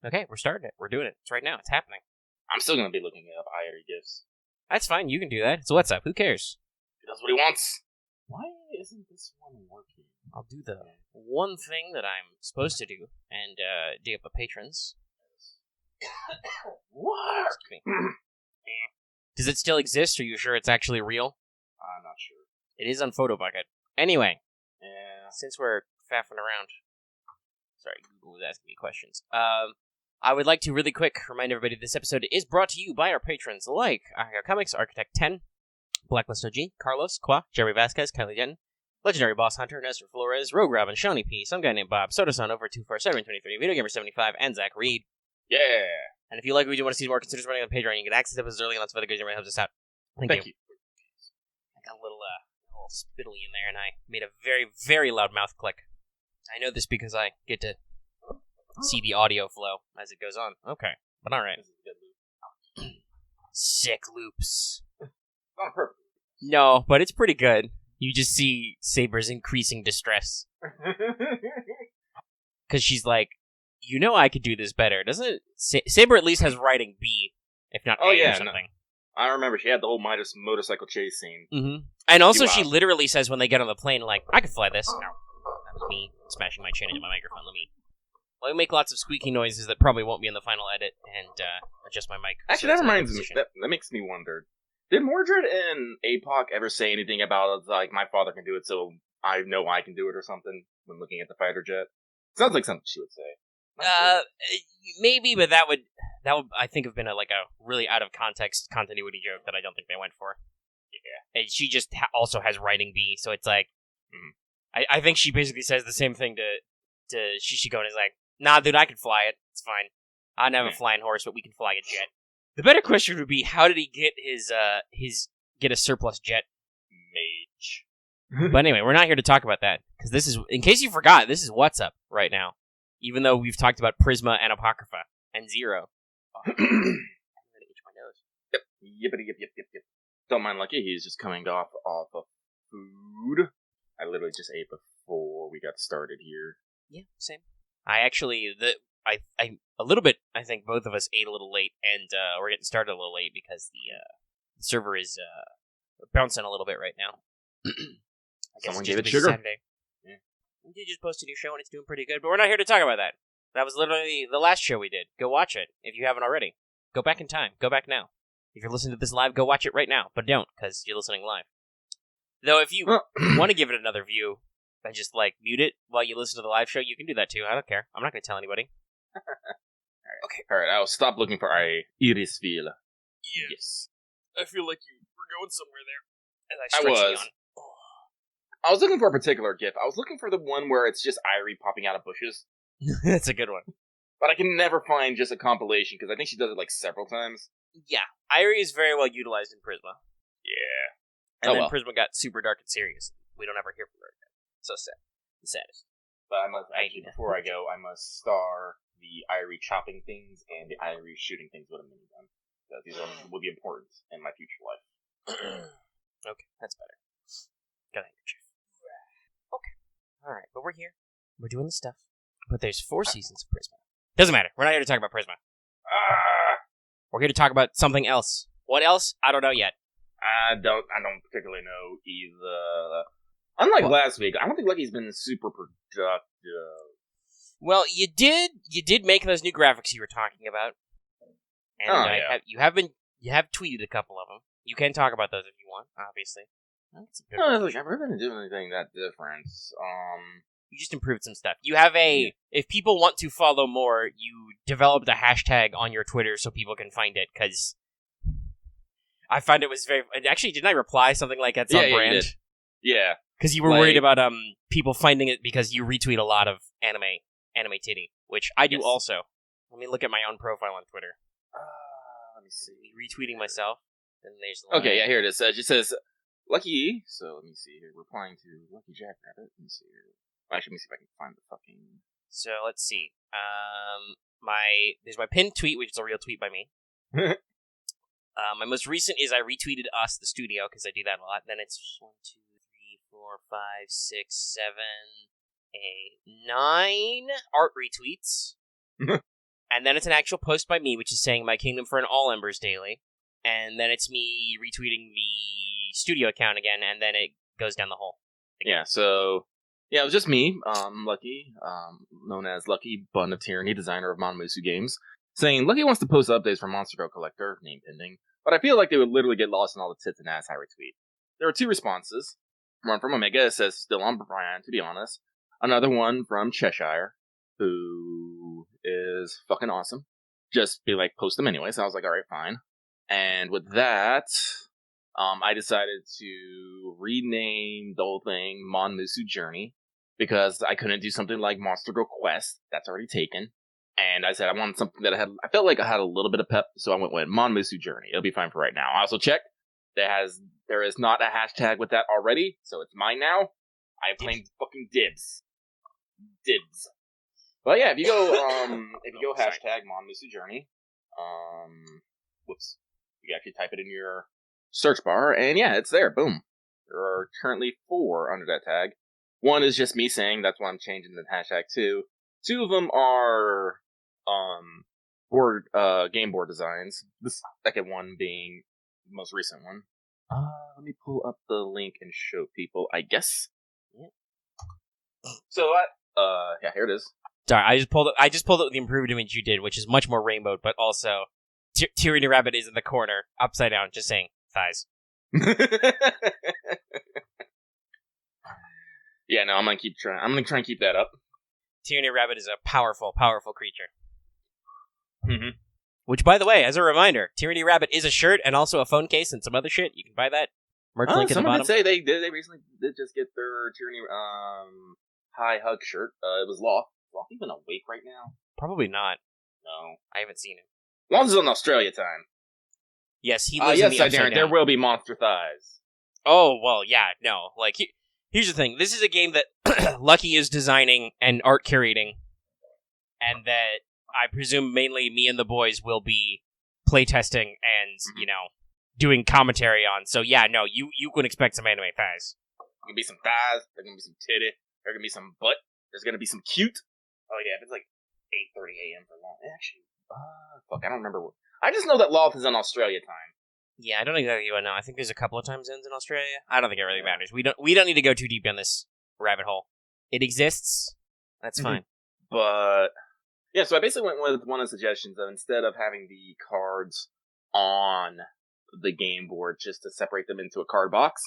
Okay, we're starting it. We're doing it. It's right now. It's happening. I'm still gonna be looking up IRE gifts. That's fine. You can do that. So what's up? Who cares? He does what he wants. Why isn't this one working? I'll do the one thing that I'm supposed to do and dig up the patrons. What? Does it still exist? Are you sure it's actually real? I'm not sure. It is on Photobucket. Anyway, Yeah. since we're faffing around, sorry, Google was asking me questions. I would like to really quick remind everybody this episode is brought to you by our patrons like Comics, Architect 10, Blacklist OG, Carlos, Qua, Jerry Vasquez, Kylie Denton, Legendary Boss Hunter, Nestor Flores, Rogue Robin, Shawnee P, some guy named Bob, Soda-san over 24723, Video Gamer 75, and Zach Reed. Yeah. And if you like what we do want to see more, consider supporting on Patreon. You can access episodes early and lots of other good. It really helps us out. Thank you. I got a little spittly in there, and I made a very, very loud mouth click. I know this because I get to see the audio flow as it goes on. Okay, but all right. Sick loops. Not perfect. No, but it's pretty good. You just see Saber's increasing distress. Because she's like, you know I could do this better, doesn't it? Saber at least has writing B, if not A or something. No. I remember she had the whole motorcycle chase scene. Mm-hmm. And also she literally says when they get on the plane, like, I could fly this. No, that was me smashing my chin into my microphone. Let me make lots of squeaky noises that probably won't be in the final edit, and adjust my mic. Actually, that reminds me. That makes me wonder. Did Mordred and APOC ever say anything about, like, my father can do it, so I know I can do it or something when looking at the fighter jet? Sounds like something she would say. Maybe, but that would I think have been a really out of context continuity joke that I don't think they went for. Yeah, and she just also has writing B, so it's like, I think she basically says the same thing to Shishiko, and is like, nah, dude, I can fly it. It's fine. I don't have a flying horse, but we can fly a jet. The better question would be, how did he get get a surplus jet? Mage. But anyway, we're not here to talk about that, because this is, in case you forgot, this is What's Up right now. Even though we've talked about Prisma and Apocrypha and Zero. Oh, I'm gonna itch my nose. Yep. Don't mind Lucky, he's just coming off of food. I literally just ate before we got started here. Yeah, same. I actually, I a little bit, I think both of us ate a little late, and we're getting started a little late because the server is bouncing a little bit right now. I guess someone gave it sugar. Saturday. Yeah. We did just post a new show, and it's doing pretty good, but we're not here to talk about that. That was literally the last show we did. Go watch it, if you haven't already. Go back in time. Go back now. If you're listening to this live, go watch it right now, but don't, because you're listening live. Though, if you want to give it another view, and just, mute it while you listen to the live show, you can do that too. I don't care. I'm not going to tell anybody. Alright, I'll stop looking for Irisville. Yes. I feel like you were going somewhere there. As I was. I was looking for a particular GIF. I was looking for the one where it's just Irie popping out of bushes. That's a good one. But I can never find just a compilation, because I think she does it, several times. Yeah. Irie is very well utilized in Prisma. Yeah. And then Prisma got super dark and serious. We don't ever hear from her again. So sad. The saddest. But before I go, I must star the Irie chopping things and the Irie shooting things with a minigun. These will be important in my future life. Okay, that's better. Got a handkerchief. Okay. Alright, but we're here. We're doing the stuff. But there's 4 seasons of Prisma. Doesn't matter. We're not here to talk about Prisma. We're here to talk about something else. What else? I don't know yet. I don't particularly know either. Unlike last week, I don't think Lucky's been super productive. Well, you did make those new graphics you were talking about. And you have tweeted a couple of them. You can talk about those if you want, obviously. I've never been doing anything that different. You just improved some stuff. You have if people want to follow more, you developed a hashtag on your Twitter so people can find it, because I find it was very... Actually, didn't I reply something like that's on brand? You did. Yeah. Because you were worried about people finding it because you retweet a lot of anime titty, which I do also. Let me look at my own profile on Twitter. Let me see. Retweeting myself. And there's okay, yeah, here it is. It just says, Lucky, so let me see here, replying to Lucky Jackrabbit. Let me see here. Actually, let me see if I can find the fucking... So, let's see. There's my pinned tweet, which is a real tweet by me. My most recent is I retweeted Us, the studio, because I do that a lot. Then it's 1, 2, 3, 4, 5, 6, 7, 8, 9 art retweets. And then it's an actual post by me, which is saying my kingdom for an all embers daily. And then it's me retweeting the studio account again, and then it goes down the hole. Again. Yeah, so... Yeah, it was just me, Lucky, known as Lucky, Bun of Tyranny, designer of Monmusu Games, saying, Lucky wants to post updates for Monster Girl Collector, name pending, but I feel like they would literally get lost in all the tits and ass I retweet. There were 2 responses. One from Omega, it says, still on brand, to be honest. Another one from Cheshire, who is fucking awesome. Just be like, post them anyway, so I was like, alright, fine. And with that, I decided to rename the whole thing Monmusu Journey, because I couldn't do something like Monster Girl Quest, that's already taken. And I said I wanted something that I felt like I had a little bit of pep, so I went with Monmusu Journey. It'll be fine for right now. I also checked, there is not a hashtag with that already, so it's mine now. I am playing fucking dibs. But yeah, if you go hashtag Monmusu Journey, you actually type it in your search bar, and yeah, it's there. Boom. There are currently 4 under that tag. 1 is just me saying that's why I'm changing the hashtag to. 2 of them are game board designs. The second one being the most recent one. Let me pull up the link and show people, I guess. Yeah. So yeah, here it is. Sorry, I just pulled up the improved image you did, which is much more rainbowed, but also Tyranny Rabbit is in the corner, upside down, just saying thighs. Yeah, no, I'm gonna try and keep that up. Tyranny Rabbit is a powerful, powerful creature. Mm-hmm. Which, by the way, as a reminder, Tyranny Rabbit is a shirt and also a phone case and some other shit. You can buy that. Merch link at the bottom. Someone did say they recently did just get their Tyranny high hug shirt. It was Loth. Loth even awake right now? Probably not. No, I haven't seen him. Loth is on Australia time. Yes, he lives in the upside down. There will be monster thighs. Oh, well, yeah, no. Like, here's the thing. This is a game that Lucky is designing and art curating, and that I presume mainly me and the boys will be playtesting and, doing commentary on. So, yeah, no, you can expect some anime thighs. There's going to be some thighs, there's going to be some titty, there's going to be some butt, there's going to be some cute. Oh, yeah, if it's like 8:30 a.m. for long. Actually, fuck, I don't remember. I just know that Loth is on Australia time. Yeah, I don't exactly know. I think there's a couple of time zones in Australia. I don't think it really matters. We don't need to go too deep on this rabbit hole. It exists. That's fine. But yeah, so I basically went with one of the suggestions of instead of having the cards on the game board just to separate them into a card box,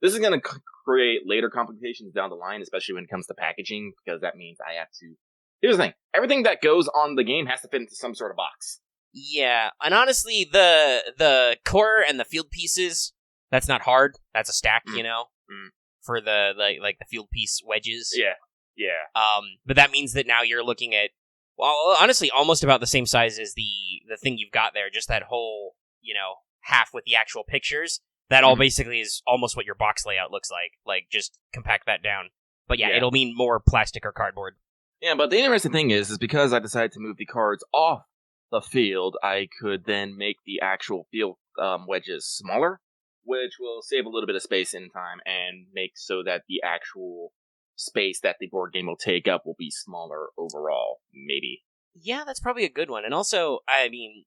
this is going to create later complications down the line, especially when it comes to packaging, because that means I have to. Here's the thing: everything that goes on the game has to fit into some sort of box. Yeah, and honestly, the core and the field pieces, that's not hard. That's a stack, for the like the field piece wedges. Yeah. But that means that now you're looking at, well, honestly, almost about the same size as the thing you've got there. Just that whole, half with the actual pictures. That all basically is almost what your box layout looks like. Like, just compact that down. But yeah, it'll mean more plastic or cardboard. Yeah, but the interesting thing is because I decided to move the cards off the field, I could then make the actual field wedges smaller, which will save a little bit of space in time and make so that the actual space that the board game will take up will be smaller overall, maybe. Yeah, that's probably a good one. And also, I mean,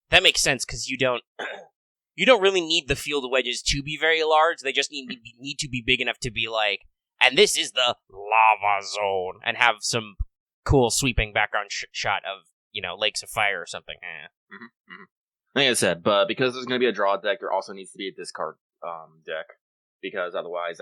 that makes sense because you don't really need the field wedges to be very large. They just need to be big enough to be like, and this is the lava zone, and have some cool sweeping background shot of, lakes of fire or something. Like I said, but because there's going to be a draw deck, there also needs to be a discard deck, because otherwise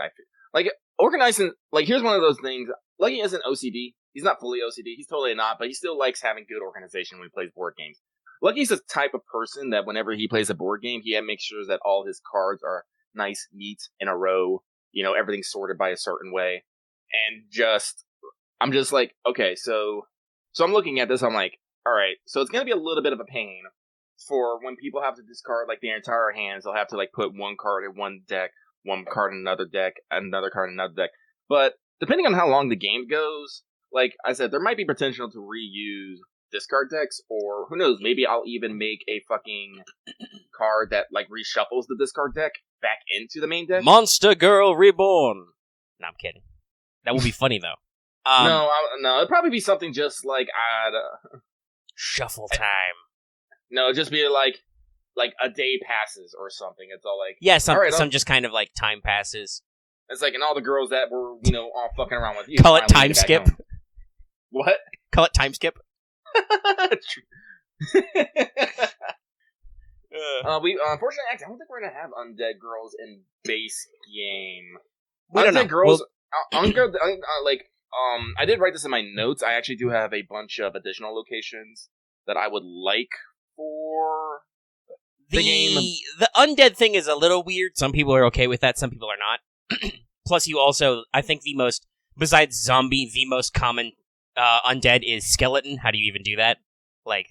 organizing, here's one of those things. Lucky isn't OCD. He's not fully OCD. He's totally not, but he still likes having good organization when he plays board games. Lucky's the type of person that whenever he plays a board game, he makes sure that all his cards are nice, neat, in a row. Everything's sorted by a certain way. And I'm just like, okay, so I'm looking at this, I'm like, alright, so it's going to be a little bit of a pain for when people have to discard, their entire hands. They'll have to, put one card in one deck, one card in another deck, another card in another deck. But depending on how long the game goes, like I said, there might be potential to reuse discard decks, or who knows, maybe I'll even make a fucking card that reshuffles the discard deck back into the main deck. Monster Girl Reborn. No, I'm kidding. That would be funny though. No, it'd probably be something just like Shuffle time. No, just be like a day passes or something. It's all like some just kind of like time passes. It's like, and all the girls that were all fucking around with you. Call it time skip. What? Call it time skip. We unfortunately, actually, I don't think we're gonna have undead girls in base game. We don't know. Girls. I did write this in my notes. I actually do have a bunch of additional locations that I would like for the game. The undead thing is a little weird. Some people are okay with that. Some people are not. Plus, you also, I think besides zombie, the most common undead is skeleton. How do you even do that? Like,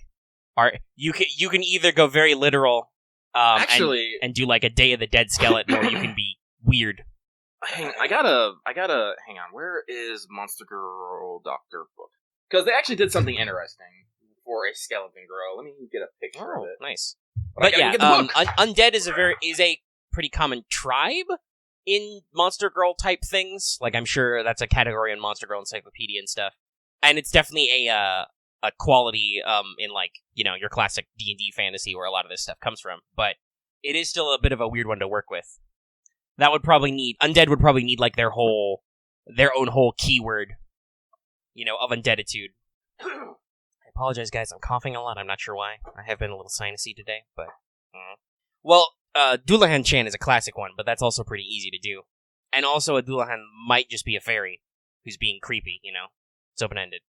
you can either go very literal, and do like a Day of the Dead skeleton, or you can be weird. I gotta hang on. Where is Monster Girl Doctor book? Because they actually did something interesting for a skeleton girl. Let me get a picture of it. Nice. But yeah, undead is a pretty common tribe in Monster Girl type things. Like, I'm sure that's a category in Monster Girl Encyclopedia and stuff. And it's definitely a quality in, like, your classic D&D fantasy where a lot of this stuff comes from. But it is still a bit of a weird one to work with. Undead would probably need like their own whole keyword, of undeaditude. I apologize, guys. I'm coughing a lot. I'm not sure why. I have been a little sinusy today, but Dullahan Chan is a classic one, but that's also pretty easy to do. And also, a Dullahan might just be a fairy who's being creepy. It's open ended.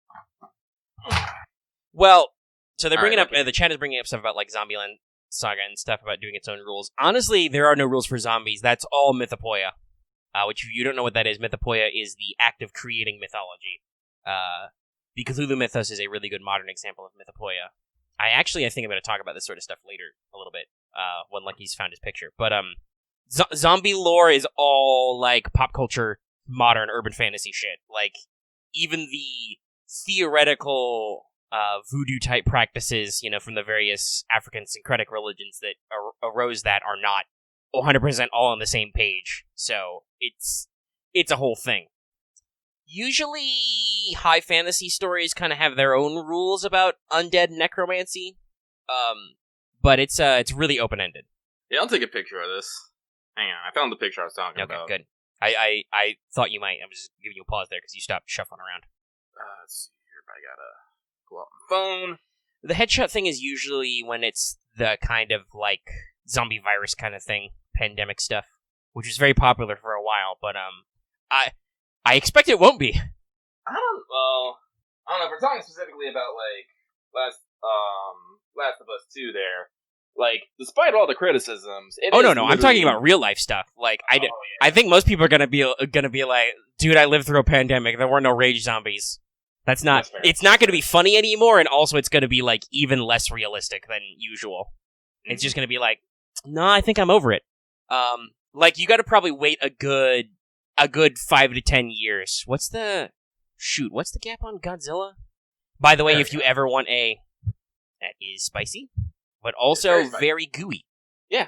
Well, so they're bringing up the chat is bringing up stuff about like Zombieland Saga and stuff about doing its own rules. Honestly, there are no rules for zombies. That's all mythopoeia. Which, if you don't know what that is, mythopoeia is the act of creating mythology. The Cthulhu mythos is a really good modern example of mythopoeia. I think I'm going to talk about this sort of stuff later a little bit, when Lucky's found his picture. But zombie lore is all like pop culture, modern urban fantasy shit. Like, even the theoretical voodoo type practices, from the various African syncretic religions that arose that are not 100% all on the same page. So it's a whole thing. Usually, high fantasy stories kind of have their own rules about undead necromancy, but it's really open ended. Yeah, I'll take a picture of this. Hang on, I found the picture I was talking about. Okay, good. I thought you might. I'm just giving you a pause there because you stopped shuffling around. Let's see here if I gotta pull out my phone. The headshot thing is usually when it's the kind of like zombie virus kind of thing, pandemic stuff, which was very popular for a while. But I expect it won't be. I don't know if we're talking specifically about like Last of Us 2 there. Like, despite all the criticisms, no, I'm talking about real life stuff. Like, I think most people are gonna be like, dude, I lived through a pandemic. There were no rage zombies. It's not gonna be funny anymore, and also it's gonna be like even less realistic than usual. Mm-hmm. It's just gonna be like, no, I think I'm over it. Like, you got to probably wait a good 5 to 10 years. What's the gap on Godzilla? By the way, if you ever want that is spicy, but also very gooey. Yeah.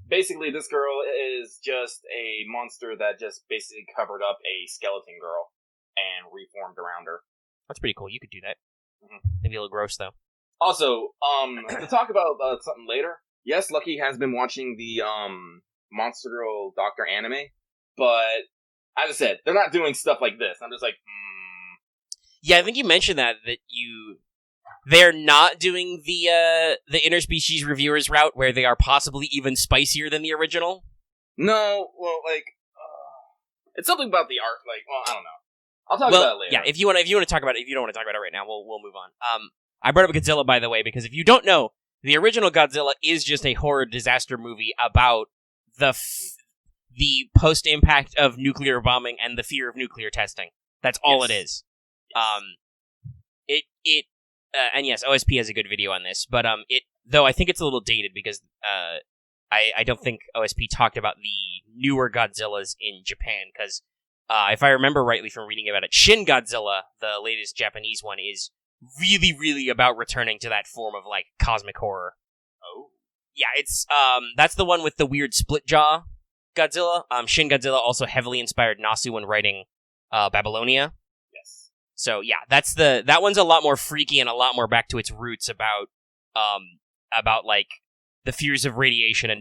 Basically, this girl is just a monster that just basically covered up a skeleton girl and reformed around her. That's pretty cool. You could do that. Mm-hmm. Maybe a little gross, though. Also, to talk about something later, yes, Lucky has been watching the Monster Girl Doctor anime, but as I said, they're not doing stuff like this. I'm just like, Yeah, I think you mentioned that they're not doing the interspecies reviewers route where they are possibly even spicier than the original. No, well, like, it's something about the art. Like, well, I don't know. I'll talk about it later. Yeah, if you want to talk about it, if you don't want to talk about it right now, we'll move on. I brought up Godzilla, by the way, because if you don't know, the original Godzilla is just a horror disaster movie about the post-impact of nuclear bombing and the fear of nuclear testing. That's all it is. And yes, OSP has a good video on this, but though I think it's a little dated because I don't think OSP talked about the newer Godzillas in Japan, because if I remember rightly from reading about it, Shin Godzilla, the latest Japanese one, is really, really about returning to that form of like cosmic horror. Oh, yeah, it's that's the one with the weird split jaw Godzilla. Shin Godzilla also heavily inspired Nasu when writing Babylonia. Yes. So yeah, that one's a lot more freaky and a lot more back to its roots about like the fears of radiation and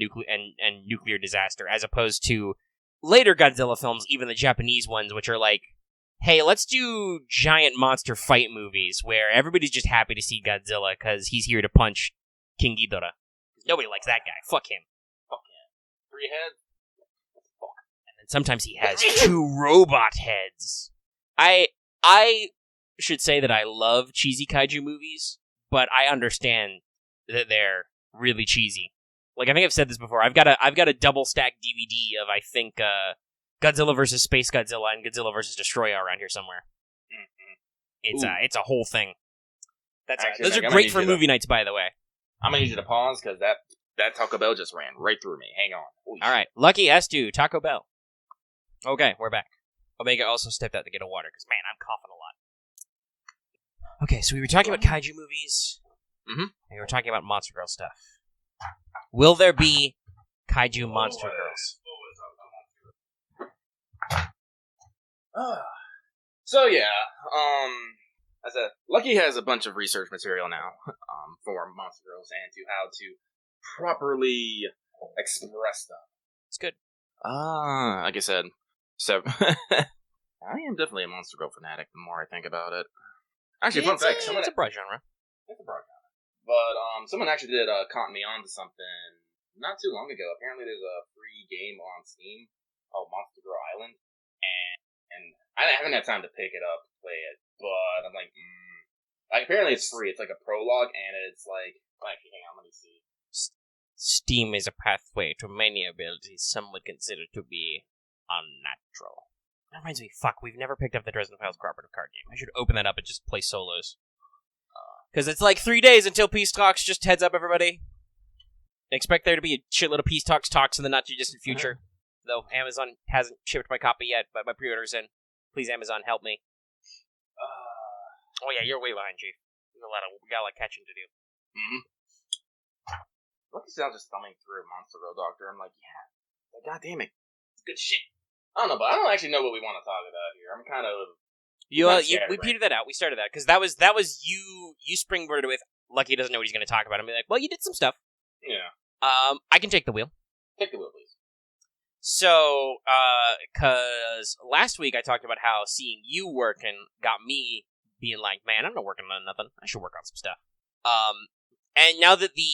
nuclear disaster, as opposed to later Godzilla films, even the Japanese ones, which are like, hey, let's do giant monster fight movies where everybody's just happy to see Godzilla because he's here to punch King Ghidorah. Nobody likes that guy. Fuck him. Fuck him. 3 heads. Fuck. And then sometimes he has 2 robot heads. I should say that I love cheesy kaiju movies, but I understand that they're really cheesy. Like, I think I've said this before. I've got a double stack DVD of, I think, Godzilla vs. Space Godzilla and Godzilla vs. Destroyer around here somewhere. Mm-hmm. It's a whole thing. Those are great for movie nights, by the way. I'm gonna need you to pause because that Taco Bell just ran right through me. Hang on. All right, Lucky S2 Taco Bell. Okay, we're back. Omega also stepped out to get a water because, man, I'm coughing a lot. Okay, so we were talking about kaiju movies. Mm-hmm. And we were talking about Monster Girl stuff. Will there be kaiju Monster Girls? So yeah, as a Lucky has a bunch of research material now for Monster Girls and to how to properly express them. It's good. Like I said, so I am definitely a Monster Girl fanatic. The more I think about it, actually, fun fact: it's a broad genre. It's a broad genre. But someone actually did caught me on to something not too long ago. Apparently, there's a free game on Steam called Monster Girl Island, and I haven't had time to pick it up to play it. But I'm like, apparently it's free. It's like a prologue, and it's like, hang on, let me see. Steam is a pathway to many abilities some would consider to be unnatural. That reminds me, we've never picked up the Dresden Files cooperative card game. I should open that up and just play solos. Because it's like 3 days until Peace Talks. Just heads up, everybody. Expect there to be a shitload of Peace Talks in the not-too-distant future. Though Amazon hasn't shipped my copy yet, but my pre-order's in. Please, Amazon, help me. Oh yeah, you're way behind, Chief. We got a lot of catching to do. Mm-hmm. Lucky sounds just thumbing through Monster Girl Doctor. I'm like, yeah, god damn it, it's good shit. I don't know, but I don't actually know what we want to talk about here. I'm kind of... we petered that out. We started that because that was you springboarded with Lucky doesn't know what he's going to talk about. I'm like, well, you did some stuff. Yeah. I can take the wheel. Take the wheel, please. So, because last week I talked about how seeing you working got me being like, man, I'm not working on nothing. I should work on some stuff. And now that the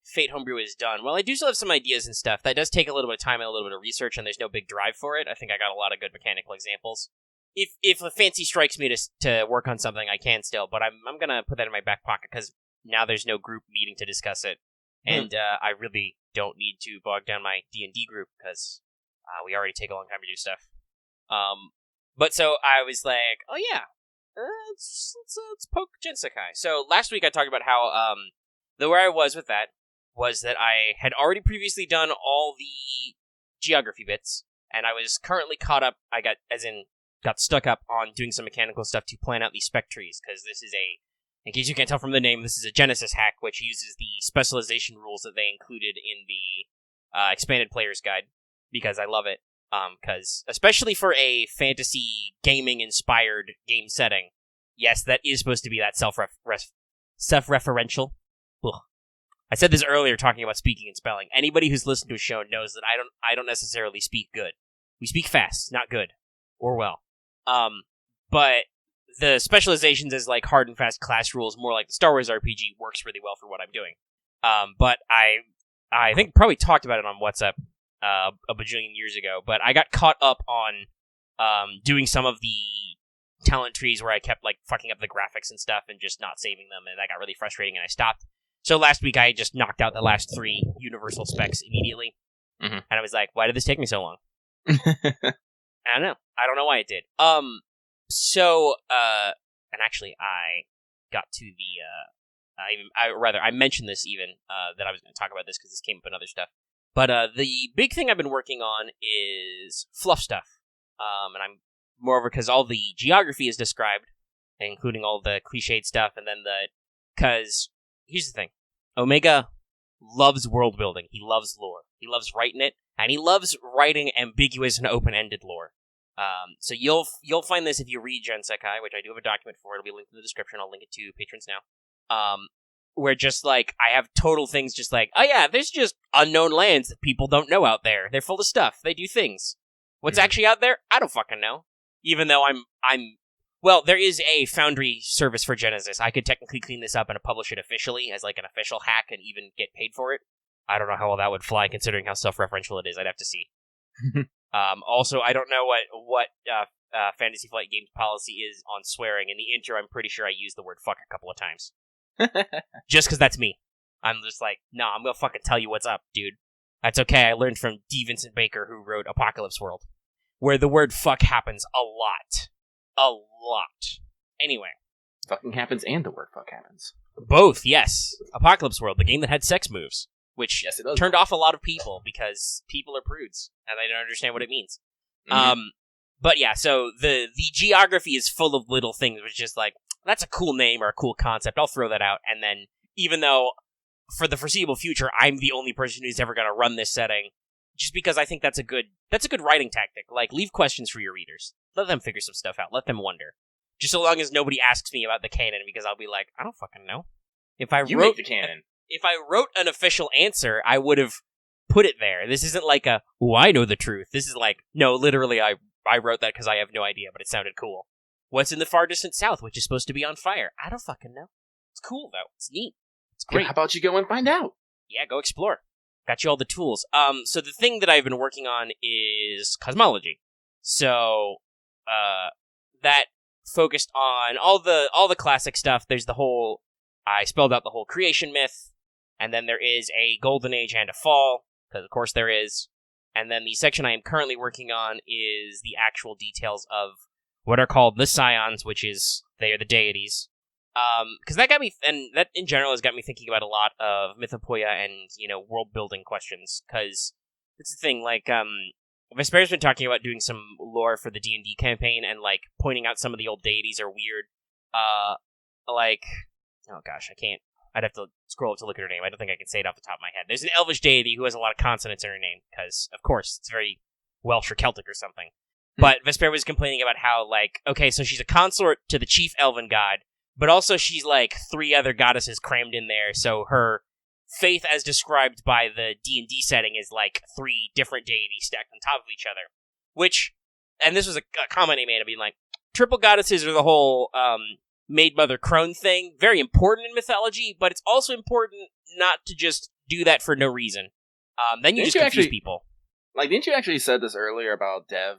Fate Homebrew is done, well, I do still have some ideas and stuff. That does take a little bit of time and a little bit of research, and there's no big drive for it. I think I got a lot of good mechanical examples. If a fancy strikes me to work on something, I can still, but I'm gonna put that in my back pocket because now there's no group meeting to discuss it, and I really don't need to bog down my D&D group because we already take a long time to do stuff. But so I was like, oh yeah, let's poke Gensakai. So last week I talked about how where I was with that was that I had already previously done all the geography bits, and I was currently caught up. I got stuck up on doing some mechanical stuff to plan out these spec trees, because this is in case you can't tell from the name, this is a Genesis hack, which uses the specialization rules that they included in the expanded player's guide, because I love it. Because, especially for a fantasy gaming-inspired game setting, yes, that is supposed to be that self-referential. Ugh. I said this earlier talking about speaking and spelling. Anybody who's listened to a show knows that I don't necessarily speak good. We speak fast, not good. Or well. But the specializations as like hard and fast class rules, more like the Star Wars RPG, works really well for what I'm doing. But I think probably talked about it on WhatsApp a bajillion years ago, but I got caught up on doing some of the talent trees where I kept like fucking up the graphics and stuff and just not saving them, and that got really frustrating, and I stopped. So last week I just knocked out the last 3 universal specs immediately, and I was like, why did this take me so long? I don't know. I don't know why it did. So, and actually I got to the, I mentioned this even, that I was going to talk about this because this came up in other stuff. But the big thing I've been working on is fluff stuff. And I'm moreover because all the geography is described, including all the cliched stuff, and then because here's the thing. Omega loves world building. He loves lore. He loves writing it, and he loves writing ambiguous and open-ended lore. So you'll find this if you read Gensekai, which I do have a document for. It'll be linked in the description. I'll link it to patrons now. Where just like I have total things, just like, oh yeah, there's just unknown lands that people don't know out there. They're full of stuff. They do things. What's actually out there? I don't fucking know. Even though well, there is a Foundry service for Genesis. I could technically clean this up and publish it officially as like an official hack and even get paid for it. I don't know how well that would fly considering how self-referential it is. I'd have to see. Also, I don't know what Fantasy Flight Games policy is on swearing. In the intro, I'm pretty sure I used the word fuck a couple of times. Just because that's me. I'm just like, no, I'm gonna fucking tell you what's up, dude. That's okay. I learned from D. Vincent Baker, who wrote Apocalypse World, where the word fuck happens a lot. A lot. Anyway. Fucking happens and the word fuck happens. Both, yes. Apocalypse World, the game that had sex moves. Which yes, it does. Turned off a lot of people because people are prudes and they don't understand what it means. Mm-hmm. But yeah, so the geography is full of little things, which is just like, that's a cool name or a cool concept. I'll throw that out. And then, even though for the foreseeable future, I'm the only person who's ever going to run this setting, just because I think that's a good writing tactic. Like, leave questions for your readers. Let them figure some stuff out. Let them wonder. Just so long as nobody asks me about the canon, because I'll be like, I don't fucking know. If I wrote the canon. If I wrote an official answer, I would have put it there. This isn't like I know the truth. This is like, no, literally, I wrote that because I have no idea, but it sounded cool. What's in the far distant south, which is supposed to be on fire? I don't fucking know. It's cool, though. It's neat. It's great. How about you go and find out? Yeah, go explore. Got you all the tools. So the thing that I've been working on is cosmology. So, that focused on all the classic stuff. There's the whole, I spelled out the whole creation myth, and then there is a golden age and a fall, because of course there is. And then the section I am currently working on is the actual details of what are called the Scions, which is, they are the deities. Because that got me, and that in general has got me thinking about a lot of mythopoeia and, world-building questions, because it's the thing, like, Vesper's been talking about doing some lore for the D&D campaign, and, like, pointing out some of the old deities are weird. Like, oh gosh, I'd have to scroll up to look at her name. I don't think I can say it off the top of my head. There's an elvish deity who has a lot of consonants in her name, because, of course, it's very Welsh or Celtic or something. But Vesper was complaining about how, like, okay, so she's a consort to the chief elven god, but also she's, like, 3 other goddesses crammed in there, so her faith as described by the D&D setting is, like, 3 different deities stacked on top of each other. Which, and this was a comment he made of being like, triple goddesses are the whole, Maid Mother Crone thing, very important in mythology, but it's also important not to just do that for no reason. Then you just confuse people. Like, didn't you actually said this earlier about Dev,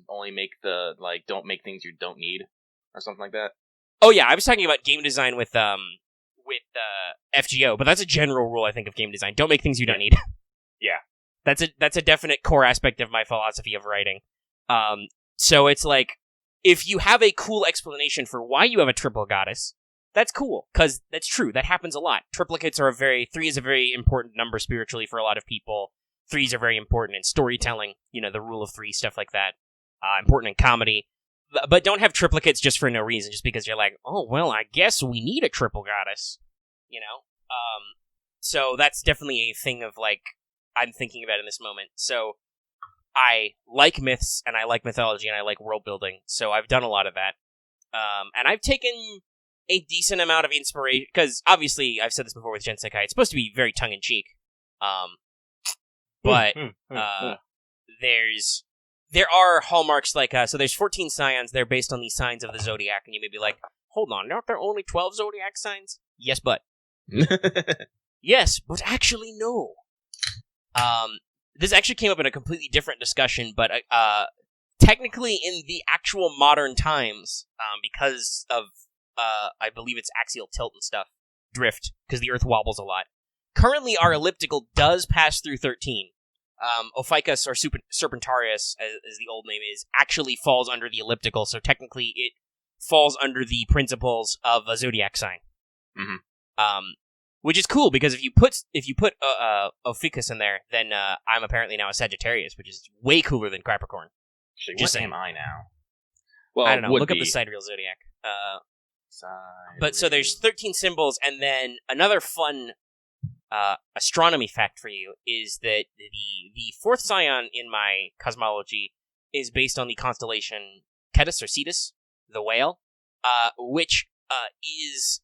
only make don't make things you don't need, or something like that? Oh yeah, I was talking about game design with FGO, but that's a general rule, I think, of game design. Don't make things you don't need. Yeah. That's a definite core aspect of my philosophy of writing. So it's like, if you have a cool explanation for why you have a triple goddess, that's cool, because that's true, that happens a lot. Triplicates are 3 is a very important number spiritually for a lot of people. 3s are very important in storytelling, the rule of 3, stuff like that. Important in comedy. But don't have triplicates just for no reason, just because you're like, oh, well, I guess we need a triple goddess, So that's definitely a thing of, like, I'm thinking about in this moment. So I like myths, and I like mythology, and I like world building, so I've done a lot of that. And I've taken a decent amount of inspiration, because obviously, I've said this before with Gensekai, it's supposed to be very tongue-in-cheek. But there are hallmarks, like, so there's 14 Scions, they're based on the signs of the Zodiac, and you may be like, hold on, aren't there only 12 Zodiac signs? Yes, but. Yes, but actually, no. This actually came up in a completely different discussion, but technically in the actual modern times, because of, I believe it's axial tilt and stuff, drift, because the Earth wobbles a lot. Currently, our elliptical does pass through 13. Ophiuchus, or Serpentarius, as the old name is, actually falls under the elliptical, so technically it falls under the principles of a zodiac sign. Mm-hmm. Which is cool, because if you put Ophiuchus in there, then I'm apparently now a Sagittarius, which is way cooler than Capricorn. Just what am I now? Well, I don't know. Look up the sidereal zodiac. But so there's 13 symbols, and then another fun astronomy fact for you is that the 4th Scion in my cosmology is based on the constellation Cetus or Cetus, the whale, which is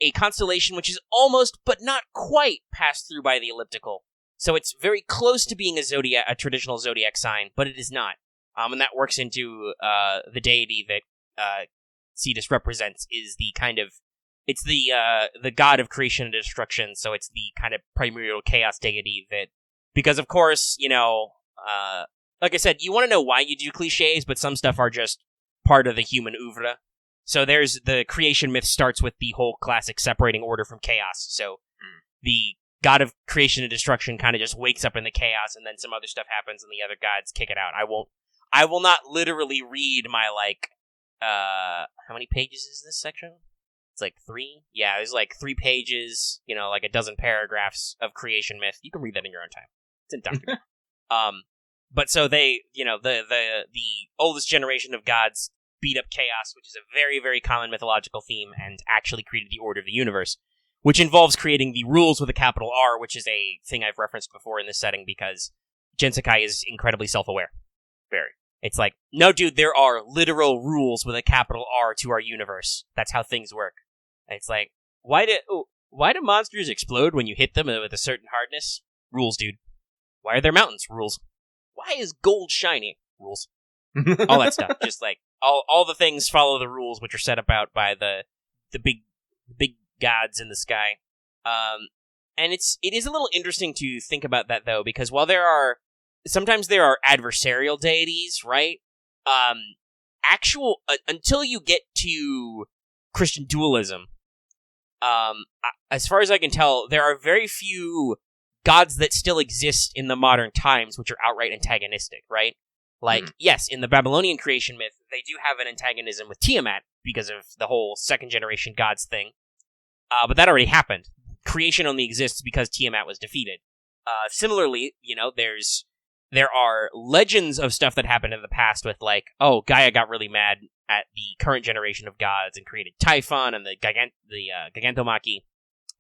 a constellation which is almost, but not quite, passed through by the elliptical. So it's very close to being a traditional zodiac sign, but it is not. And that works into the deity that Cetus represents is the kind of, it's the god of creation and destruction, so it's the kind of primordial chaos deity that, because of course, like I said, you want to know why you do cliches, but some stuff are just part of the human oeuvre. So there's the creation myth starts with the whole classic separating order from chaos. So the god of creation and destruction kind of just wakes up in the chaos, and then some other stuff happens, and the other gods kick it out. I will not literally read my how many pages is this section? It's 3. Yeah, there's 3 pages. A dozen paragraphs of creation myth. You can read that in your own time. It's in document. But so they, the oldest generation of gods beat up chaos, which is a very, very common mythological theme, and actually created the order of the universe, which involves creating the rules with a capital R, which is a thing I've referenced before in this setting, because Gensakai is incredibly self-aware. Very. It's no, dude, there are literal rules with a capital R to our universe. That's how things work. And it's why do monsters explode when you hit them with a certain hardness? Rules, dude. Why are there mountains? Rules. Why is gold shiny? Rules. All that stuff. Just all the things follow the rules which are set about by the big gods in the sky. And it is a little interesting to think about that, though, because while sometimes there are adversarial deities, right? Until you get to Christian dualism, as far as I can tell, there are very few gods that still exist in the modern times which are outright antagonistic, right? Yes, in the Babylonian creation myth, they do have an antagonism with Tiamat because of the whole second generation gods thing. But that already happened. Creation only exists because Tiamat was defeated. Similarly, there are legends of stuff that happened in the past with Gaia got really mad at the current generation of gods and created Typhon and the Gigantomachy.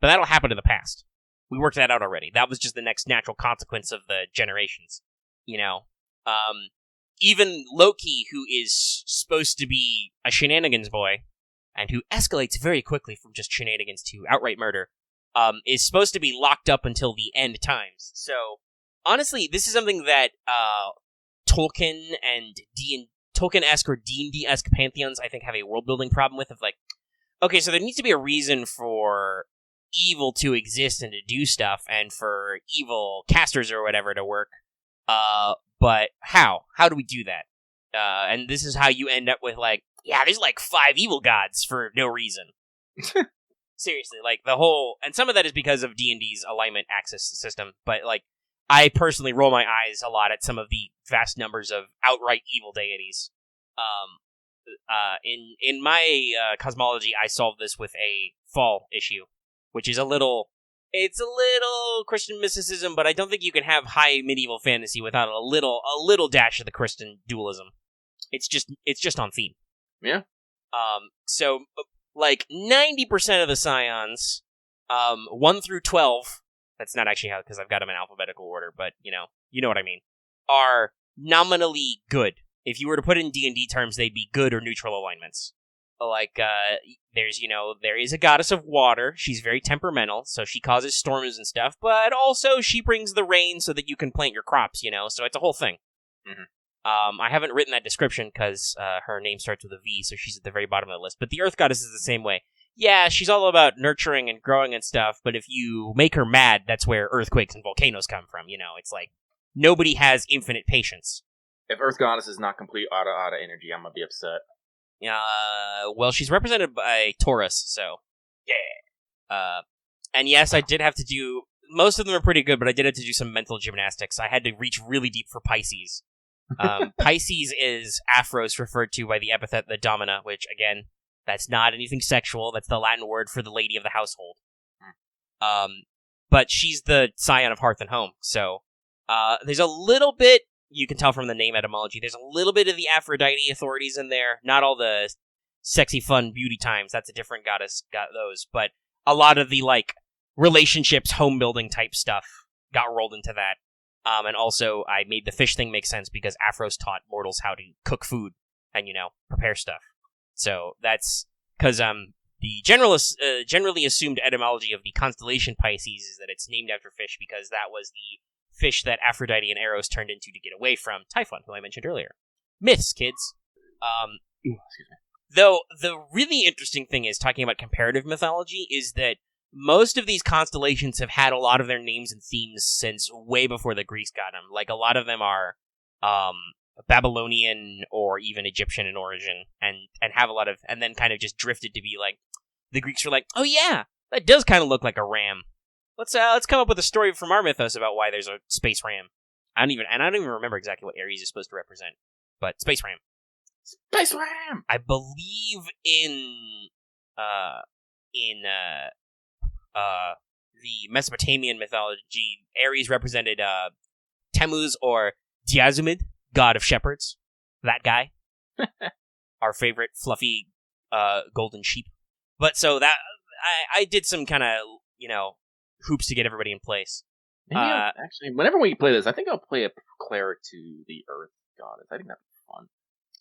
But that'll happen in the past. We worked that out already. That was just the next natural consequence of the generations. Even Loki, who is supposed to be a shenanigans boy, and who escalates very quickly from just shenanigans to outright murder, is supposed to be locked up until the end times. So, honestly, this is something that Tolkien and Tolkien-esque or D&D-esque pantheons, I think, have a world-building problem with. Okay, so there needs to be a reason for evil to exist and to do stuff, and for evil casters or whatever to work. But how? How do we do that? And this is how you end up with, there's 5 evil gods for no reason. Seriously, the whole... And some of that is because of D&D's alignment axis system, but, I personally roll my eyes a lot at some of the vast numbers of outright evil deities. In my cosmology, I solved this with a fall issue, which is it's a little Christian mysticism, but I don't think you can have high medieval fantasy without a little dash of the Christian dualism. It's just on theme. Yeah. So 90% of the scions, 1 through 12, that's not actually how, because I've got them in alphabetical order, but you know what I mean, are nominally good. If you were to put it in D&D terms, they'd be good or neutral alignments. There is a goddess of water. She's very temperamental, so she causes storms and stuff, but also she brings the rain so that you can plant your crops, so it's a whole thing. Mm-hmm. I haven't written that description because her name starts with a V, so she's at the very bottom of the list. But the Earth Goddess is the same way. Yeah, she's all about nurturing and growing and stuff, but if you make her mad, that's where earthquakes and volcanoes come from, It's nobody has infinite patience. If Earth Goddess is not complete Ada energy, I'm gonna be upset. Well, she's represented by Taurus, so... Yeah. And yes, I did have to do... Most of them are pretty good, but I did have to do some mental gymnastics. I had to reach really deep for Pisces. Pisces is Aphros, referred to by the epithet the Domina, which, again, that's not anything sexual. That's the Latin word for the lady of the household. But she's the scion of hearth and home, so... there's a little bit... You can tell from the name etymology, there's a little bit of the Aphrodite authorities in there. Not all the sexy, fun beauty times. That's a different goddess, got those. But a lot of the, relationships, home building type stuff got rolled into that. And also, I made the fish thing make sense because Aphros taught mortals how to cook food and, prepare stuff. So that's because the generally assumed etymology of the constellation Pisces is that it's named after fish because that was the fish that Aphrodite and Eros turned into to get away from Typhon, who I mentioned earlier. Myths, kids. Excuse me. Though the really interesting thing is, talking about comparative mythology, is that most of these constellations have had a lot of their names and themes since way before the Greeks got them. Like, a lot of them are Babylonian or even Egyptian in origin, and have a lot of, and then kind of just drifted to be like, the Greeks were like, oh yeah, that does kind of look like a ram. Let's come up with a story from our mythos about why there's a space ram. I don't even remember exactly what Ares is supposed to represent, but space ram. Space ram. I believe in the Mesopotamian mythology, Ares represented Tammuz or Diazumid, god of shepherds. That guy. Our favorite fluffy golden sheep. But so that I did some kind of, hoops to get everybody in place. Maybe actually, whenever we play this, I think I'll play a cleric to the Earth goddess. I think that'd be fun.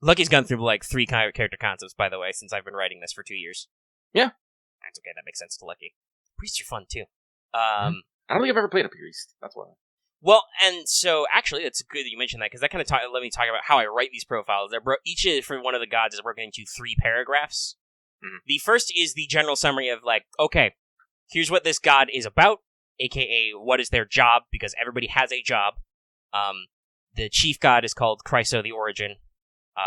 Lucky's gone through like 3 character concepts, by the way, since I've been writing this for 2 years. Yeah. That's okay, that makes sense to Lucky. Priests are fun, too. I don't think I've ever played a priest. That's why. Well, and so, actually, it's good that you mentioned that, because that kind of let me talk about how I write these profiles. Each for one of the gods is broken into 3 paragraphs. Mm-hmm. The first is the general summary of, like, okay, here's what this god is about, aka what is their job, because everybody has a job. The chief god is called Chryso the Origin.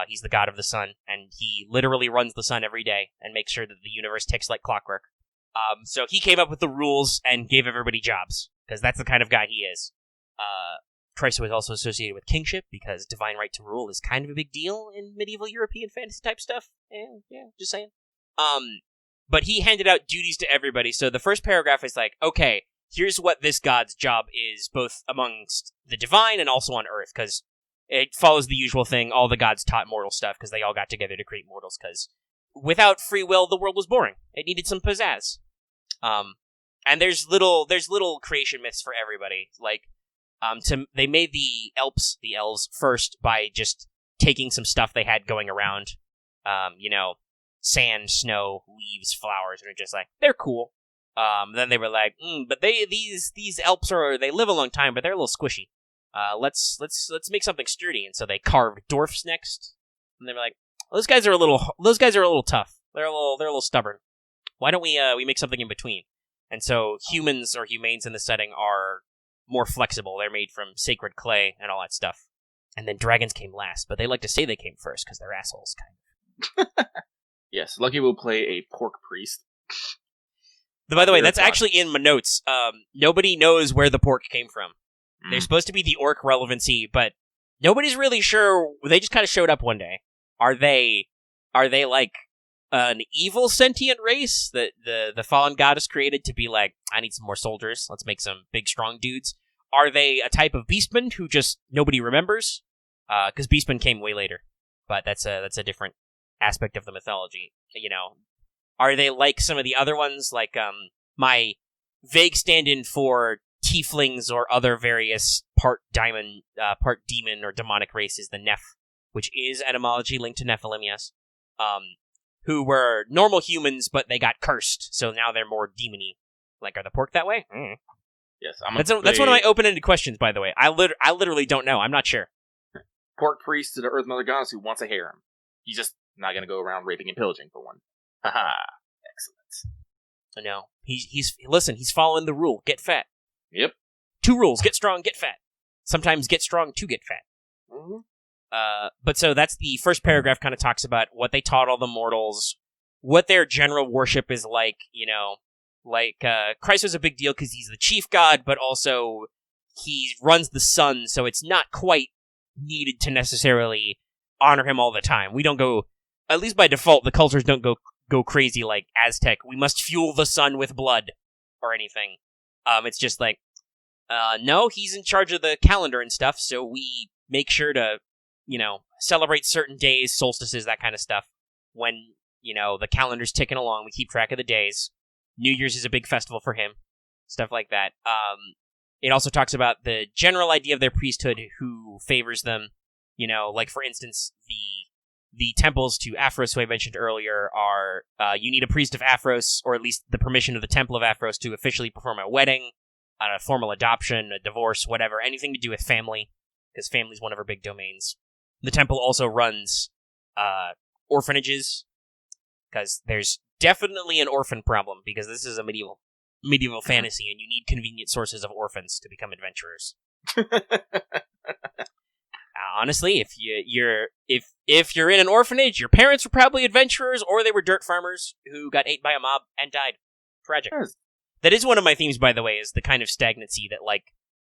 He's the god of the sun, and he literally runs the sun every day and makes sure that the universe ticks like clockwork. So he came up with the rules and gave everybody jobs, because that's the kind of guy he is. Chryso is also associated with kingship, because divine right to rule is kind of a big deal in medieval European fantasy type stuff. Yeah, just saying. But he handed out duties to everybody, so the first paragraph is like, okay, here's what this god's job is, both amongst the divine and also on Earth, because it follows the usual thing, all the gods taught mortal stuff, because they all got together to create mortals, because without free will, the world was boring. It needed some pizzazz. And there's little creation myths for everybody, like, they made the elves first by just taking some stuff they had going around, sand, snow, leaves, flowers, and they're just like, they're cool. Then they were like, but these elves they live a long time, but they're a little squishy. Let's make something sturdy. And so they carved dwarfs next. And they were like, well, those guys are a little tough. They're a little stubborn. Why don't we make something in between? And so humans or humanes in the setting are more flexible. They're made from sacred clay and all that stuff. And then dragons came last, but they like to say they came first because they're assholes, kind of. Yes, Lucky will play a pork priest. By the way, that's actually in my notes. Nobody knows where the pork came from. They're supposed to be the orc relevancy, but nobody's really sure. They just kind of showed up one day. Are they like an evil sentient race that the fallen goddess created to be like, I need some more soldiers. Let's make some big, strong dudes. Are they a type of beastman who just nobody remembers? Because beastman came way later, but that's a different aspect of the mythology. Are they like some of the other ones, like my vague stand-in for tieflings or other various part demon or demonic races, the Neph, which is etymology linked to Nephilim, yes, who were normal humans, but they got cursed, so now they're more demony. Like, are the pork that way? Yes, that's one of my open-ended questions, by the way. I literally don't know. I'm not sure. Pork priest to the Earth Mother Goddess who wants a harem. He's just not going to go around raping and pillaging for one. Haha, excellent. No, he's following the rule. Get fat. Yep. 2 rules: get strong, get fat. Sometimes get strong to get fat. Mm-hmm. But so that's the first paragraph. Kind of talks about what they taught all the mortals, what their general worship is like. Christ was a big deal because he's the chief god, but also he runs the sun, so it's not quite needed to necessarily honor him all the time. We don't go, at least by default, the cultures don't go crazy like Aztec. We must fuel the sun with blood or anything. It's just like, no, he's in charge of the calendar and stuff, so we make sure to, celebrate certain days, solstices, that kind of stuff. When, the calendar's ticking along, we keep track of the days. New Year's is a big festival for him. Stuff like that. It also talks about the general idea of their priesthood, who favors them. Like, for instance, the temples to Aphros, who I mentioned earlier, are you need a priest of Aphros, or at least the permission of the Temple of Aphros to officially perform a wedding, a formal adoption, a divorce, whatever, anything to do with family, because family's one of her big domains. The temple also runs orphanages, because there's definitely an orphan problem, because this is a medieval fantasy, and you need convenient sources of orphans to become adventurers. Honestly, if you're in an orphanage, your parents were probably adventurers, or they were dirt farmers who got ate by a mob and died. Tragic. Yes. That is one of my themes, by the way, is the kind of stagnancy that, like,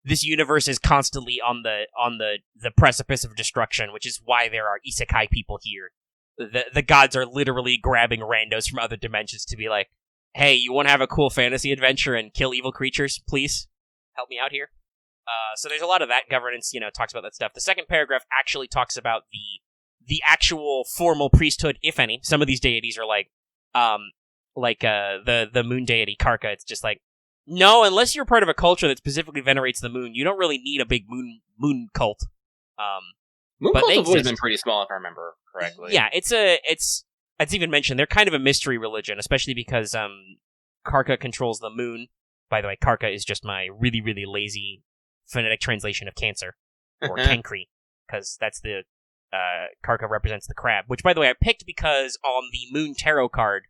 this universe is constantly on the precipice of destruction, which is why there are isekai people here. The gods are literally grabbing randos from other dimensions to be like, hey, you want to have a cool fantasy adventure and kill evil creatures? Please help me out here. So there's a lot of that governance, talks about that stuff. The second paragraph actually talks about the actual formal priesthood, if any. Some of these deities are like the moon deity Karka. It's just like, no, unless you're part of a culture that specifically venerates the moon, you don't really need a big moon cult. Moon cults have always been pretty small, if I remember correctly. Yeah, it's even mentioned they're kind of a mystery religion, especially because Karka controls the moon. By the way, Karka is just my really, really lazy phonetic translation of cancer, or cancri, because that's the Karka represents the crab, which, by the way, I picked because on the moon tarot card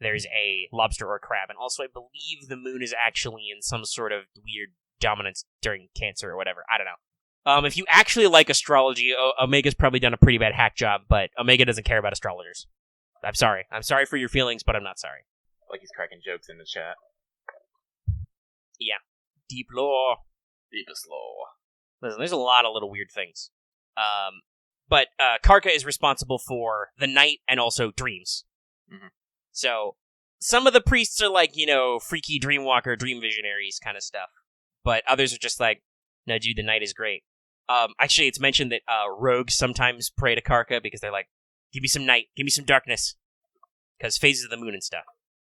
there's a lobster or a crab, and also I believe the moon is actually in some sort of weird dominance during cancer or whatever. I don't know. If you actually like astrology, Omega's probably done a pretty bad hack job, but Omega doesn't care about astrologers. I'm sorry. I'm sorry for your feelings, but I'm not sorry. Like he's cracking jokes in the chat. Yeah. Deep lore. Deepest lore. Listen, there's a lot of little weird things. But Karka is responsible for the night and also dreams. Mm-hmm. So, some of the priests are like, freaky dreamwalker, dream visionaries kind of stuff. But others are just like, no, dude, the night is great. Actually, it's mentioned that rogues sometimes pray to Karka because they're like, give me some night, give me some darkness. Because phases of the moon and stuff.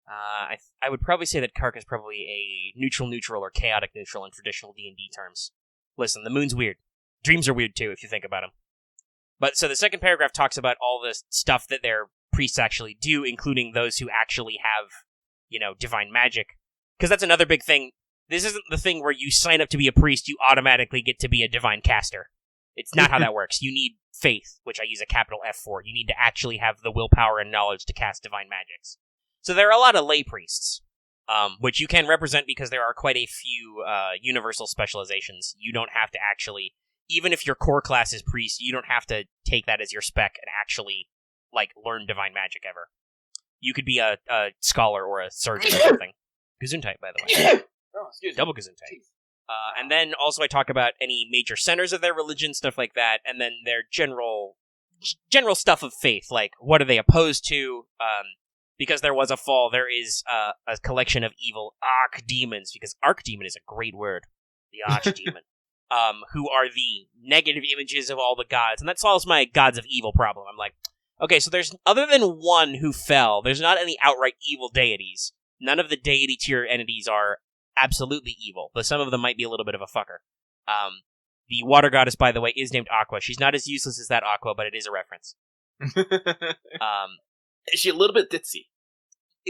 I would probably say that Karka is probably a neutral or chaotic neutral in traditional D&D terms. Listen, the moon's weird. Dreams are weird too, if you think about them. But so the second paragraph talks about all the stuff that their priests actually do, including those who actually have, divine magic. Because that's another big thing. This isn't the thing where you sign up to be a priest, you automatically get to be a divine caster. It's not how that works. You need faith, which I use a capital F for. You need to actually have the willpower and knowledge to cast divine magics. So there are a lot of lay priests, which you can represent because there are quite a few universal specializations. You don't have to actually, even if your core class is priest, you don't have to take that as your spec and actually, learn divine magic ever. You could be a scholar or a surgeon or something. Gesundheit, by the way. Oh, excuse me. Double Gesundheit. And then also I talk about any major centers of their religion, stuff like that, and then their general stuff of faith, like what are they opposed to? Because there was a fall, there is a collection of evil archdemons, because archdemon is a great word, the archdemon, who are the negative images of all the gods, and that solves my gods of evil problem. I'm like, okay, so there's, other than one who fell, there's not any outright evil deities. None of the deity tier entities are absolutely evil, but some of them might be a little bit of a fucker. The water goddess, by the way, is named Aqua. She's not as useless as that Aqua, but it is a reference. Is she a little bit ditzy?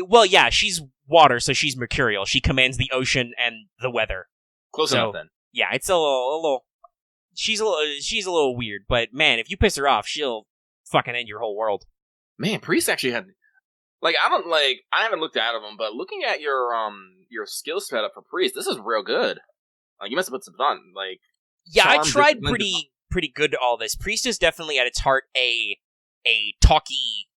Well, yeah, she's water, so she's mercurial. She commands the ocean and the weather. Close enough, then. Yeah, it's a little. She's a little weird, but man, if you piss her off, she'll fucking end your whole world. Man, Priest actually had, I haven't looked at them, but looking at your skill set up for Priest, this is real good. You must have put some fun, Yeah, I tried pretty good at all this. Priest is definitely at its heart a talky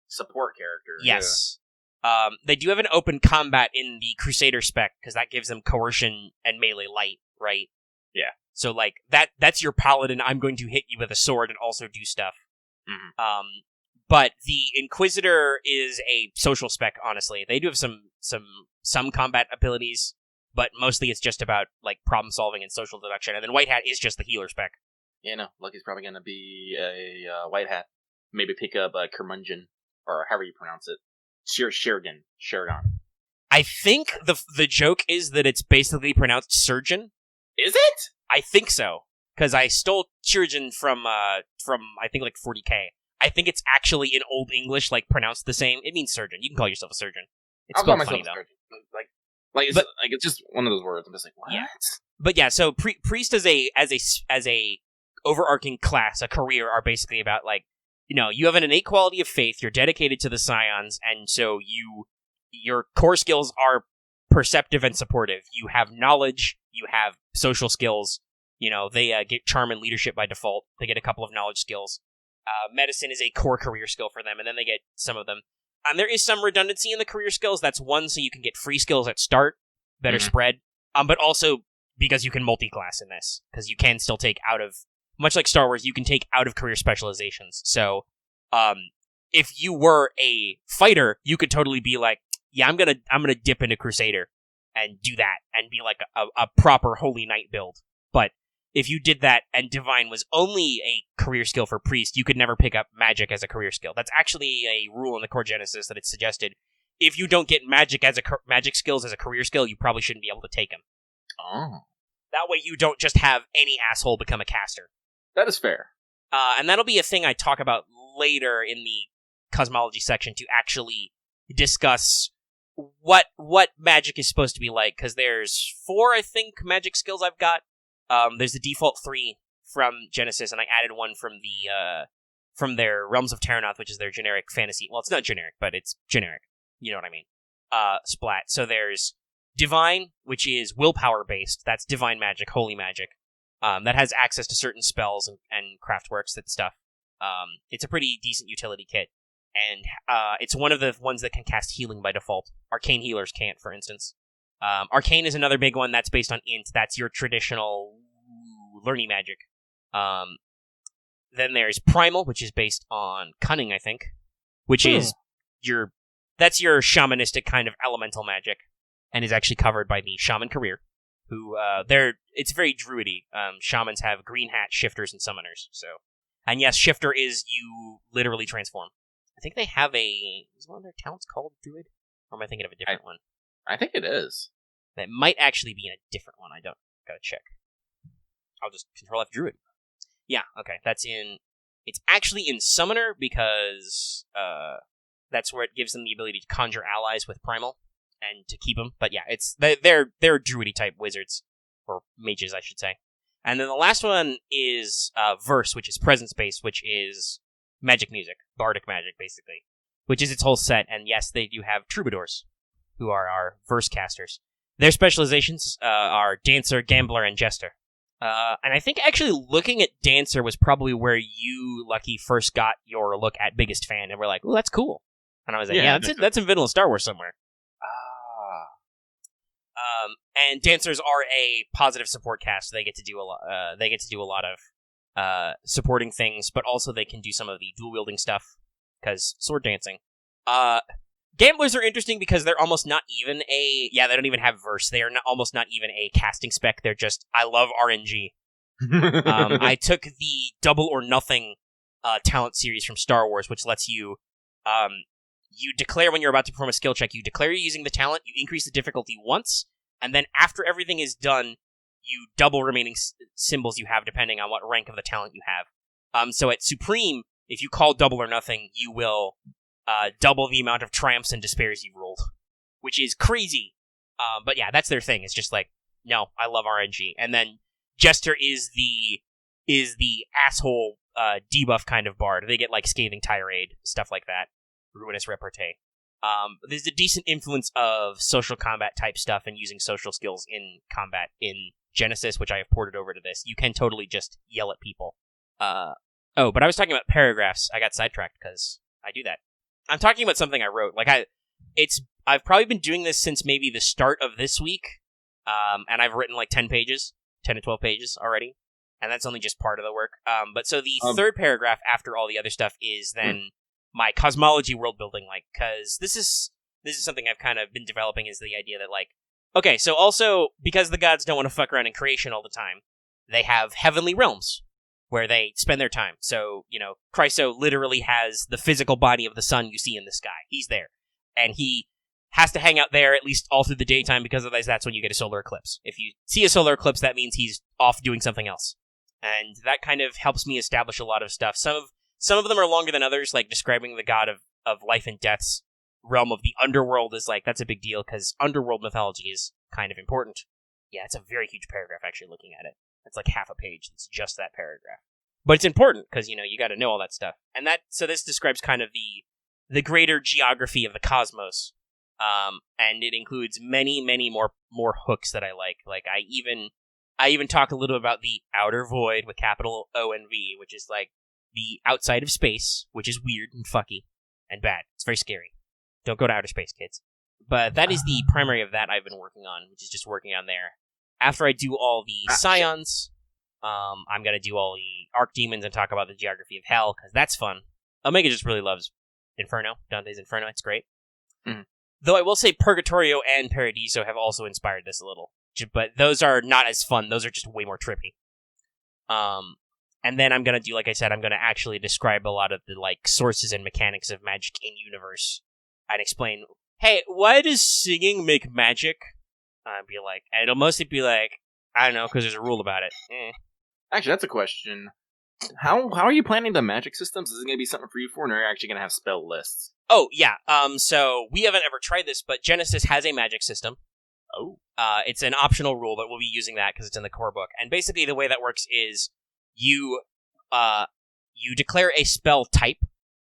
support character. Yes. Yeah. They do have an open combat in the Crusader spec, because that gives them coercion and melee light, right? Yeah. So, that's your paladin, I'm going to hit you with a sword and also do stuff. Mm-hmm. But the Inquisitor is a social spec, honestly. They do have some combat abilities, but mostly it's just about, problem solving and social deduction, and then White Hat is just the healer spec. Yeah, no, Lucky's probably going to be a White Hat. Maybe pick up Curmudgeon, or however you pronounce it. Sheridan. I think the joke is that it's basically pronounced surgeon. Is it? I think so, because I stole surgeon from I think like 40K. I think it's actually in Old English, like pronounced the same. It means surgeon. You can call yourself a surgeon. It's spelled funny though. It's just one of those words. I'm just like, what? Yeah. But yeah, so priest as a overarching class, a career, are basically about like, you have an innate quality of faith. You're dedicated to the scions, and so your core skills are perceptive and supportive. You have knowledge. You have social skills. They get charm and leadership by default. They get a couple of knowledge skills. Medicine is a core career skill for them, and then they get some of them. And there is some redundancy in the career skills. That's one, so you can get free skills at start, better spread. But also because you can multi-class in this, because you can still take out of, much like Star Wars, you can take out of career specializations. So, if you were a fighter, you could totally be like, yeah, I'm gonna dip into Crusader and do that and be like a proper Holy Knight build. But if you did that and Divine was only a career skill for Priest, you could never pick up Magic as a career skill. That's actually a rule in the Core Genesis that it's suggested. If you don't get Magic as Magic skills as a career skill, you probably shouldn't be able to take them. Oh. That way you don't just have any asshole become a caster. That is fair. And that'll be a thing I talk about later in the cosmology section to actually discuss what Magic is supposed to be like, because there's 4, I think, Magic skills I've got. There's the default 3 from Genesis, and I added one from their Realms of Terranoth, which is their generic fantasy. Well, it's not generic, but it's generic. You know what I mean? Splat. So there's Divine, which is willpower based. That's Divine Magic, Holy Magic. That has access to certain spells and craftworks, that stuff. It's a pretty decent utility kit. And it's one of the ones that can cast healing by default. Arcane healers can't, for instance. Arcane is another big one that's based on Int. That's your traditional learning magic. Then there's Primal, which is based on Cunning, I think. Which is that's your shamanistic kind of elemental magic. And is actually covered by the Shaman career. Who, it's very druidy. Shamans have green hat, shifters, and summoners. So, and yes, shifter is you literally transform. I think they have is one of their talents called druid? Or am I thinking of a different one? I think it is. That might actually be in a different one. I don't. Gotta check. I'll just Control F druid. Yeah, okay. It's actually in summoner because, that's where it gives them the ability to conjure allies with primal. And to keep them, but yeah, they're druidy type wizards, or mages, I should say. And then the last one is verse, which is presence based, which is magic music, bardic magic, basically, which is its whole set. And yes, they do have troubadours, who are our verse casters. Their specializations are dancer, gambler, and jester. And I think actually looking at dancer was probably where you, Lucky, first got your look at biggest fan, and we're like, "Oh, that's cool." And I was like, "Yeah, that's in Vanilla Star Wars somewhere." And dancers are a positive support cast. They get to do a lot. They get to do a lot of supporting things, but also they can do some of the dual wielding stuff because sword dancing. Gamblers are interesting because they're almost not even they don't even have verse. They are almost not even a casting spec. They're just, I love RNG. I took the Double or Nothing talent series from Star Wars, which lets you you declare when you're about to perform a skill check. You declare you're using the talent. You increase the difficulty once. And then after everything is done, you double remaining symbols you have depending on what rank of the talent you have. So at Supreme, if you call Double or Nothing, you will double the amount of triumphs and despairs you've rolled, which is crazy. But yeah, that's their thing. It's just like, no, I love RNG. And then Jester is the asshole debuff kind of bard. They get like Scathing Tirade, stuff like that. Ruinous Repartee. There's a decent influence of social combat type stuff and using social skills in combat in Genesis, which I have ported over to this. You can totally just yell at people. But I was talking about paragraphs. I got sidetracked because I do that. I'm talking about something I wrote. I've probably been doing this since maybe the start of this week, and I've written like 10 to 12 pages already, and that's only just part of the work. But so the third paragraph after all the other stuff is then my cosmology world building, because this is something I've kind of been developing, is the idea that okay, so also because the gods don't want to fuck around in creation all the time, they have heavenly realms where they spend their time. So, Chryso literally has the physical body of the sun you see in the sky. He's there. And he has to hang out there at least all through the daytime, because otherwise that's when you get a solar eclipse. If you see a solar eclipse, that means he's off doing something else. And that kind of helps me establish a lot of stuff. Some of them are longer than others, like describing the god of life and death's realm of the underworld is like, that's a big deal, because underworld mythology is kind of important. Yeah, it's a very huge paragraph, actually, looking at it. It's like half a page. It's just that paragraph. But it's important, because, you got to know all that stuff. And so this describes kind of the greater geography of the cosmos. And it includes many, many more hooks that I like. Like, I even talk a little about the outer void with capital O and V, which is like the outside of space, which is weird and fucky and bad. It's very scary. Don't go to outer space, kids. But that is the primary of that I've been working on, which is just working on there. After I do all the scions, I'm going to do all the archdemons and talk about the geography of hell, because that's fun. Omega just really loves Inferno, Dante's Inferno. It's great. Mm-hmm. Though I will say Purgatorio and Paradiso have also inspired this a little. But those are not as fun. Those are just way more trippy. And then I'm going to do, like I said, I'm going to actually describe a lot of the sources and mechanics of magic in universe. And explain, hey, why does singing make magic? And it'll mostly be like, I don't know, because there's a rule about it. Actually, that's a question. How are you planning the magic systems? Is it going to be something for you four, or are you actually going to have spell lists? Oh, yeah. So we haven't ever tried this, but Genesis has a magic system. Oh. It's an optional rule, but we'll be using that because it's in the core book. And basically the way that works is you declare a spell type,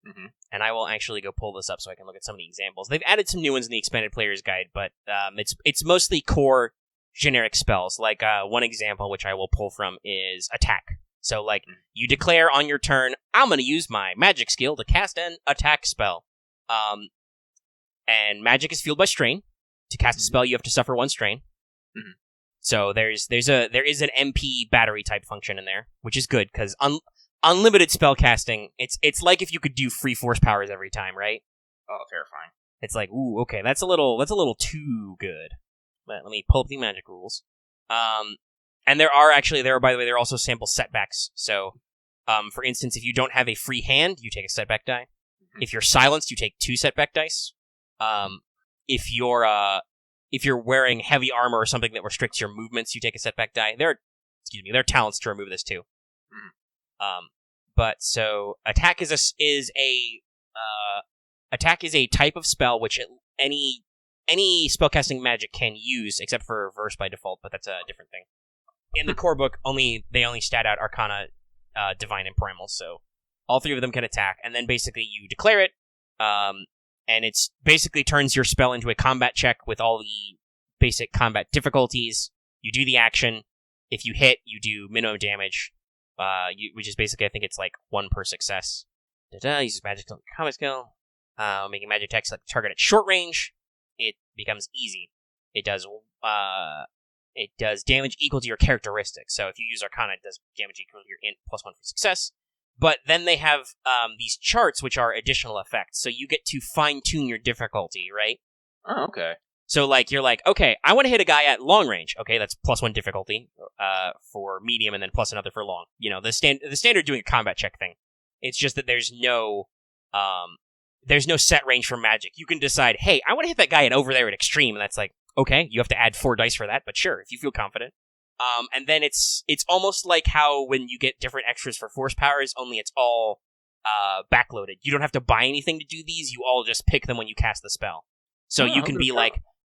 mm-hmm. and I will actually go pull this up so I can look at some of the examples. They've added some new ones in the Expanded Player's Guide, but it's mostly core generic spells. Like one example, which I will pull from, is attack. So you declare on your turn, I'm going to use my magic skill to cast an attack spell. And magic is fueled by strain. To cast a spell, you have to suffer 1 strain. Mm-hmm. So there is an MP battery type function in there, which is good because unlimited spell casting. It's like if you could do free force powers every time, right? Oh, terrifying! It's like, ooh, okay, that's a little too good. But let me pull up the magic rules. And there are, by the way, there are also sample setbacks. So, for instance, if you don't have a free hand, you take a setback die. Mm-hmm. If you're silenced, you take 2 setback dice. If you're wearing heavy armor or something that restricts your movements, you take a setback die. There are talents to remove this too. Mm-hmm. But so attack is a type of spell which any spellcasting magic can use, except for verse by default, but that's a different thing. In the core book, they only stat out Arcana, Divine, and Primal, so all 3 of them can attack, and then basically you declare it, and it's basically turns your spell into a combat check with all the basic combat difficulties. You do the action. If you hit, you do minimum damage, which is basically, I think it's 1 per success. Uses magic combat skill. Making magic attacks target at short range. It becomes easy. It does damage equal to your characteristics. So if you use Arcana, it does damage equal to your int +1 for success. But then they have these charts, which are additional effects. So you get to fine-tune your difficulty, right? Oh, okay. So, you're okay, I want to hit a guy at long range. Okay, that's +1 difficulty for medium, and then plus another for long. The standard doing a combat check thing. It's just that there's no set range for magic. You can decide, hey, I want to hit that guy at over there at extreme, and that's okay, you have to add 4 dice for that, but sure, if you feel confident. And then it's almost like how when you get different extras for force powers, only it's all backloaded. You don't have to buy anything to do these, you all just pick them when you cast the spell. So you can be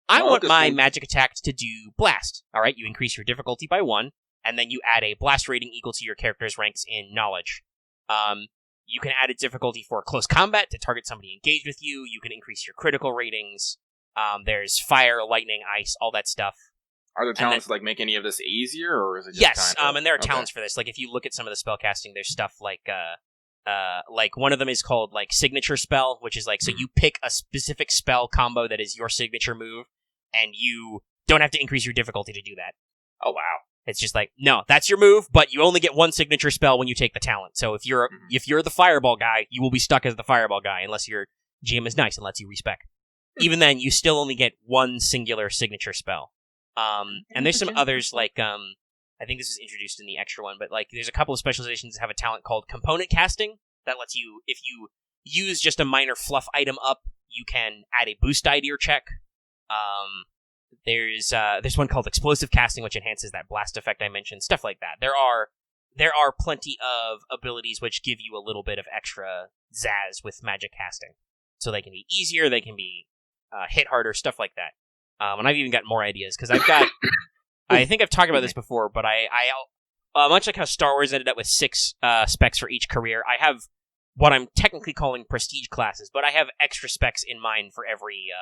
I want my magic attack to do blast. Alright, you increase your difficulty by 1, and then you add a blast rating equal to your character's ranks in knowledge. You can add a difficulty for close combat to target somebody engaged with you. You can increase your critical ratings. There's fire, lightning, ice, all that stuff. Are the talents make any of this easier, or is it just yes, and there are talents for this. If you look at some of the spellcasting, there's stuff one of them is called signature spell, which is so you pick a specific spell combo that is your signature move, and you don't have to increase your difficulty to do that. Oh wow! It's just no, that's your move, but you only get 1 signature spell when you take the talent. So if you're the fireball guy, you will be stuck as the fireball guy unless your GM is nice and lets you respec. Even then, you still only get 1 singular signature spell. And there's some others I think this is introduced in the extra one, but there's a couple of specializations that have a talent called component casting that lets you, if you use just a minor fluff item up, you can add a boost die to your check. There's one called Explosive Casting, which enhances that blast effect I mentioned. Stuff like that. There are plenty of abilities which give you a little bit of extra zazz with magic casting. So they can be easier, they can be hit harder, stuff like that. And I've even got more ideas, because I've got... I think I've talked about this before, but I much like how Star Wars ended up with 6 specs for each career, I have what I'm technically calling prestige classes, but I have extra specs in mind for every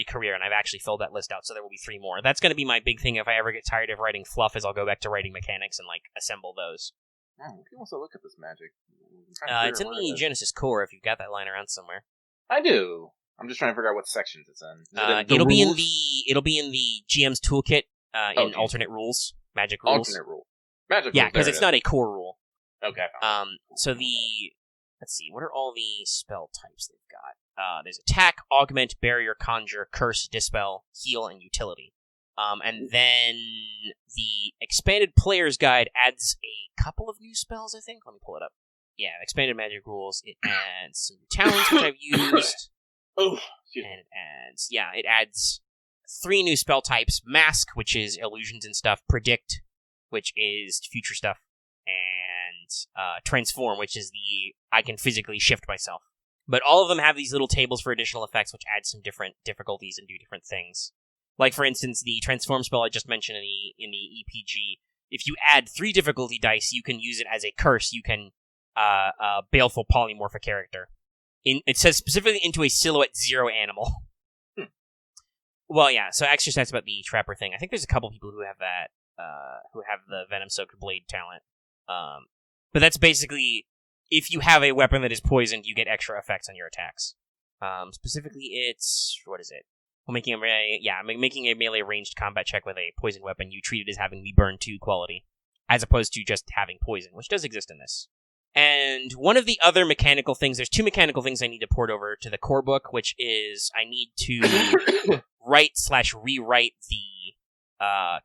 career, and I've actually filled that list out, so there will be 3 more. That's going to be my big thing if I ever get tired of writing fluff, is I'll go back to writing mechanics and, like, assemble those. We can also look at this magic. It's in the Genesis core, if you've got that lying around somewhere. I do. I'm just trying to figure out what sections it's in. It'll be in the GM's toolkit in alternate rules, magic rules. Alternate rule. Magic rules. Yeah, because it's not a core rule. Okay. So let's see, what are all the spell types they've got? There's attack, augment, barrier, conjure, curse, dispel, heal, and utility. And then the expanded player's guide adds a couple of new spells, I think. Let me pull it up. Yeah, expanded magic rules. It adds some talents, which I've used. Oh, and it adds 3 new spell types: Mask, which is illusions and stuff; Predict, which is future stuff; and Transform, which is I can physically shift myself. But all of them have these little tables for additional effects, which add some different difficulties and do different things. Like, for instance, the Transform spell I just mentioned in the EPG, if you add 3 difficulty dice, you can use it as a curse. You can baleful polymorph a character. It says specifically into a silhouette 0 animal. Well, yeah, so extra stats about the Trapper thing. I think there's a couple people who have that, who have the Venom-Soaked Blade talent. But that's basically, if you have a weapon that is poisoned, you get extra effects on your attacks. Specifically, it's... what is it? Well, making a melee ranged combat check with a poison weapon, you treat it as having the Burn 2 quality, as opposed to just having poison, which does exist in this. And one of the other mechanical things, there's 2 mechanical things I need to port over to the core book, which is I need to write/rewrite the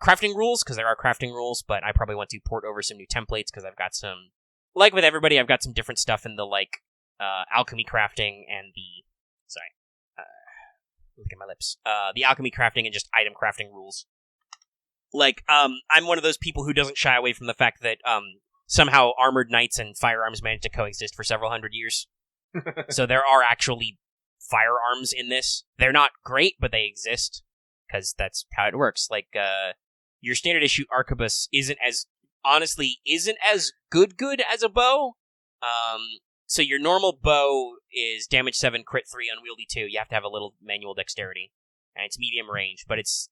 crafting rules, because there are crafting rules, but I probably want to port over some new templates, because I've got some, like with everybody, I've got some different stuff in the, alchemy crafting and look at my lips. The alchemy crafting and just item crafting rules. I'm one of those people who doesn't shy away from the fact that, somehow armored knights and firearms managed to coexist for several hundred years. So there are actually firearms in this. They're not great, but they exist, because that's how it works. Your standard issue arquebus isn't as good as a bow. So your normal bow is damage 7, crit 3, unwieldy 2. You have to have a little manual dexterity, and it's medium range, but it's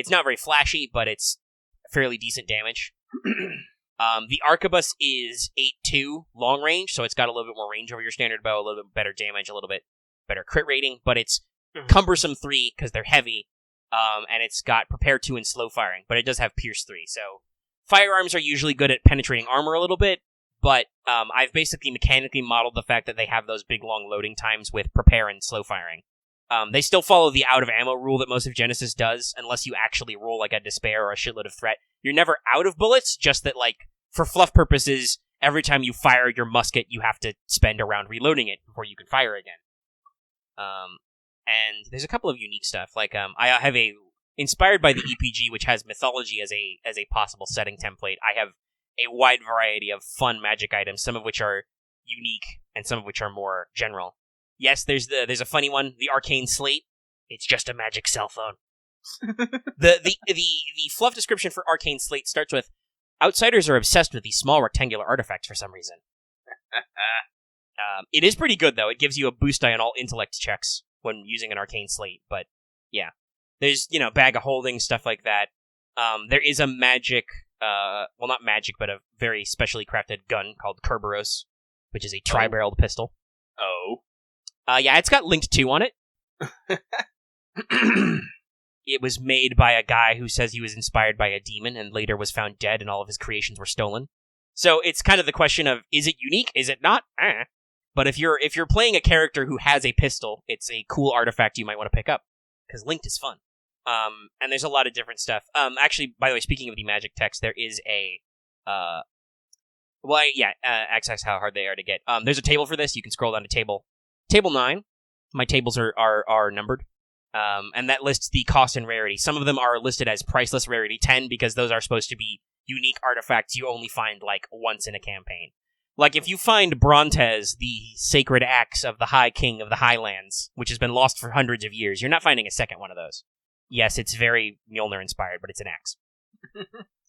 not very flashy, but it's fairly decent damage. The arquebus is 8-2 long range, so it's got a little bit more range over your standard bow, a little bit better damage, a little bit better crit rating, but it's cumbersome 3 because they're heavy, and it's got prepare 2 and slow firing, but it does have pierce 3. So firearms are usually good at penetrating armor a little bit, but I've basically mechanically modeled the fact that they have those big long loading times with prepare and slow firing. They still follow the out of ammo rule that most of Genesis does, unless you actually roll a despair or a shitload of threat. You're never out of bullets, just that, for fluff purposes, every time you fire your musket, you have to spend a round reloading it before you can fire again. And there's a couple of unique stuff. I have inspired by the EPG, which has mythology as a possible setting template, I have a wide variety of fun magic items, some of which are unique, and some of which are more general. Yes, there's a funny one, the Arcane Slate. It's just a magic cell phone. The fluff description for Arcane Slate starts with, outsiders are obsessed with these small rectangular artifacts for some reason. It is pretty good, though. It gives you a boost die on all intellect checks when using an Arcane Slate, but yeah. There's, bag of holding, stuff like that. There is a magic, well, not magic, but a very specially crafted gun called Kerberos, which is a tri-barreled pistol. Oh. Yeah, it's got Linked 2 on it. It was made by a guy who says he was inspired by a demon and later was found dead and all of his creations were stolen. So it's kind of the question of, is it unique? Is it not? But if you're playing a character who has a pistol, it's a cool artifact you might want to pick up, because Linked is fun. And there's a lot of different stuff. Actually, by the way, speaking of the magic text, there is a... X how hard they are to get. There's a table for this. You can scroll down to Table 9. My tables are numbered. And that lists the cost and rarity. Some of them are listed as priceless rarity 10 because those are supposed to be unique artifacts you only find, like, once in a campaign. Like, if you find Brontes, the sacred axe of the High King of the Highlands, which has been lost for hundreds of years, you're not finding a second one of those. Yes, it's very Mjolnir-inspired, but it's an axe.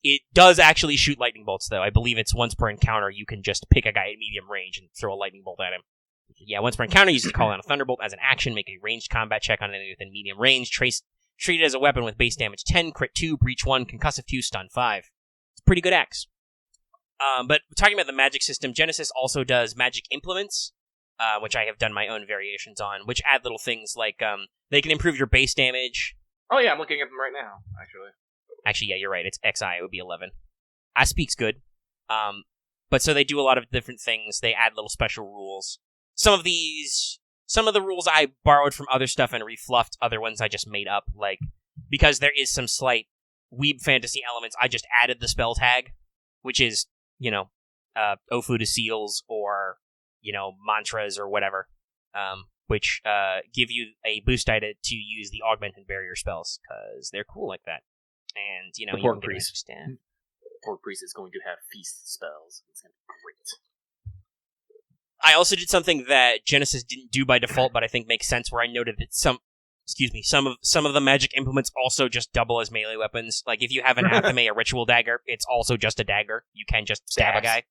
It does actually shoot lightning bolts, though. I believe it's once per encounter, you can just pick a guy at medium range and throw a lightning bolt at him. Yeah, once per encounter, use to call out a thunderbolt as an action, make a ranged combat check on anything within medium range, treat it as a weapon with base damage 10, crit 2, breach 1, concussive 2, stun 5. It's a pretty good axe. But talking about the magic system, Genesis also does magic implements, which I have done my own variations on, which add little things like they can improve your base damage. Oh yeah, I'm looking at them right now, actually. Actually, yeah, you're right. It's XI. It would be 11. I speak's good. But so they do a lot of different things. They add little special rules. Some of the rules I borrowed from other stuff and refluffed. Other ones I just made up. Like, because there is some slight weeb fantasy elements, I just added the spell tag, which is, Ofu to seals or, mantras or whatever, which give you a boost die to use the augmented barrier spells, because they're cool like that. And, you can get an extra stat. Pork Priest is going to have feast spells. It's going to be great. I also did something that Genesis didn't do by default, but I think makes sense, where I noted that some of the magic implements also just double as melee weapons. Like, if you have an Athame, a ritual dagger, it's also just a dagger. You can just stab a guy.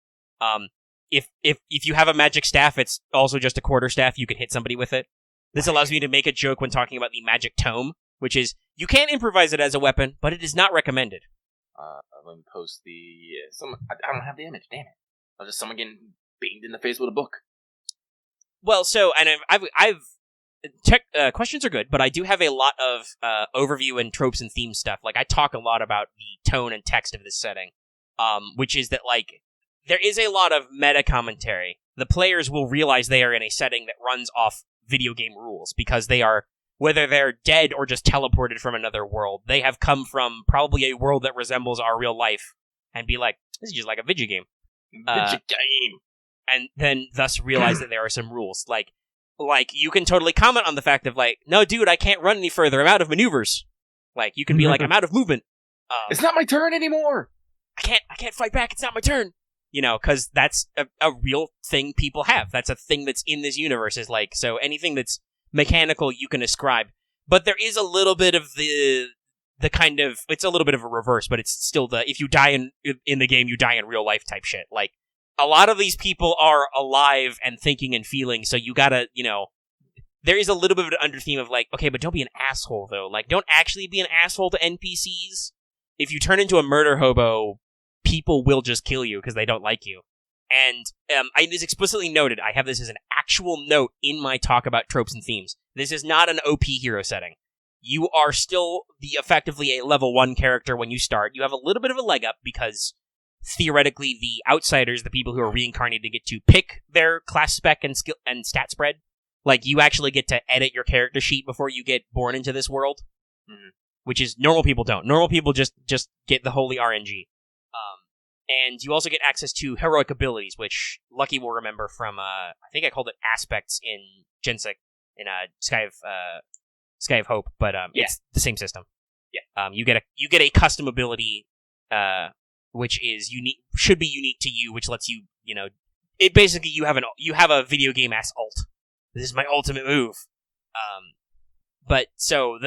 If you have a magic staff, it's also just a quarterstaff. You can hit somebody with it. This allows me to make a joke when talking about the magic tome, which is, you can improvise it as a weapon, but it is not recommended. Let me post I don't have the image, damn it. I'll just someone getting beamed in the face with a book. Well, so, and questions are good, but I do have a lot of overview and tropes and theme stuff. Like, I talk a lot about the tone and text of this setting, which is that, like, there is a lot of meta commentary. The players will realize they are in a setting that runs off video game rules, because they are, whether they're dead or just teleported from another world, they have come from probably a world that resembles our real life, and be like, this is just like a video game. And then thus realize that there are some rules. Like, you can totally comment on the fact of, like, no, dude, I can't run any further. I'm out of maneuvers. Like, you can be like, I'm out of movement. It's not my turn anymore. I can't fight back. It's not my turn. Because that's a real thing people have. That's a thing that's in this universe. Is like, so anything that's mechanical you can ascribe. But there is a little bit of the kind of, it's a little bit of a reverse, but it's still if you die in the game, you die in real life type shit. Like, a lot of these people are alive and thinking and feeling, so you gotta, there is a little bit of an under theme of, like, okay, but don't be an asshole, though. Like, don't actually be an asshole to NPCs. If you turn into a murder hobo, people will just kill you because they don't like you. And it is explicitly noted, I have this as an actual note in my talk about tropes and themes. This is not an OP hero setting. You are still effectively a level 1 character when you start. You have a little bit of a leg up because theoretically the outsiders, the people who are reincarnated, get to pick their class spec and skill and stat spread. Like, you actually get to edit your character sheet before you get born into this world, which is normal people don't. Normal people just get the holy RNG. And you also get access to heroic abilities, which Lucky will remember from, I think I called it aspects in Gensek, in Sky of Hope, but it's the same system. Yeah. You get a custom ability, which is unique, should be unique to you, which lets you, it basically, you have a video game ass ult. This is my ultimate move. But so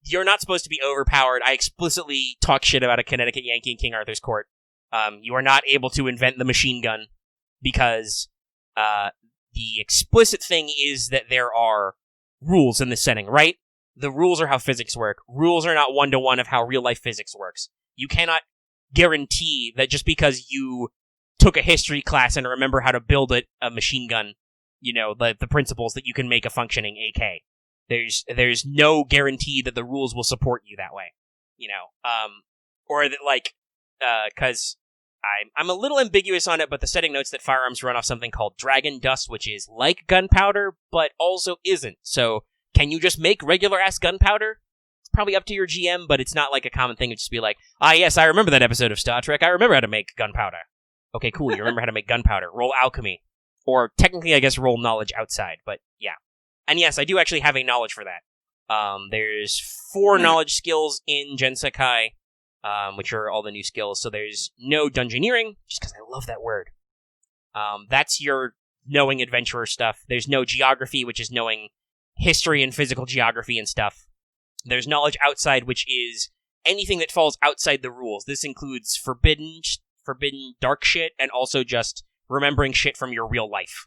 you're not supposed to be overpowered. I explicitly talk shit about a Connecticut Yankee in King Arthur's Court. You are not able to invent the machine gun because the explicit thing is that there are rules in this setting, right? The rules are how physics work. Rules are not one-to-one of how real-life physics works. You cannot guarantee that just because you took a history class and remember how to build a machine gun, the principles that you can make a functioning AK. There's no guarantee that the rules will support you that way, or that, like, because I'm a little ambiguous on it, but the setting notes that firearms run off something called dragon dust, which is like gunpowder, but also isn't. So, can you just make regular-ass gunpowder? It's probably up to your GM, but it's not like a common thing to just be like, yes, I remember that episode of Star Trek. I remember how to make gunpowder. Okay, cool, you remember how to make gunpowder. Roll alchemy. Or, technically, I guess, roll knowledge outside, but yeah. And yes, I do actually have a knowledge for that. There's 4 knowledge skills in Gensekai, which are all the new skills. So there's no dungeoneering, just because I love that word. That's your knowing adventurer stuff. There's no geography, which is knowing history and physical geography and stuff. There's knowledge outside, which is anything that falls outside the rules. This includes forbidden dark shit, and also just remembering shit from your real life,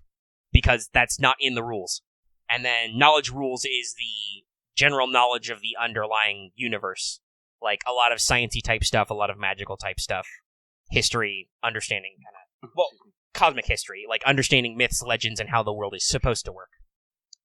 because that's not in the rules. And then knowledge rules is the general knowledge of the underlying universe. Like, a lot of sciencey type stuff, a lot of magical type stuff. History, understanding, kind of... Well, cosmic history. Like, understanding myths, legends, and how the world is supposed to work.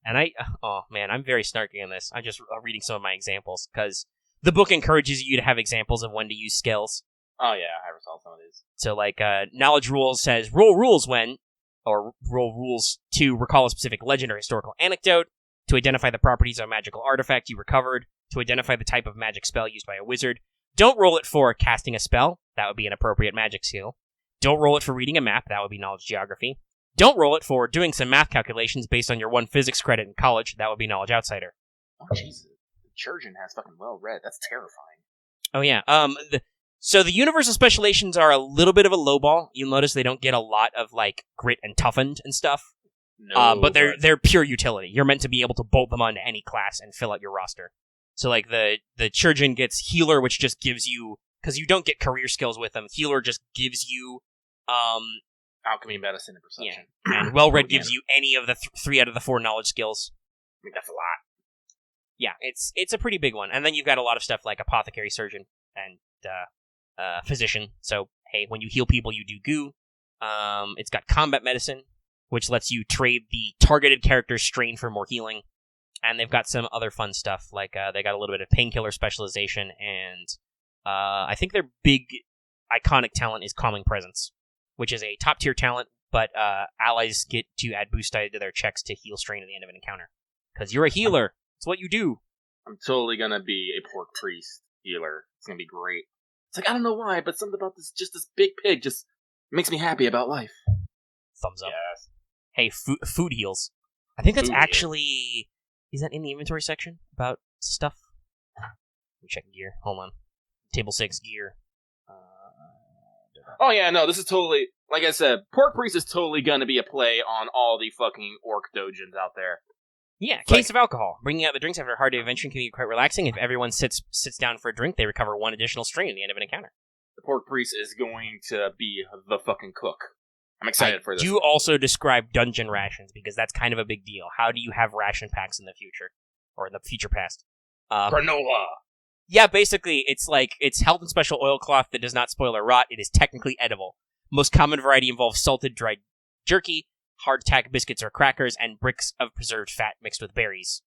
And I'm very snarky on this. I'm just reading some of my examples, because the book encourages you to have examples of when to use skills. Oh, yeah, I recall some of these. So, like, knowledge rules says, roll rules when... or roll rules to recall a specific legend or historical anecdote, to identify the properties of a magical artifact you recovered, to identify the type of magic spell used by a wizard. Don't roll it for casting a spell. That would be an appropriate magic skill. Don't roll it for reading a map. That would be knowledge geography. Don't roll it for doing some math calculations based on your 1 physics credit in college. That would be knowledge outsider. Oh, Jesus. The Churgeon has fucking well read. That's terrifying. Oh, yeah. So the universal specializations are a little bit of a lowball. You'll notice they don't get a lot of, like, grit and toughened and stuff. No, but they're pure utility. You're meant to be able to bolt them onto any class and fill out your roster. So, like, the Churgeon gets Healer, which just gives you... because you don't get career skills with them. Healer just gives you... Alchemy, Medicine, and Perception. Yeah. And Well-Read gives you any of the 3 out of the 4 knowledge skills. I mean, that's a lot. Yeah, it's a pretty big one. And then you've got a lot of stuff like Apothecary, Surgeon, and Physician. So, hey, when you heal people, you do goo. It's got Combat Medicine, which lets you trade the targeted character's strain for more healing. And they've got some other fun stuff, like they got a little bit of Painkiller specialization, and I think their big iconic talent is Calming Presence, which is a top-tier talent, but allies get to add boost die to their checks to heal strain at the end of an encounter. Because you're a healer. It's what you do. I'm totally gonna be a Pork Priest healer. It's gonna be great. It's like, I don't know why, but something about this big pig just makes me happy about life. Thumbs up. Yes. Hey, food heals. I think that's Food actually... Is that in the inventory section about stuff? Let me check gear. Hold on. Table 6, gear. Oh yeah, no, this is totally... Like I said, Pork Priest is totally gonna be a play on all the fucking orc dojins out there. Yeah, case of alcohol. Bringing out the drinks after a hard day of adventuring can be quite relaxing. If everyone sits down for a drink, they recover 1 additional strain at the end of an encounter. The Pork Priest is going to be the fucking cook. I'm excited for this. Do also describe dungeon rations, because that's kind of a big deal. How do you have ration packs in the future? Or in the future past? Granola! Yeah, basically, it's health and special oilcloth that does not spoil or rot. It is technically edible. Most common variety involves salted dried jerky, hardtack biscuits or crackers, and bricks of preserved fat mixed with berries.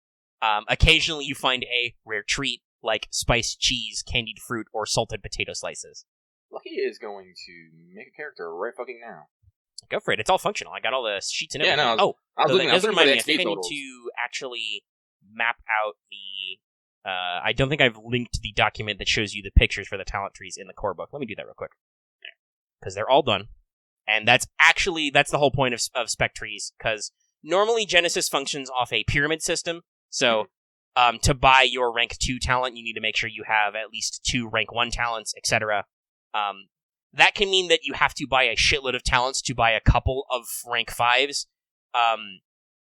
Occasionally you find a rare treat, like spiced cheese, candied fruit, or salted potato slices. Lucky is going to make a character right fucking now. Go for it. It's all functional. I got all the sheets and everything. Yeah, no, I was looking that doesn't remind me. I think I need totals. to actually map out the... I don't think I've linked the document that shows you the pictures for the talent trees in the core book. Let me do that real quick. Because they're all done. And that's the whole point of spec trees, because normally Genesis functions off a pyramid system, so to buy your rank 2 talent, you need to make sure you have at least 2 rank 1 talents, etc. That can mean that you have to buy a shitload of talents to buy a couple of rank 5s,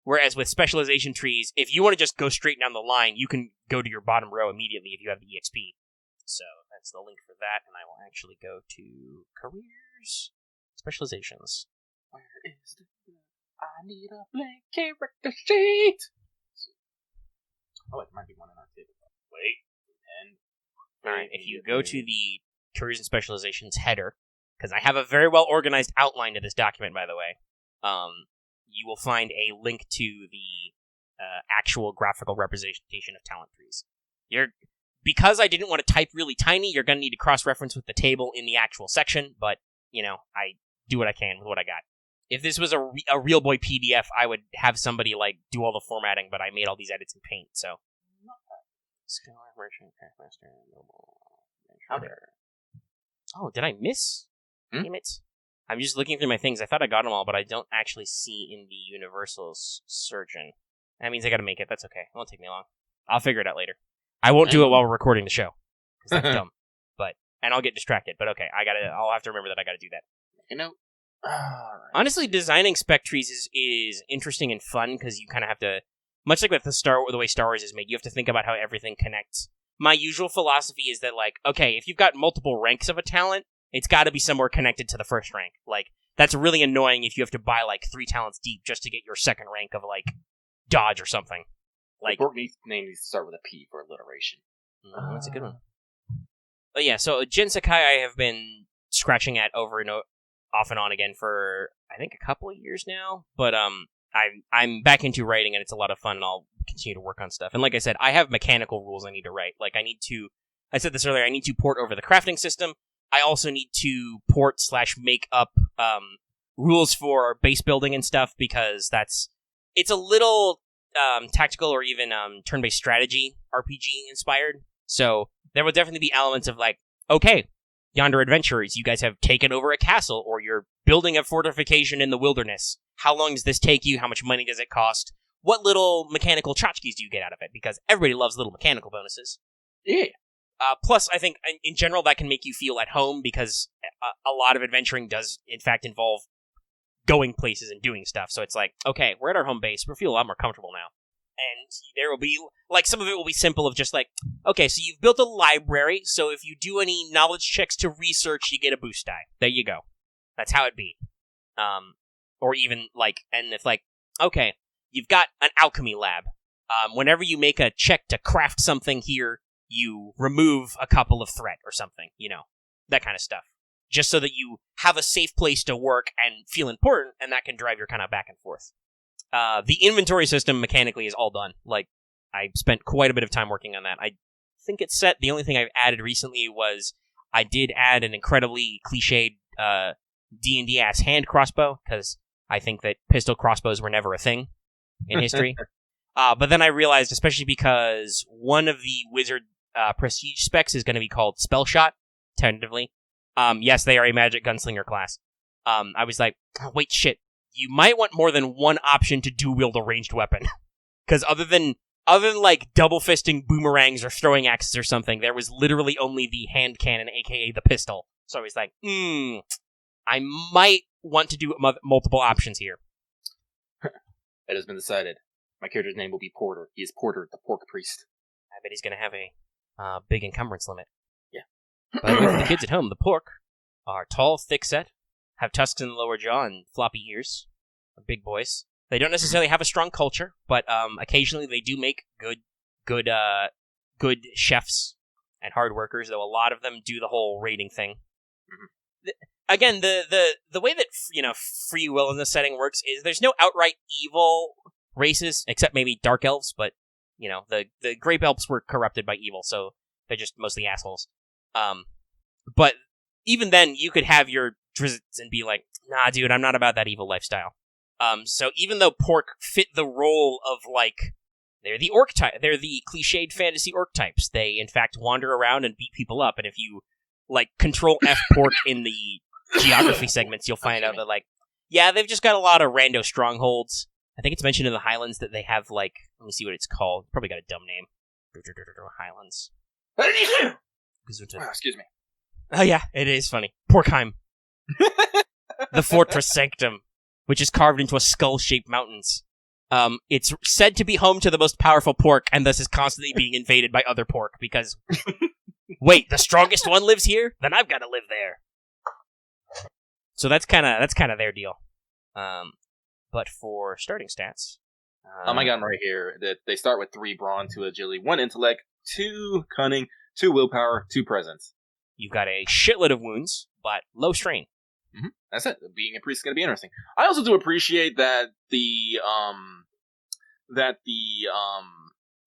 whereas with specialization trees, if you want to just go straight down the line, you can go to your bottom row immediately if you have the EXP. So that's the link for that, and I will actually go to careers. Specializations. Where is the... I need a blank character sheet! Oh, it might be one in our table. Wait. Alright, if you go to the Careers and Specializations header, because I have a very well organized outline to this document, by the way, you will find a link to the actual graphical representation of talent trees. Because I didn't want to type really tiny, you're going to need to cross-reference with the table in the actual section, but, I do what I can with what I got. If this was a real boy PDF, I would have somebody, do all the formatting, but I made all these edits in Paint, so... Oh, did I miss? Damn it. I'm just looking through my things. I thought I got them all, but I don't actually see in the Universal Surgeon. That means I gotta make it. That's okay. It won't take me long. I'll figure it out later. I won't do it while we're recording the show. Because that's dumb. And I'll get distracted. But okay, I'll have to remember that I gotta do that. You know, honestly, designing spec trees is interesting and fun because you kind of have to, much like with the way Star Wars is made, you have to think about how everything connects. My usual philosophy is that, like, okay, if you've got multiple ranks of a talent, it's got to be somewhere connected to the first rank. Like, that's really annoying if you have to buy, like, 3 talents deep just to get your second rank of, like, dodge or something. Like, the name needs to start with a P for alliteration. That's a good one. But yeah, so Jin Sakai I have been scratching at over and off and on again for, I think, a couple of years now. But I'm back into writing, and it's a lot of fun, and I'll continue to work on stuff. And like I said, I have mechanical rules I need to write. Like, I said this earlier, I need to port over the crafting system. I also need to port/make up rules for base building and stuff, because it's a little tactical or even turn-based strategy RPG inspired. So there will definitely be elements of like, okay, yonder adventurers, you guys have taken over a castle, or you're building a fortification in the wilderness. How long does this take you? How much money does it cost? What little mechanical tchotchkes do you get out of it? Because everybody loves little mechanical bonuses. Yeah. Plus, I think, in general, that can make you feel at home, because a lot of adventuring does, in fact, involve going places and doing stuff. So it's like, okay, we're at our home base. We feel a lot more comfortable now. And there will be, like, some of it will be simple of just like, okay, so you've built a library, so if you do any knowledge checks to research, you get a boost die. There you go. That's how it be. Or even, like, and if, like, okay, you've got an alchemy lab. Whenever you make a check to craft something here, you remove a couple of threat or something, that kind of stuff. Just so that you have a safe place to work and feel important, and that can drive your kind of back and forth. The inventory system mechanically is all done. Like, I spent quite a bit of time working on that. I think it's set. The only thing I've added recently was I did add an incredibly cliched D&D ass hand crossbow, because I think that pistol crossbows were never a thing in history. But then I realized, especially because one of the wizard prestige specs is going to be called Spell Shot, tentatively. Yes, they are a magic gunslinger class. I was like, oh, wait, shit. You might want more than one option to dual-wield a ranged weapon. Because other than like double-fisting boomerangs or throwing axes or something, there was literally only the hand cannon, aka the pistol. So I was like, I might want to do multiple options here. It has been decided. My character's name will be Porter. He is Porter, the pork priest. I bet he's going to have a big encumbrance limit. Yeah. By the way, for the kids at home, the pork are tall, thick-set, have tusks in the lower jaw and floppy ears. Are big boys. They don't necessarily have a strong culture, but occasionally they do make good chefs and hard workers, though a lot of them do the whole raiding thing. Mm-hmm. Again, the way that free will in this setting works is there's no outright evil races, except maybe dark elves, but the grape elves were corrupted by evil, so they're just mostly assholes. But even then, you could have your Drizzt and be like, nah, dude, I'm not about that evil lifestyle. So even though pork fit the role of, like, they're the orc type, they're the cliched fantasy orc types. They, in fact, wander around and beat people up, and if you, like, control F pork in the geography segments, you'll find out that, like, yeah, they've just got a lot of rando strongholds. I think it's mentioned in the Highlands that they have, like, let me see what it's called. Probably got a dumb name. Highlands. Excuse me. Oh, yeah, it is funny. Porkheim. The Fortress Sanctum, which is carved into a skull-shaped mountains. It's said to be home to the most powerful pork, and thus is constantly being invaded by other pork, because, wait, the strongest one lives here? Then I've got to live there. So that's kind of their deal. But for starting stats... oh my god, I'm right here. They start with 3 brawn, 2 agility, 1 intellect, 2 cunning, 2 willpower, 2 presence. You've got a shitload of wounds, but low strain. Mm-hmm. That's it. Being a priest is going to be interesting. I also do appreciate that the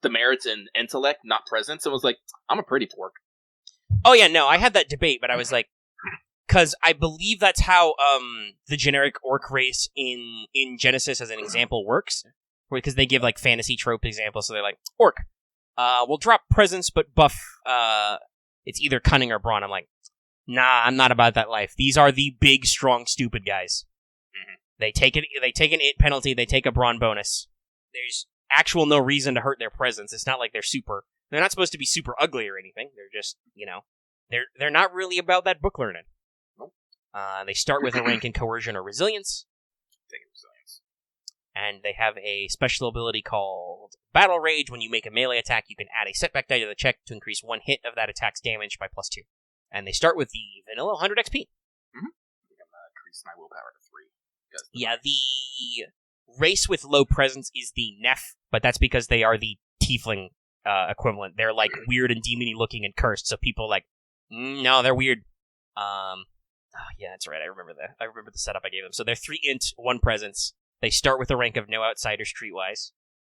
merits in intellect, not presence. It was like, I'm a pretty pork. Oh yeah, no, I had that debate, but I was like, because I believe that's how the generic orc race in Genesis as an example works, because they give like fantasy trope examples. So they're like, orc, we'll drop presence but buff. It's either cunning or brawn. I'm like, nah, I'm not about that life. These are the big, strong, stupid guys. Mm-hmm. They take an int penalty. They take a brawn bonus. actual no reason to hurt their presence. It's not like they're not supposed to be super ugly or anything. They're just, they're not really about that book learning. Nope. They start with a rank in coercion or resilience. Taking resilience. And they have a special ability called Battle Rage. When you make a melee attack, you can add a setback die to the check to increase one hit of that attack's damage by +2. And they start with the vanilla 100 XP. Mm-hmm. I think I'm going to increase my willpower to 3. Yeah, the race with low presence is the Neph, but that's because they are the Tiefling equivalent. They're like weird and demony looking and cursed, so people no, they're weird. Yeah, that's right. I remember the setup I gave them. So they're 3 int, 1 presence. They start with a rank of no outsider streetwise,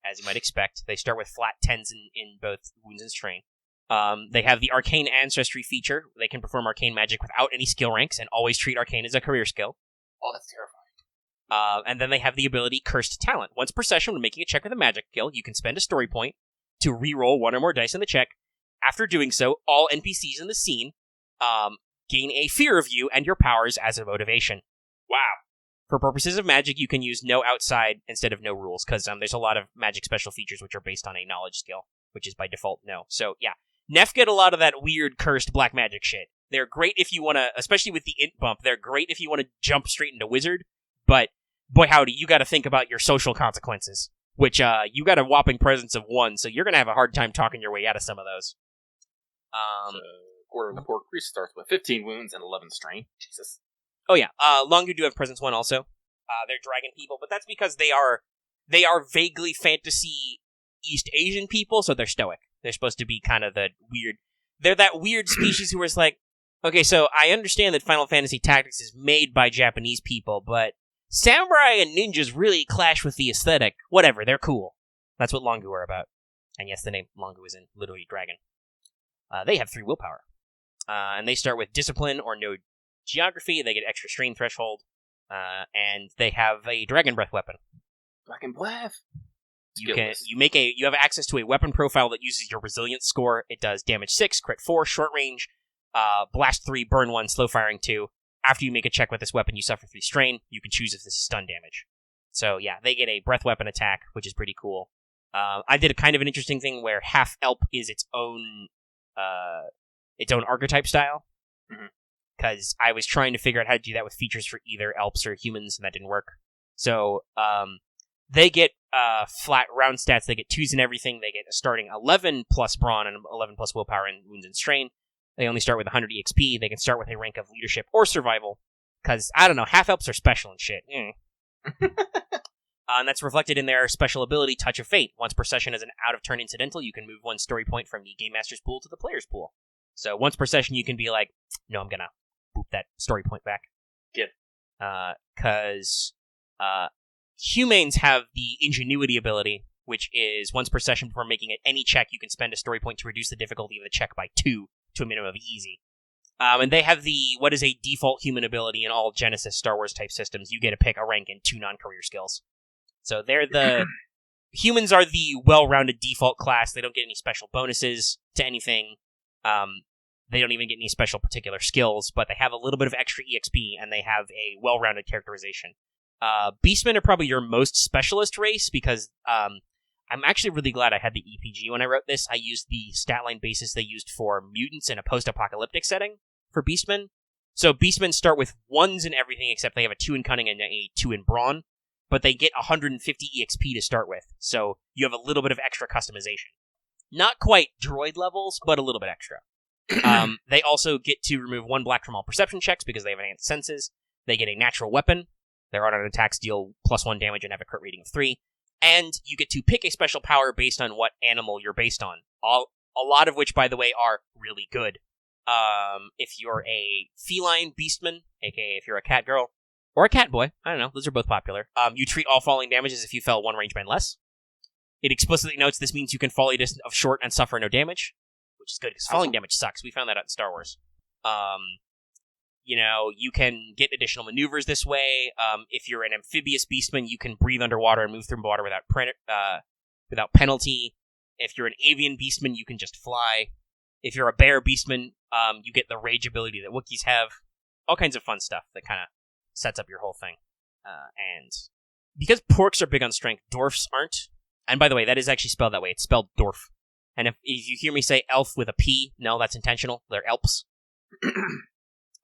as you might expect. They start with flat 10s in both wounds and strain. They have the Arcane Ancestry feature. They can perform arcane magic without any skill ranks and always treat arcane as a career skill. Oh, that's terrifying. And then they have the ability Cursed Talent. Once per session, when making a check with a magic skill, you can spend a story point to re-roll 1 or more dice in the check. After doing so, all NPCs in the scene gain a fear of you and your powers as a motivation. Wow. For purposes of magic, you can use no outside instead of no rules, because there's a lot of magic special features which are based on a knowledge skill, which is by default no. So, yeah. Neph get a lot of that weird, cursed black magic shit. They're great if you want to, especially with the int bump, they're great if you want to jump straight into wizard, but boy howdy, you got to think about your social consequences, which you got a whopping presence of 1, so you're going to have a hard time talking your way out of some of those. Quarter of the Poor Priest starts with 15 wounds and 11 strain. Jesus. Oh yeah, Longu do have presence 1 also. They're dragon people, but that's because they are vaguely fantasy East Asian people, so they're stoic. They're supposed to be kind of they're that weird species who is like, okay, so I understand that Final Fantasy Tactics is made by Japanese people, but samurai and ninjas really clash with the aesthetic. Whatever, they're cool. That's what Longu are about. And yes, the name Longu is in literally dragon. They have 3 willpower. And they start with discipline or no geography. They get extra strain threshold. And they have a dragon breath weapon. Dragon breath. You have access to a weapon profile that uses your resilience score. It does damage 6, crit 4, short range, blast 3, burn 1, slow firing 2. After you make a check with this weapon, you suffer 3 strain. You can choose if this is stun damage. So yeah, they get a breath weapon attack, which is pretty cool. I did a kind of an interesting thing where half elp is its own archetype style. Because I was trying to figure out how to do that with features for either elps or humans, and that didn't work. So they get flat round stats. They get 2s and everything. They get a starting 11 plus brawn and 11 plus willpower and wounds and strain. They only start with 100 EXP. They can start with a rank of leadership or survival. Because, I don't know, half-elves are special and shit. And that's reflected in their special ability, Touch of Fate. Once per session as an out-of-turn incidental, you can move 1 story point from the Game Master's pool to the player's pool. So once per session, you can be like, no, I'm gonna boop that story point back. Good. Because humans have the Ingenuity ability, which is once per session before making any check, you can spend a story point to reduce the difficulty of the check by 2 to a minimum of easy. And they have what is a default human ability in all Genesis Star Wars type systems. You get to pick a rank in 2 non-career skills. So they're humans are the well-rounded default class. They don't get any special bonuses to anything. They don't even get any special particular skills, but they have a little bit of extra EXP, and they have a well-rounded characterization. Beastmen are probably your most specialist race, because I'm actually really glad I had the EPG when I wrote this. I used the stat line basis they used for mutants in a post-apocalyptic setting for Beastmen. So Beastmen start with 1s in everything, except they have a 2 in cunning and a 2 in brawn, but they get 150 EXP to start with, so you have a little bit of extra customization. Not quite droid levels, but a little bit extra. They also get to remove 1 black from all perception checks because they have enhanced senses. They get a natural weapon. Their auto attacks deal +1 damage and have a crit rating of 3. And you get to pick a special power based on what animal you're based on. A lot of which, by the way, are really good. If you're a feline beastman, aka if you're a cat girl, or a cat boy, I don't know, those are both popular. You treat all falling damage as if you fell 1 range band less. It explicitly notes this means you can fall a distance of short and suffer no damage, which is good, because falling damage sucks. We found that out in Star Wars. You can get additional maneuvers this way. If you're an amphibious beastman, you can breathe underwater and move through water without penalty. If you're an avian beastman, you can just fly. If you're a bear beastman, you get the rage ability that Wookiees have. All kinds of fun stuff that kind of sets up your whole thing. And because porks are big on strength, dwarfs aren't. And by the way, that is actually spelled that way. It's spelled dwarf. And if you hear me say elf with a P, no, that's intentional. They're elps.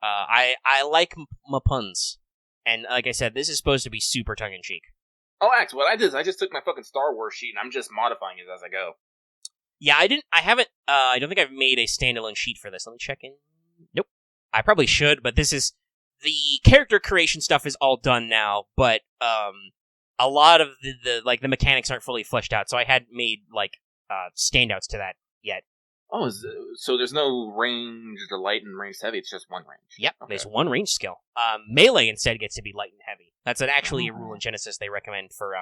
I like my puns. And like I said, this is supposed to be super tongue-in-cheek. Oh, Axe, what I did is I just took my fucking Star Wars sheet and I'm just modifying it as I go. Yeah, I don't think I've made a standalone sheet for this. Let me check in. Nope. I probably should, but this is... The character creation stuff is all done now, but a lot of the mechanics aren't fully fleshed out, so I hadn't made, standouts to that yet. Oh, so there's no range or light and range heavy, it's just one range. Yep, okay. There's one range skill. Melee instead gets to be light and heavy. That's actually a rule in Genesis they recommend for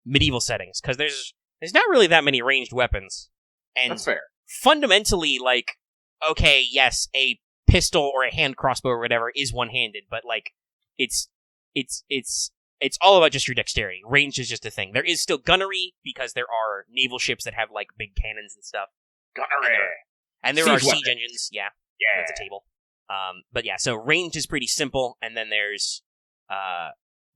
medieval settings, because there's not really that many ranged weapons. And that's fair. Fundamentally, okay, yes, a pistol or a hand crossbow or whatever is one-handed, but, it's all about just your dexterity. Range is just a thing. There is still gunnery, because there are naval ships that have, big cannons and stuff. Gunnery! And there are siege engines, yeah. Yeah. That's a table. But yeah, so range is pretty simple, and then there's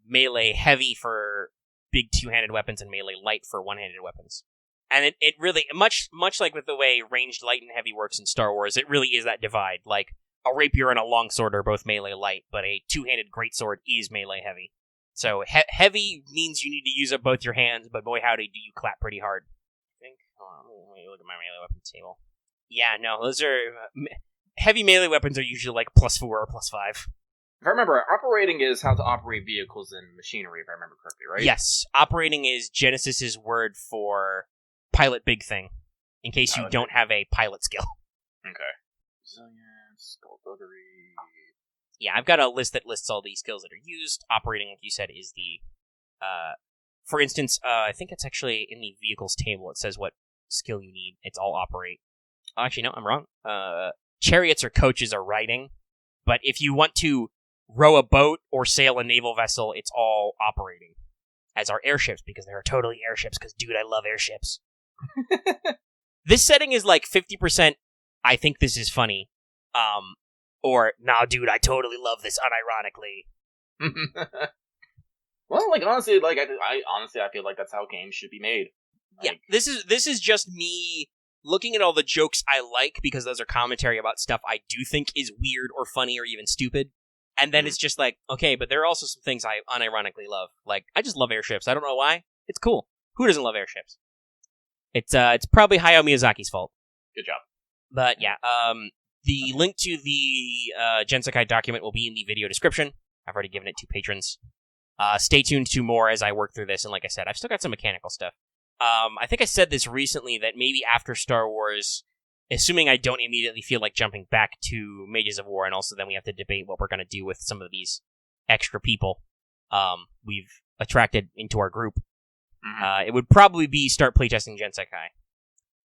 melee heavy for big two-handed weapons and melee light for one-handed weapons. And it really, much like with the way ranged light and heavy works in Star Wars, it really is that divide. A rapier and a longsword are both melee light, but a two-handed greatsword is melee heavy. So heavy means you need to use up both your hands, but boy howdy do you clap pretty hard. I think. Let me look at my melee weapon table. Yeah, no, those are... heavy melee weapons are usually +4 or +5. If I remember, operating is how to operate vehicles and machinery, if I remember correctly, right? Yes, operating is Genesis's word for pilot big thing, in case you don't have a pilot skill. Okay. Resilience, skullduggery... Yeah, I've got a list that lists all these skills that are used. Operating, like you said, is the... for instance, I think it's actually in the vehicles table. It says what skill you need. It's all operate. Oh, actually, no, I'm wrong. Chariots or coaches are riding, but if you want to row a boat or sail a naval vessel, it's all operating. As are airships, because there are totally airships, because, dude, I love airships. This setting is 50%, I think this is funny, or, nah, dude, I totally love this unironically. Well, honestly, I feel like that's how games should be made. Yeah, this is just me looking at all the jokes I like, because those are commentary about stuff I do think is weird or funny or even stupid. And then it's just okay, but there are also some things I unironically love. I just love airships. I don't know why. It's cool. Who doesn't love airships? It's probably Hayao Miyazaki's fault. Good job. But yeah, the link to the Gensekai document will be in the video description. I've already given it to patrons. Stay tuned to more as I work through this, and like I said, I've still got some mechanical stuff. I think I said this recently, that maybe after Star Wars, assuming I don't immediately feel like jumping back to Mages of War, and also then we have to debate what we're going to do with some of these extra people we've attracted into our group, it would probably be start playtesting Gensekai.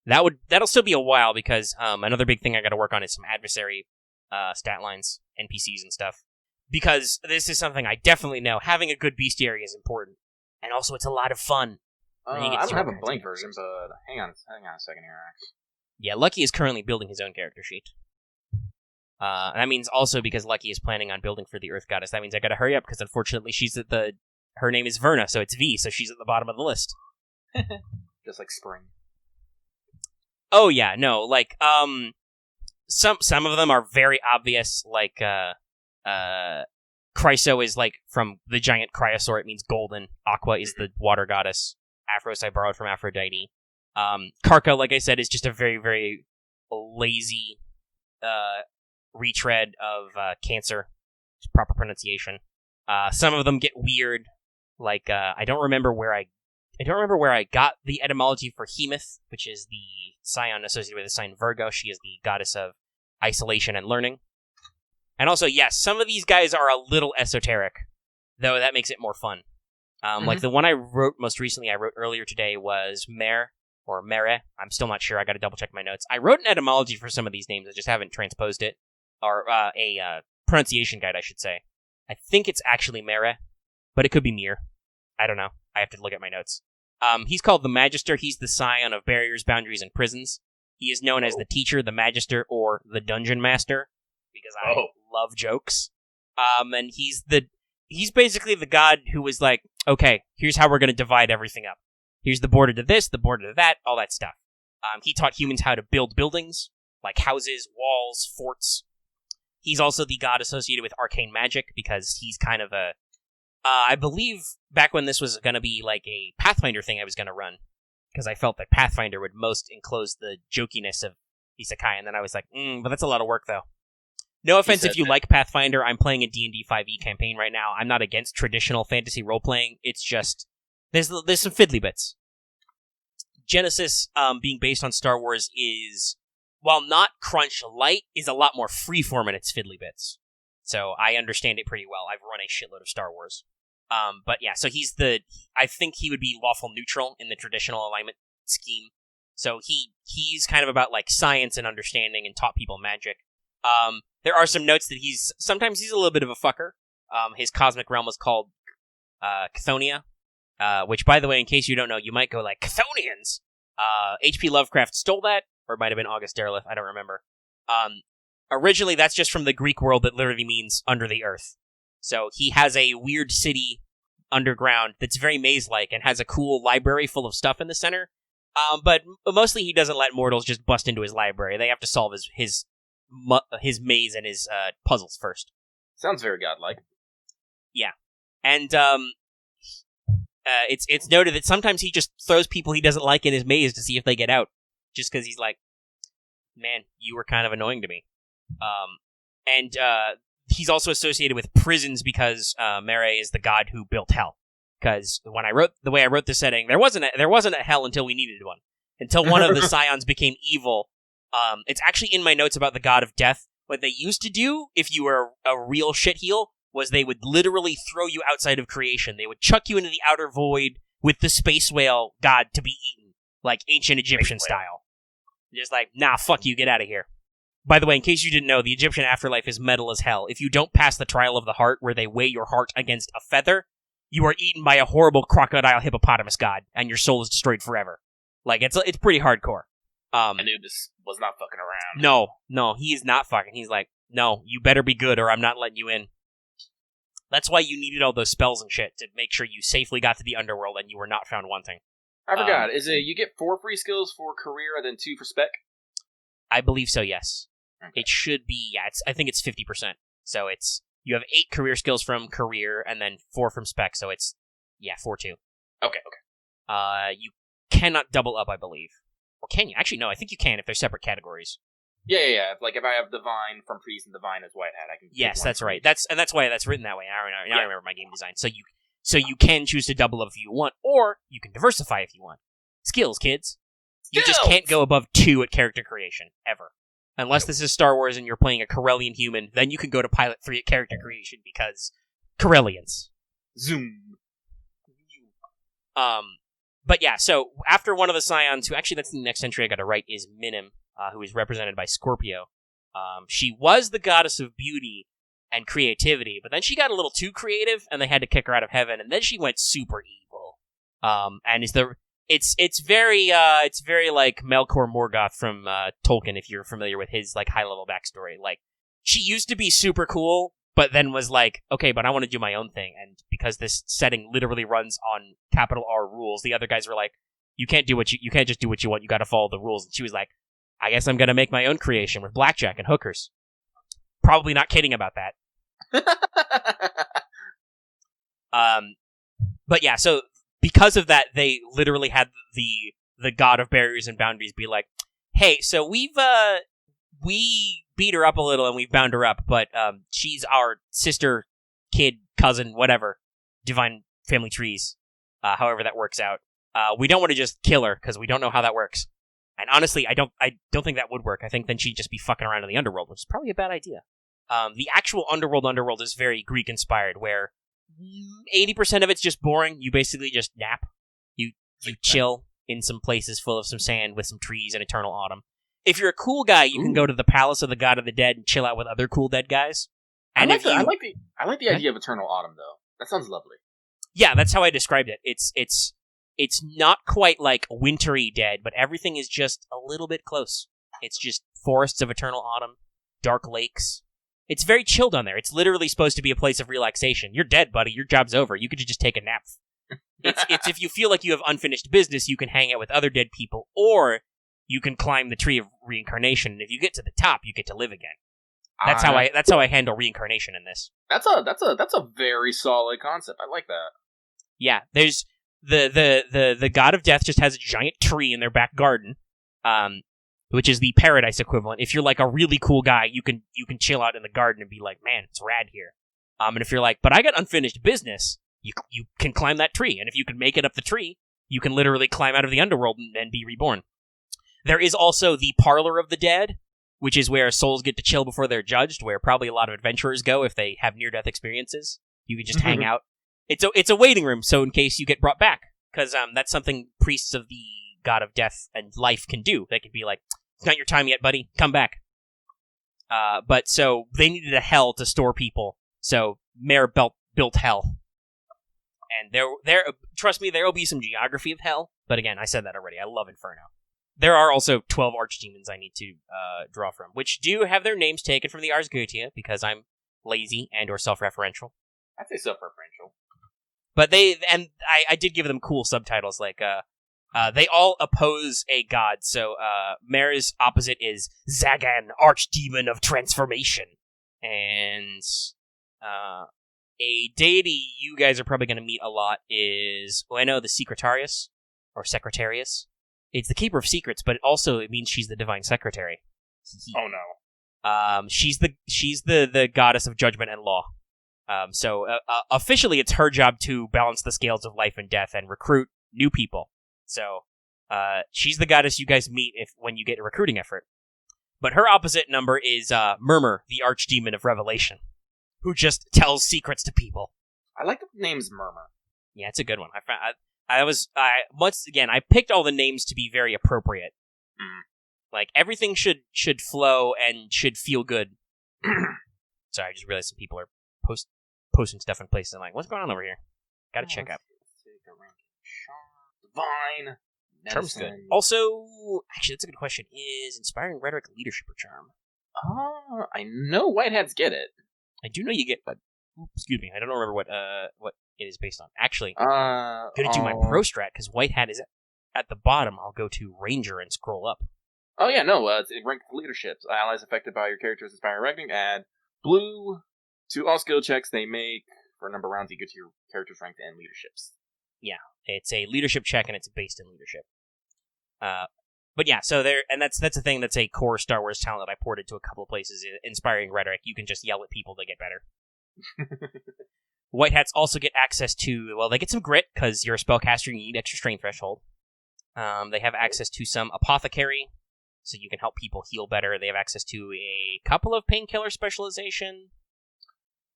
That'll still be a while, because another big thing I got to work on is some adversary stat lines, NPCs and stuff. Because this is something I definitely know. Having a good bestiary is important. And also, it's a lot of fun. I don't have a blank version, but hang on a second here, Axe. Yeah, Lucky is currently building his own character sheet. And that means also, because Lucky is planning on building for the Earth Goddess, that means I gotta hurry up, because unfortunately she's at her name is Verna, so it's V, so she's at the bottom of the list. Just like spring. Oh yeah, no, some of them are very obvious, Chryso is from the giant Cryosaur, it means golden. Aqua is the water goddess. Aphros I borrowed from Aphrodite. Karka, like I said, is just a very, very lazy retread of Cancer. Proper pronunciation. Some of them get weird. I don't remember where I got the etymology for Hemeth, which is the scion associated with the sign Virgo. She is the goddess of isolation and learning. And also, yes, some of these guys are a little esoteric, though that makes it more fun. The one I wrote most recently, I wrote earlier today, was Mer, or Mere. I'm still not sure. I got to double check my notes. I wrote an etymology for some of these names. I just haven't transposed it. Or a pronunciation guide, I should say. I think it's actually Mere, but it could be Mir. I don't know. I have to look at my notes. He's called the Magister. He's the scion of barriers, boundaries, and prisons. He is known as the Teacher, the Magister, or the Dungeon Master, because I love jokes. And he's basically the god who was okay, here's how we're going to divide everything up. Here's the border to this, the border to that, all that stuff. He taught humans how to build buildings, like houses, walls, forts. He's also the god associated with arcane magic, because he's kind of a... I believe back when this was going to be like a Pathfinder thing I was going to run, because I felt that Pathfinder would most enclose the jokiness of Isekai, and then I was like, but that's a lot of work, though. No offense if you like Pathfinder, I'm playing a D&D 5e campaign right now. I'm not against traditional fantasy role-playing, it's just... There's some fiddly bits. Genesis, being based on Star Wars, is, while not crunch light, is a lot more freeform in its fiddly bits. So I understand it pretty well. I've run a shitload of Star Wars. But yeah, so I think he would be lawful neutral in the traditional alignment scheme. So he's kind of about like science and understanding and taught people magic. There are some notes that sometimes he's a little bit of a fucker. His cosmic realm was called Chthoniya. Which, by the way, in case you don't know, you might go like, Chthonians! H.P. Lovecraft stole that, or it might have been August Derleth, I don't remember. Originally, that's just from the Greek world that literally means under the earth. So he has a weird city underground that's very maze-like and has a cool library full of stuff in the center. But mostly he doesn't let mortals just bust into his library. They have to solve his maze and his puzzles first. Sounds very godlike. Yeah. And, it's noted that sometimes he just throws people he doesn't like in his maze to see if they get out, just because he's like, man, you were kind of annoying to me. And he's also associated with prisons because Mere is the god who built hell. Because when I wrote the setting, there wasn't a hell until we needed one. Until one of the scions became evil. It's actually in my notes about the god of death. What they used to do, if you were a real shitheel, was they would literally throw you outside of creation. They would chuck you into the outer void with the space whale god to be eaten, like ancient Egyptian style. Just like, nah, fuck you, get out of here. By the way, in case you didn't know, the Egyptian afterlife is metal as hell. If you don't pass the trial of the heart, where they weigh your heart against a feather, you are eaten by a horrible crocodile hippopotamus god, and your soul is destroyed forever. Like, it's pretty hardcore. Anubis was not fucking around. No, he is not fucking. He's like, no, you better be good or I'm not letting you in. That's why you needed all those spells and shit, to make sure you safely got to the underworld and you were not found wanting. I forgot. Is it you get 4 free skills for career and then 2 for spec? I believe so, yes. Okay. It should be, yeah, I think it's 50%. So you have 8 career skills from career and then 4 from spec, so it's, 4-2. Okay. You cannot double up, I believe. Or can you? Actually, no, I think you can if they're separate categories. Yeah. Like if I have Divine from Priest and Divine as White Hat, I can. Yes, that's right. That's why that's written that way. I remember my game design. So you can choose to double up if you want, or you can diversify if you want. Skills, kids. You just can't go above 2 at character creation ever, unless this is Star Wars and you're playing a Corellian human. Then you can go to pilot 3 at character creation because Corellians. Zoom. But yeah, so after one of the scions, who actually that's the next entry I got to write, is Minim, who is represented by Scorpio. She was the goddess of beauty and creativity, but then she got a little too creative, and they had to kick her out of heaven, and then she went super evil. And it's very like Melkor Morgoth from Tolkien, if you're familiar with his like high level backstory. Like, she used to be super cool, but then was like, okay, but I want to do my own thing, and because this setting literally runs on capital R rules, the other guys were like, you can't just do what you want, you gotta follow the rules. And she was like, I guess I'm gonna make my own creation with blackjack and hookers. Probably not kidding about that. But yeah, so because of that, they literally had the god of barriers and boundaries be like, hey, so we beat her up a little and we've bound her up, but she's our sister, kid, cousin, whatever, divine family trees, however that works out. We don't want to just kill her because we don't know how that works. And honestly, I don't think that would work. I think then she'd just be fucking around in the underworld, which is probably a bad idea. The actual underworld is very Greek inspired, where 80% of it's just boring. You basically just nap. You chill in some places full of some sand with some trees and eternal autumn. If you're a cool guy, you can go to the Palace of the God of the Dead and chill out with other cool dead guys. And I like the idea of eternal autumn, though. That sounds lovely. Yeah, that's how I described it. It's not quite like wintry dead, but everything is just a little bit close. It's just forests of eternal autumn, dark lakes. It's very chill down there. It's literally supposed to be a place of relaxation. You're dead, buddy. Your job's over. You could just take a nap It's if you feel like you have unfinished business, you can hang out with other dead people, or you can climb the tree of reincarnation. And if you get to the top, you get to live again. That's how I handle reincarnation in this. That's a very solid concept. I like that. Yeah, there's the god of death just has a giant tree in their back garden, which is the paradise equivalent. If you're like a really cool guy, you can chill out in the garden and be like, man, it's rad here. And if you're like, but I got unfinished business, you can climb that tree, and if you can make it up the tree, you can literally climb out of the underworld and be reborn. There is also the Parlor of the Dead, which is where souls get to chill before they're judged, where probably a lot of adventurers go if they have near-death experiences. You can just hang out. It's a waiting room, so in case you get brought back, because that's something priests of the god of death and life can do. They can be like, it's not your time yet, buddy. Come back. But so they needed a hell to store people, so Mare built hell. And there, trust me, there will be some geography of hell. But again, I said that already. I love Inferno. There are also 12 archdemons I need to draw from, which do have their names taken from the Ars Goetia, because I'm lazy and or self-referential. I'd say self-referential. But I did give them cool subtitles, like they all oppose a god. So Mare's opposite is Zagan, Archdemon of Transformation, and a deity you guys are probably going to meet a lot is the Secretarius or Secretarius. It's the Keeper of Secrets, but it means she's the Divine Secretary. Oh no. She's the goddess of judgment and law. So officially, it's her job to balance the scales of life and death and recruit new people. So she's the goddess you guys meet when you get a recruiting effort. But her opposite number is Murmur, the Archdemon of Revelation, who just tells secrets to people. I like the name's Murmur. Yeah, it's a good one. I picked all the names to be very appropriate. Like everything should flow and should feel good. Sorry, I just realized some people are posting stuff in places. I'm like, what's going on over here? Gotta check out. Divine. Charm's good. Also, actually, that's a good question. Is inspiring rhetoric leadership or charm? I know whiteheads get it. I do know you get, but excuse me, I don't remember what it is based on. Actually, I'm gonna do my pro strat because white hat is at the bottom. I'll go to Ranger and scroll up. Oh yeah, no, it's ranked leaderships. Allies affected by your character's inspiring ranking add blue to all skill checks they make for a number of rounds equal to your character's rank and leaderships. Yeah, it's a leadership check and it's based in leadership. But yeah, so that's a thing that's a core Star Wars talent that I ported to a couple of places. Inspiring rhetoric, you can just yell at people, they get better. White hats also get access to, they get some grit, because you're a spellcaster, you need extra strength threshold. They have access to some apothecary, so you can help people heal better. They have access to a couple of painkiller specialization.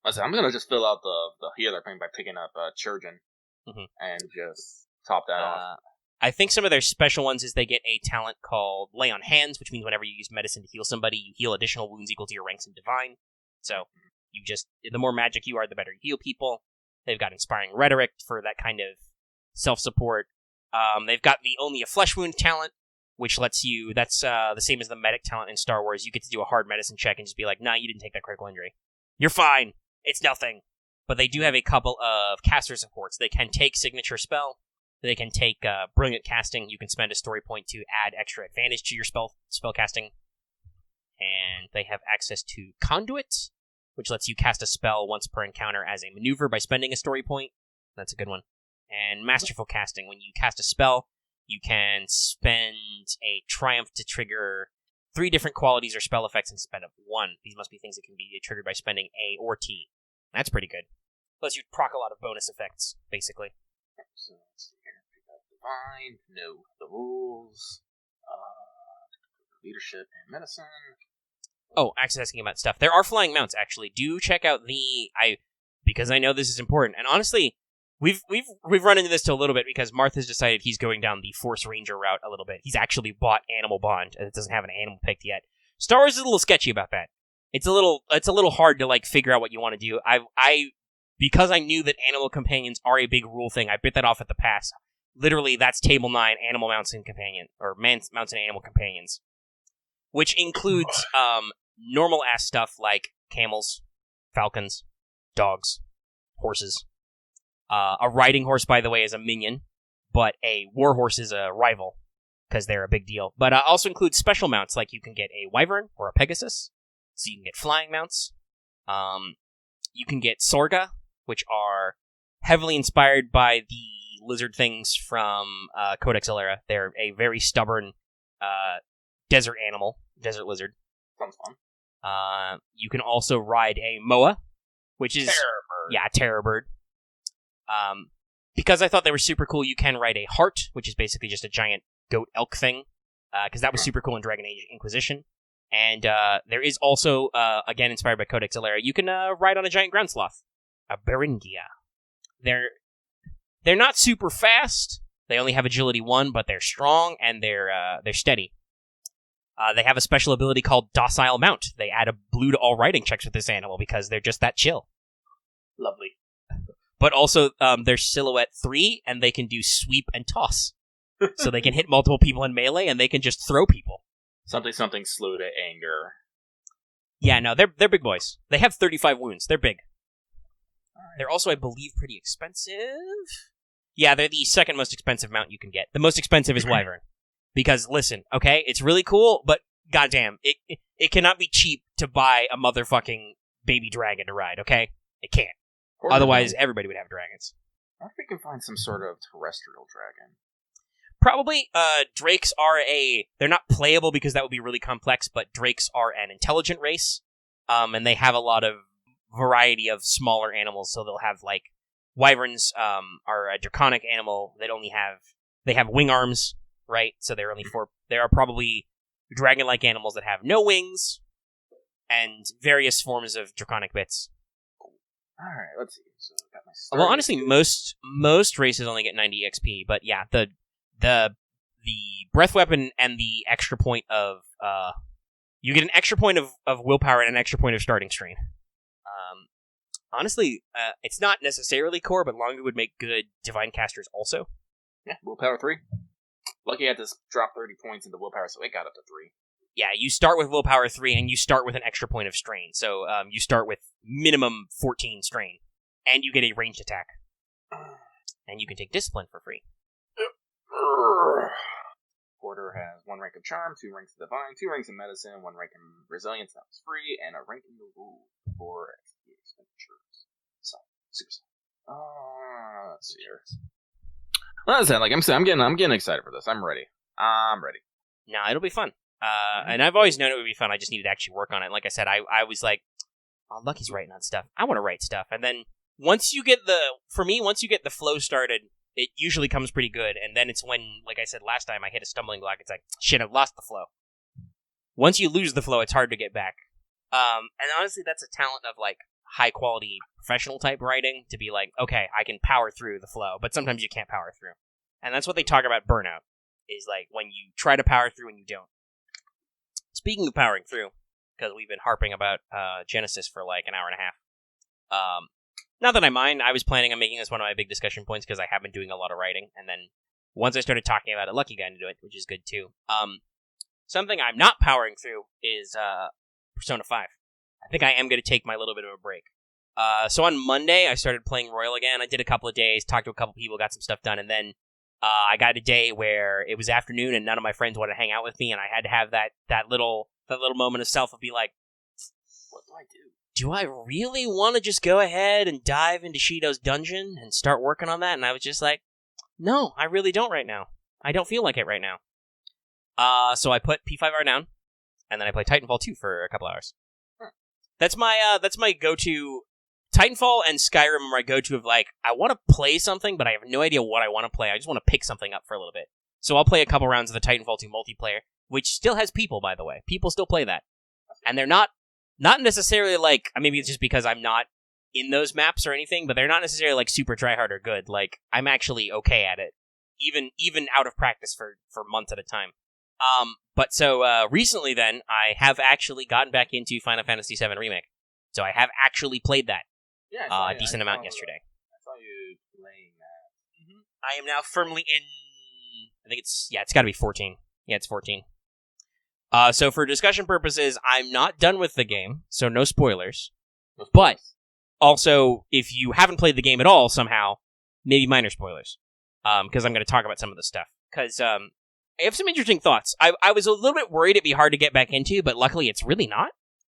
Listen, I'm going to just fill out the healer thing by picking up Churgeon, and just top that off. I think some of their special ones is they get a talent called Lay on Hands, which means whenever you use medicine to heal somebody, you heal additional wounds equal to your ranks in Divine. So the more magic you are, the better you heal people. They've got Inspiring Rhetoric for that kind of self-support. They've got the Only a Flesh Wound talent, which lets you, that's the same as the Medic talent in Star Wars. You get to do a hard medicine check and just be like, nah, you didn't take that critical injury. You're fine. It's nothing. But they do have a couple of caster supports. They can take Signature Spell. They can take Brilliant Casting. You can spend a story point to add extra advantage to your spell casting. And they have access to Conduit, which lets you cast a spell once per encounter as a maneuver by spending a story point. That's a good one. And Masterful Casting. When you cast a spell, you can spend a Triumph to trigger 3 different qualities or spell effects instead of 1. These must be things that can be triggered by spending A or T. That's pretty good. Plus you proc a lot of bonus effects, basically. So let's see here. Pick up Divine, know the rules, leadership and medicine. Oh, actually asking about stuff. There are flying mounts, actually. Do check out because I know this is important. And honestly, we've run into this to a little bit because Marth has decided he's going down the Force Ranger route a little bit. He's actually bought Animal Bond, and it doesn't have an animal picked yet. Star Wars is a little sketchy about that. It's a little hard to figure out what you want to do. Because I knew that animal companions are a big rule thing, I bit that off at the pass. Literally, that's Table 9, Animal Mounts and Companion, or Mounts and Animal Companions. Which includes normal-ass stuff like camels, falcons, dogs, horses. A riding horse, by the way, is a minion, but a war horse is a rival, because they're a big deal. But also includes special mounts, like you can get a wyvern or a pegasus, so you can get flying mounts. You can get sorga, which are heavily inspired by the lizard things from Codex Alera. They're a very stubborn desert animal, desert lizard. Sounds fun. You can also ride a moa, which is... Terror bird. Yeah, terror bird. Because I thought they were super cool, you can ride a hart, which is basically just a giant goat elk thing, because that was super cool in Dragon Age Inquisition. And there is also, again, inspired by Codex Alera, you can ride on a giant ground sloth, a Beringia. They're not super fast. They only have agility 1, but they're strong and they're steady. They have a special ability called Docile Mount. They add a blue to all riding checks with this animal because they're just that chill. Lovely. But also, they're silhouette 3, and they can do sweep and toss. So they can hit multiple people in melee, and they can just throw people. Something slow to anger. Yeah, no, they're big boys. They have 35 wounds. They're big. They're also, I believe, pretty expensive. Yeah, they're the second most expensive mount you can get. The most expensive is Wyvern. Because, listen, okay, it's really cool, but goddamn, it cannot be cheap to buy a motherfucking baby dragon to ride, okay? It can't. Otherwise, everybody would have dragons. I wonder if we can find some sort of terrestrial dragon. Probably, drakes are they're not playable because that would be really complex, but drakes are an intelligent race, and they have a lot of variety of smaller animals, so they'll have, like, wyverns are a draconic animal that they have wing arms, right? So there are probably dragon-like animals that have no wings, and various forms of draconic bits. Alright, let's see. So I got my Well, honestly, most races only get 90 XP, but yeah, the breath weapon and the extra point of you get an extra point of willpower and an extra point of starting strain. Honestly, it's not necessarily core, but longer would make good divine casters also. Yeah, willpower 3. Lucky I had to drop 30 points into willpower, so it got up to 3. Yeah, you start with willpower 3, and you start with an extra point of strain. So you start with minimum 14 strain, and you get a ranged attack. And you can take discipline for free. Porter has 1 rank of charm, 2 ranks of divine, 2 ranks of medicine, 1 rank in resilience, that was free, and a rank in the rule for XP expenditures. So, super sad. Let's see here. Well, that's it. Like I'm getting excited for this. I'm ready. No, it'll be fun. And I've always known it would be fun. I just needed to actually work on it. Like I said, I was like, oh, Lucky's writing on stuff. I want to write stuff. And then once you get the flow started, it usually comes pretty good. And then it's when, like I said last time, I hit a stumbling block. It's like, shit, I've lost the flow. Once you lose the flow, it's hard to get back. And honestly, that's a talent of, like, high-quality professional type writing, to be like, okay, I can power through the flow, but sometimes you can't power through. And that's what they talk about burnout, is, like, when you try to power through and you don't. Speaking of powering through, because we've been harping about Genesis for like an hour and a half. Not that I mind, I was planning on making this one of my big discussion points because I have been doing a lot of writing, and then once I started talking about it, Lucky got into it, which is good too. Something I'm not powering through is Persona 5. I think I am going to take my little bit of a break. So on Monday, I started playing Royal again. I did a couple of days, talked to a couple people, got some stuff done, and then I got a day where it was afternoon and none of my friends wanted to hang out with me, and I had to have that little moment of self of be like, what do I do? Do I really want to just go ahead and dive into Shido's dungeon and start working on that? And I was just like, no, I really don't right now. I don't feel like it right now. So I put P5R down, and then I play Titanfall 2 for a couple hours. That's my go-to. Titanfall and Skyrim are my go-to of, like, I want to play something, but I have no idea what I want to play. I just want to pick something up for a little bit. So I'll play a couple rounds of the Titanfall 2 multiplayer, which still has people, by the way. People still play that. And they're not necessarily, like, maybe it's just because I'm not in those maps or anything, but they're not necessarily, like, super tryhard or good. Like, I'm actually okay at it, even out of practice for months at a time. But so recently then, I have actually gotten back into Final Fantasy VII Remake. So I have actually played that. Yeah, a decent amount yesterday. I saw you playing that. Mm-hmm. I am now firmly in. I think it's got to be 14. Yeah, it's 14. So for discussion purposes, I'm not done with the game, so no spoilers. But also, if you haven't played the game at all somehow, maybe minor spoilers, because I'm going to talk about some of the stuff. Because I have some interesting thoughts. I was a little bit worried it'd be hard to get back into, but luckily it's really not.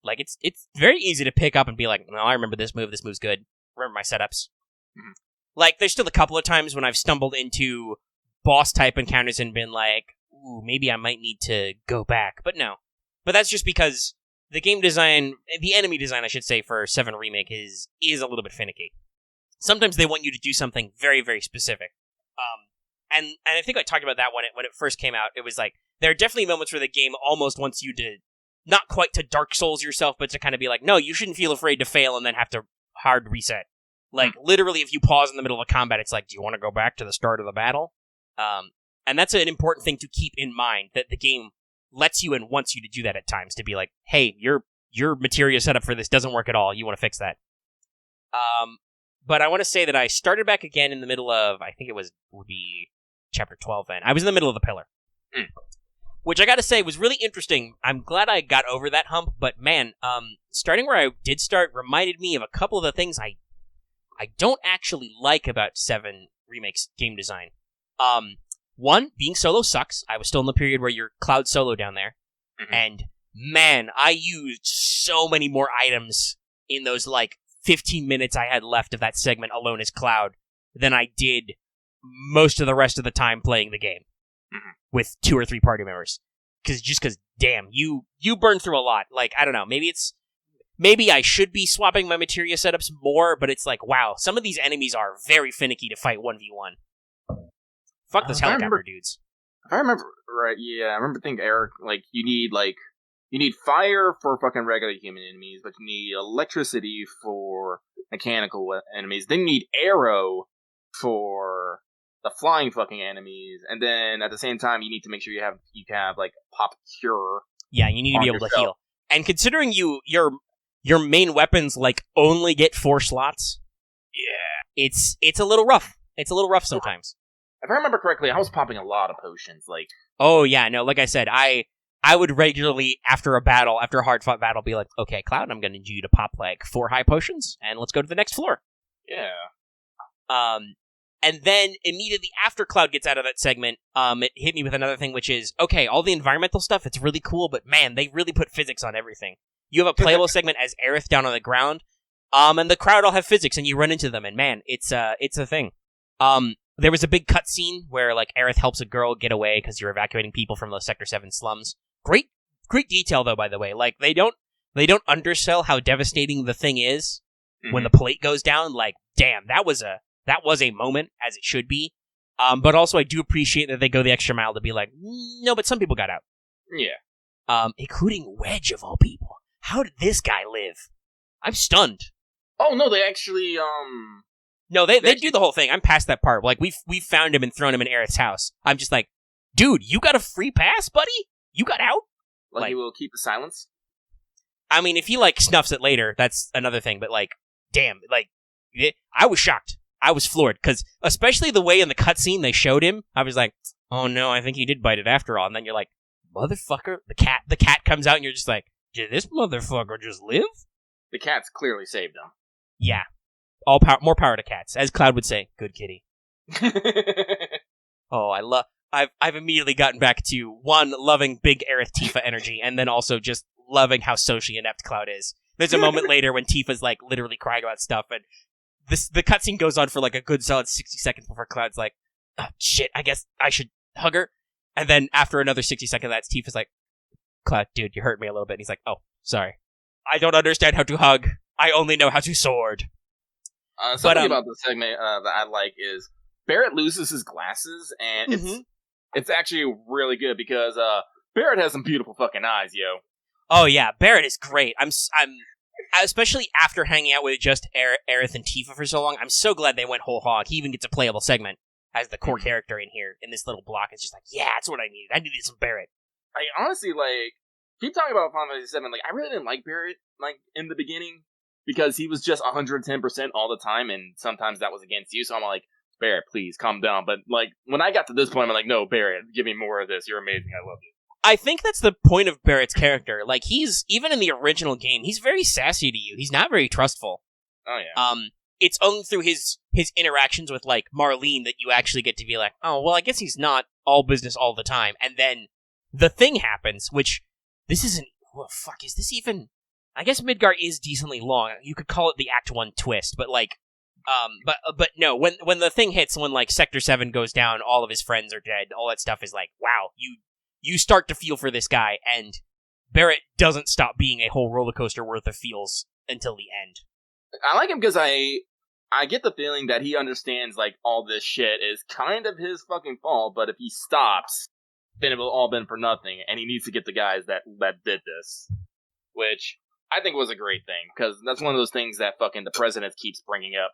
Like, it's very easy to pick up and be like, no, I remember this move's good, remember my setups. Mm-hmm. Like, there's still a couple of times when I've stumbled into boss-type encounters and been like, ooh, maybe I might need to go back, but no. But that's just because the game design, the enemy design, I should say, for 7 Remake is a little bit finicky. Sometimes they want you to do something very, very specific. And I think I talked about that when it first came out. It was like, there are definitely moments where the game almost wants you to, not quite to Dark Souls yourself, but to kind of be like, no, you shouldn't feel afraid to fail and then have to hard reset. Like, literally, if you pause in the middle of a combat, it's like, do you want to go back to the start of the battle? And that's an important thing to keep in mind, that the game lets you and wants you to do that at times, to be like, hey, your materia setup for this doesn't work at all, you want to fix that. But I want to say that I started back again in the middle of, I think would be Chapter 12 then. I was in the middle of the pillar. Which I gotta say was really interesting. I'm glad I got over that hump, but man, starting where I did start reminded me of a couple of the things I don't actually like about 7 Remake's game design. One, being solo sucks. I was still in the period where you're Cloud solo down there. Mm-hmm. And man, I used so many more items in those, 15 minutes I had left of that segment alone as Cloud than I did most of the rest of the time playing the game. Mm-hmm. With 2 or 3 party members. Because, damn, you burn through a lot. I don't know, maybe I should be swapping my materia setups more, but it's like, wow, some of these enemies are very finicky to fight 1v1. Fuck those helicopter dudes. If I remember right, yeah, I remember thinking, Eric, you need fire for fucking regular human enemies, but you need electricity for mechanical enemies. Then you need arrow for the flying fucking enemies, and then at the same time, you need to make sure you have pop cure. Yeah, you need to be able to heal. And considering your main weapons only get 4 slots, yeah, it's a little rough. It's a little rough sometimes. If I remember correctly, I was popping a lot of potions. Oh yeah, no, like I said, I would regularly after a hard-fought battle, be like, okay, Cloud, I'm going to need you to pop 4 high potions, and let's go to the next floor. Yeah. And then immediately after Cloud gets out of that segment, it hit me with another thing, which is, okay, all the environmental stuff, it's really cool, but man, they really put physics on everything. You have a playable segment as Aerith down on the ground, and the crowd all have physics, and you run into them, and man, it's a thing. There was a big cutscene where Aerith helps a girl get away because you're evacuating people from the Sector 7 slums. Great detail though, by the way. They don't undersell how devastating the thing is when the plate goes down. Damn, that was a moment, as it should be. But also I do appreciate that they go the extra mile to be like, no, but some people got out. Yeah. Including Wedge of all people. How did this guy live? I'm stunned. Oh no, they actually No, they do the whole thing. I'm past that part. We've found him and thrown him in Aerith's house. I'm just like, dude, you got a free pass, buddy? You got out? He will keep the silence? I mean, if he, snuffs it later, that's another thing. But, damn, I was shocked. I was floored. Because, especially the way in the cutscene they showed him, I was like, oh no, I think he did bite it after all. And then you're like, motherfucker, the cat comes out and you're just like, did this motherfucker just live? The cat's clearly saved him. Yeah. More power to cats, as Cloud would say. Good kitty. Oh, I've immediately gotten back to one, loving big Aerith Tifa energy, and then also just loving how socially inept Cloud is. There's a moment later when Tifa's literally crying about stuff, and the cutscene goes on for a good solid 60 seconds before Cloud's like, oh shit, I guess I should hug her. And then after another 60 seconds of that, Tifa's like, Cloud, dude, you hurt me a little bit. And he's like, oh, sorry. I don't understand how to hug. I only know how to sword. Something about the segment that I like is Barrett loses his glasses, and it's actually really good because Barrett has some beautiful fucking eyes, yo. Oh yeah, Barrett is great. I'm especially after hanging out with just Aerith and Tifa for so long. I'm so glad they went whole hog. He even gets a playable segment as the core character in here in this little block. It's just like, yeah, that's what I needed. I needed some Barrett. I honestly keep talking about Final Fantasy VII. I really didn't like Barrett in the beginning. Because he was just 110% all the time, and sometimes that was against you, so I'm like, Barrett, please, calm down. But, when I got to this point, I'm like, no, Barrett, give me more of this. You're amazing. I love you. I think that's the point of Barrett's character. He's, even in the original game, he's very sassy to you. He's not very trustful. Oh, yeah. It's only through his his interactions with, like, Marlene that you actually get to be like, oh, well, I guess he's not all business all the time. And then the thing happens, which this isn't... Well, fuck, is this even... I guess Midgar is decently long. You could call it the Act 1 twist, but, like... But no, when the thing hits, when, like, Sector 7 goes down, all of his friends are dead, all that stuff is like, wow, you start to feel for this guy, and Barrett doesn't stop being a whole roller coaster worth of feels until the end. I like him because I get the feeling that he understands, like, all this shit is kind of his fucking fault, but if he stops, then it will all been for nothing, and he needs to get the guys that did this. Which I think was a great thing, because that's one of those things that fucking the president keeps bringing up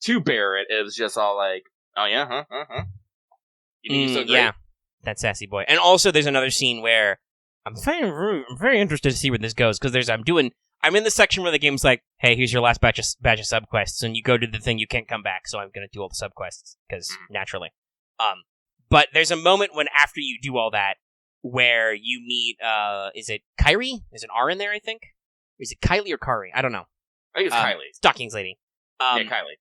to Barrett. It was just all like, oh yeah, huh? You think you're so great? Yeah, that sassy boy. And also there's another scene where I'm very interested to see where this goes, because I'm in the section where the game's like, hey, here's your last batch of subquests, and you go to the thing, you can't come back, so I'm gonna do all the subquests, because naturally. But there's a moment when after you do all that, where you meet, is it Kyrie? There's an R in there, I think? Or is it Kylie or Kari? I don't know. I think it's Kylie. Stockings lady. Yeah, Kylie.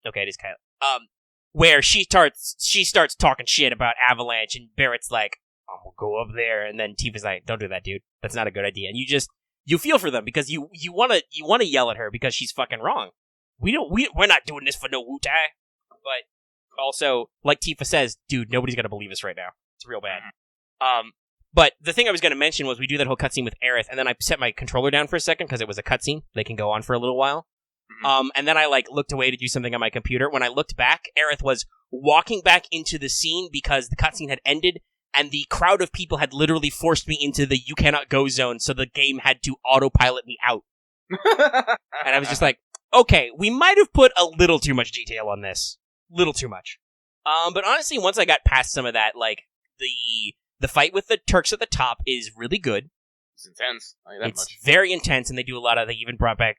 Okay, it is Kylie. Where she starts talking shit about Avalanche, and Barrett's like, I'm gonna go up there, and then Tifa's like, don't do that, dude. That's not a good idea. And you feel for them, because you wanna yell at her because she's fucking wrong. We're not doing this for no Wu-Tai. But also, like Tifa says, dude, nobody's gonna believe us right now. It's real bad. But the thing I was gonna mention was we do that whole cutscene with Aerith, and then I set my controller down for a second because it was a cutscene. They can go on for a little while. And then I, like, looked away to do something on my computer. When I looked back, Aerith was walking back into the scene because the cutscene had ended, and the crowd of people had literally forced me into the you cannot go zone, so the game had to autopilot me out. And I was just like, okay, we might have put a little too much detail on this. Little too much. But honestly, once I got past some of that, like, the fight with the Turks at the top is really good. It's intense. It's very intense, and they even brought back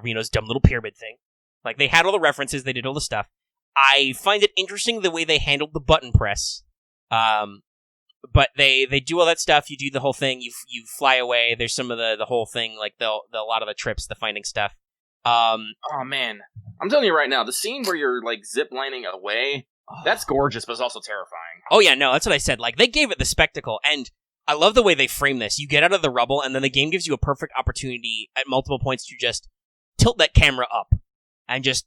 Reno's dumb little pyramid thing. Like, they had all the references, they did all the stuff. I find it interesting the way they handled the button press. But they do all that stuff, you do the whole thing, you fly away, there's some of the whole thing, like a lot of the trips, the finding stuff. Oh man, I'm telling you right now, the scene where you're, like, zip-lining away, that's gorgeous, but it's also terrifying. Oh yeah, no, that's what I said. Like, they gave it the spectacle, and I love the way they frame this. You get out of the rubble, and then the game gives you a perfect opportunity at multiple points to just tilt that camera up. And just,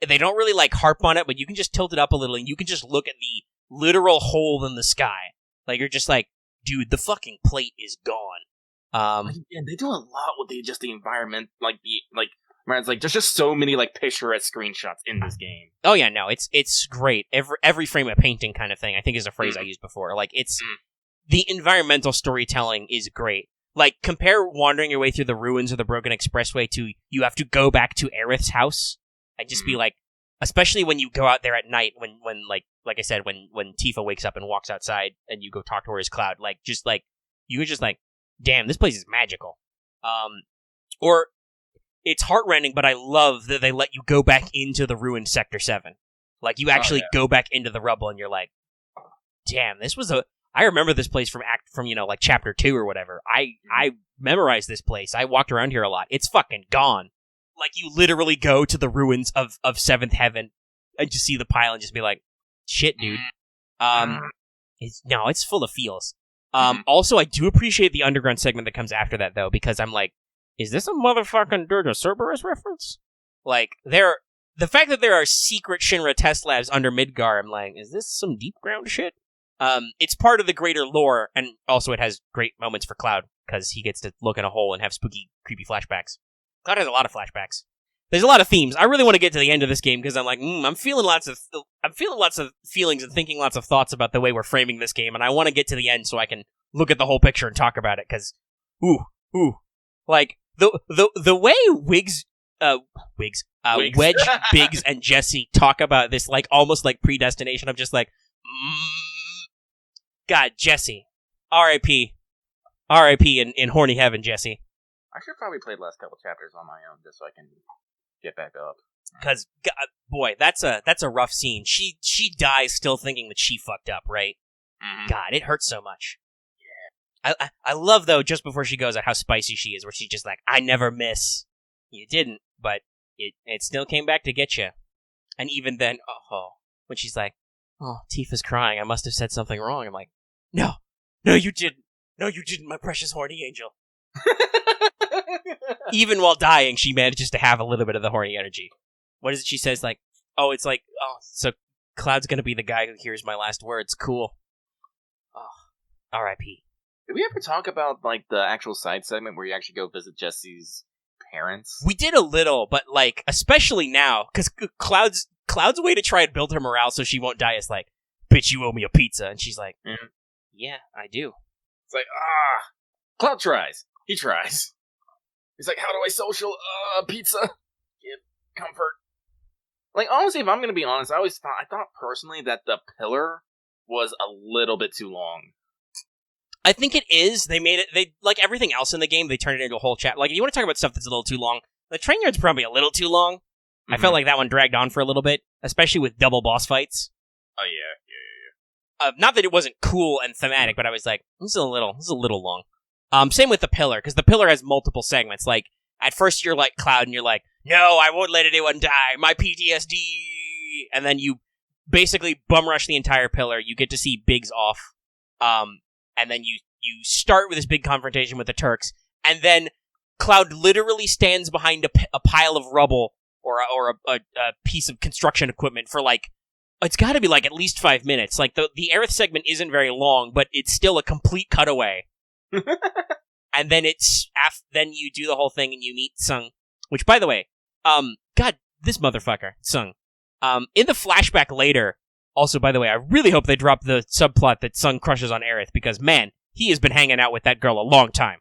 they don't really, like, harp on it, but you can just tilt it up a little, and you can just look at the literal hole in the sky. Like, you're just like, dude, the fucking plate is gone. Yeah, they do a lot with the environment, it's like, there's just so many, like, picturesque screenshots in this game. Oh yeah, no, it's great. Every frame a painting kind of thing, I think is a phrase I used before. Like, it's... The environmental storytelling is great. Like, compare wandering your way through the ruins of the Broken Expressway to you have to go back to Aerith's house and just be like, especially when you go out there at night when like I said, when Tifa wakes up and walks outside and you go talk to her as Cloud, like, just like, you're just like, damn, this place is magical. Or it's heartrending, but I love that they let you go back into the ruined Sector 7. Like, you actually go back into the rubble and you're like, damn, this was I remember this place from like chapter 2 or whatever. I memorized this place. I walked around here a lot. It's fucking gone. Like, you literally go to the ruins of Seventh Heaven and just see the pile and just be like, shit, dude. It's full of feels. Also, I do appreciate the underground segment that comes after that, though, because I'm like, is this a motherfucking Dirge of Cerberus reference? Like, the fact that there are secret Shinra test labs under Midgar, I'm like, is this some deep ground shit? It's part of the greater lore, and also it has great moments for Cloud, because he gets to look in a hole and have spooky, creepy flashbacks. Cloud has a lot of flashbacks. There's a lot of themes. I really want to get to the end of this game, because I'm like, I'm feeling lots of feelings and thinking lots of thoughts about the way we're framing this game, and I want to get to the end so I can look at the whole picture and talk about it, because, like, the way Wedge, Biggs, and Jesse talk about this, like, almost like predestination, I'm just like, God, Jesse. R.I.P. R.I.P. in horny heaven, Jesse. I should probably play the last couple chapters on my own just so I can get back up. Because, boy, that's a rough scene. She dies still thinking that she fucked up, right? Mm-hmm. God, it hurts so much. Yeah. I love, though, just before she goes out, how spicy she is, where she's just like, I never miss. You didn't, but it still came back to get you. And even then, when she's like, "Oh, Tifa's crying. I must have said something wrong." I'm like, "No, you didn't. No, you didn't, my precious horny angel." Even while dying, she manages to have a little bit of the horny energy. What is it she says? Like, so Cloud's gonna be the guy who hears my last words. Cool. Oh, R.I.P. Did we ever talk about, like, the actual side segment where you actually go visit Jesse's parents? We did a little, but, like, especially now, because Cloud's way to try and build her morale so she won't die is like, "Bitch, you owe me a pizza." And she's like, "Yeah, I do." It's like, Cloud tries. He tries. He's like, "How do I social? Pizza. Give comfort." Like, honestly, if I'm going to be honest, I thought personally that the pillar was a little bit too long. I think it is. They like everything else in the game, they turned it into a whole chat. Like, if you want to talk about stuff that's a little too long, the train yard's probably a little too long. Mm-hmm. I felt like that one dragged on for a little bit, especially with double boss fights. Oh, yeah. Not that it wasn't cool and thematic, but I was like, this is a little long. Same with the pillar, because the pillar has multiple segments. Like, at first you're like Cloud, and you're like, "No, I won't let anyone die, my PTSD!" And then you basically bum rush the entire pillar. You get to see Biggs off. And then you start with this big confrontation with the Turks, and then Cloud literally stands behind a pile of rubble or a piece of construction equipment for, like, it's got to be, like, at least 5 minutes. Like, the Aerith segment isn't very long, but it's still a complete cutaway. And then then you do the whole thing and you meet Tseng, which, by the way, God, this motherfucker, Tseng. In the flashback later, also, by the way, I really hope they drop the subplot that Tseng crushes on Aerith, because, man, he has been hanging out with that girl a long time.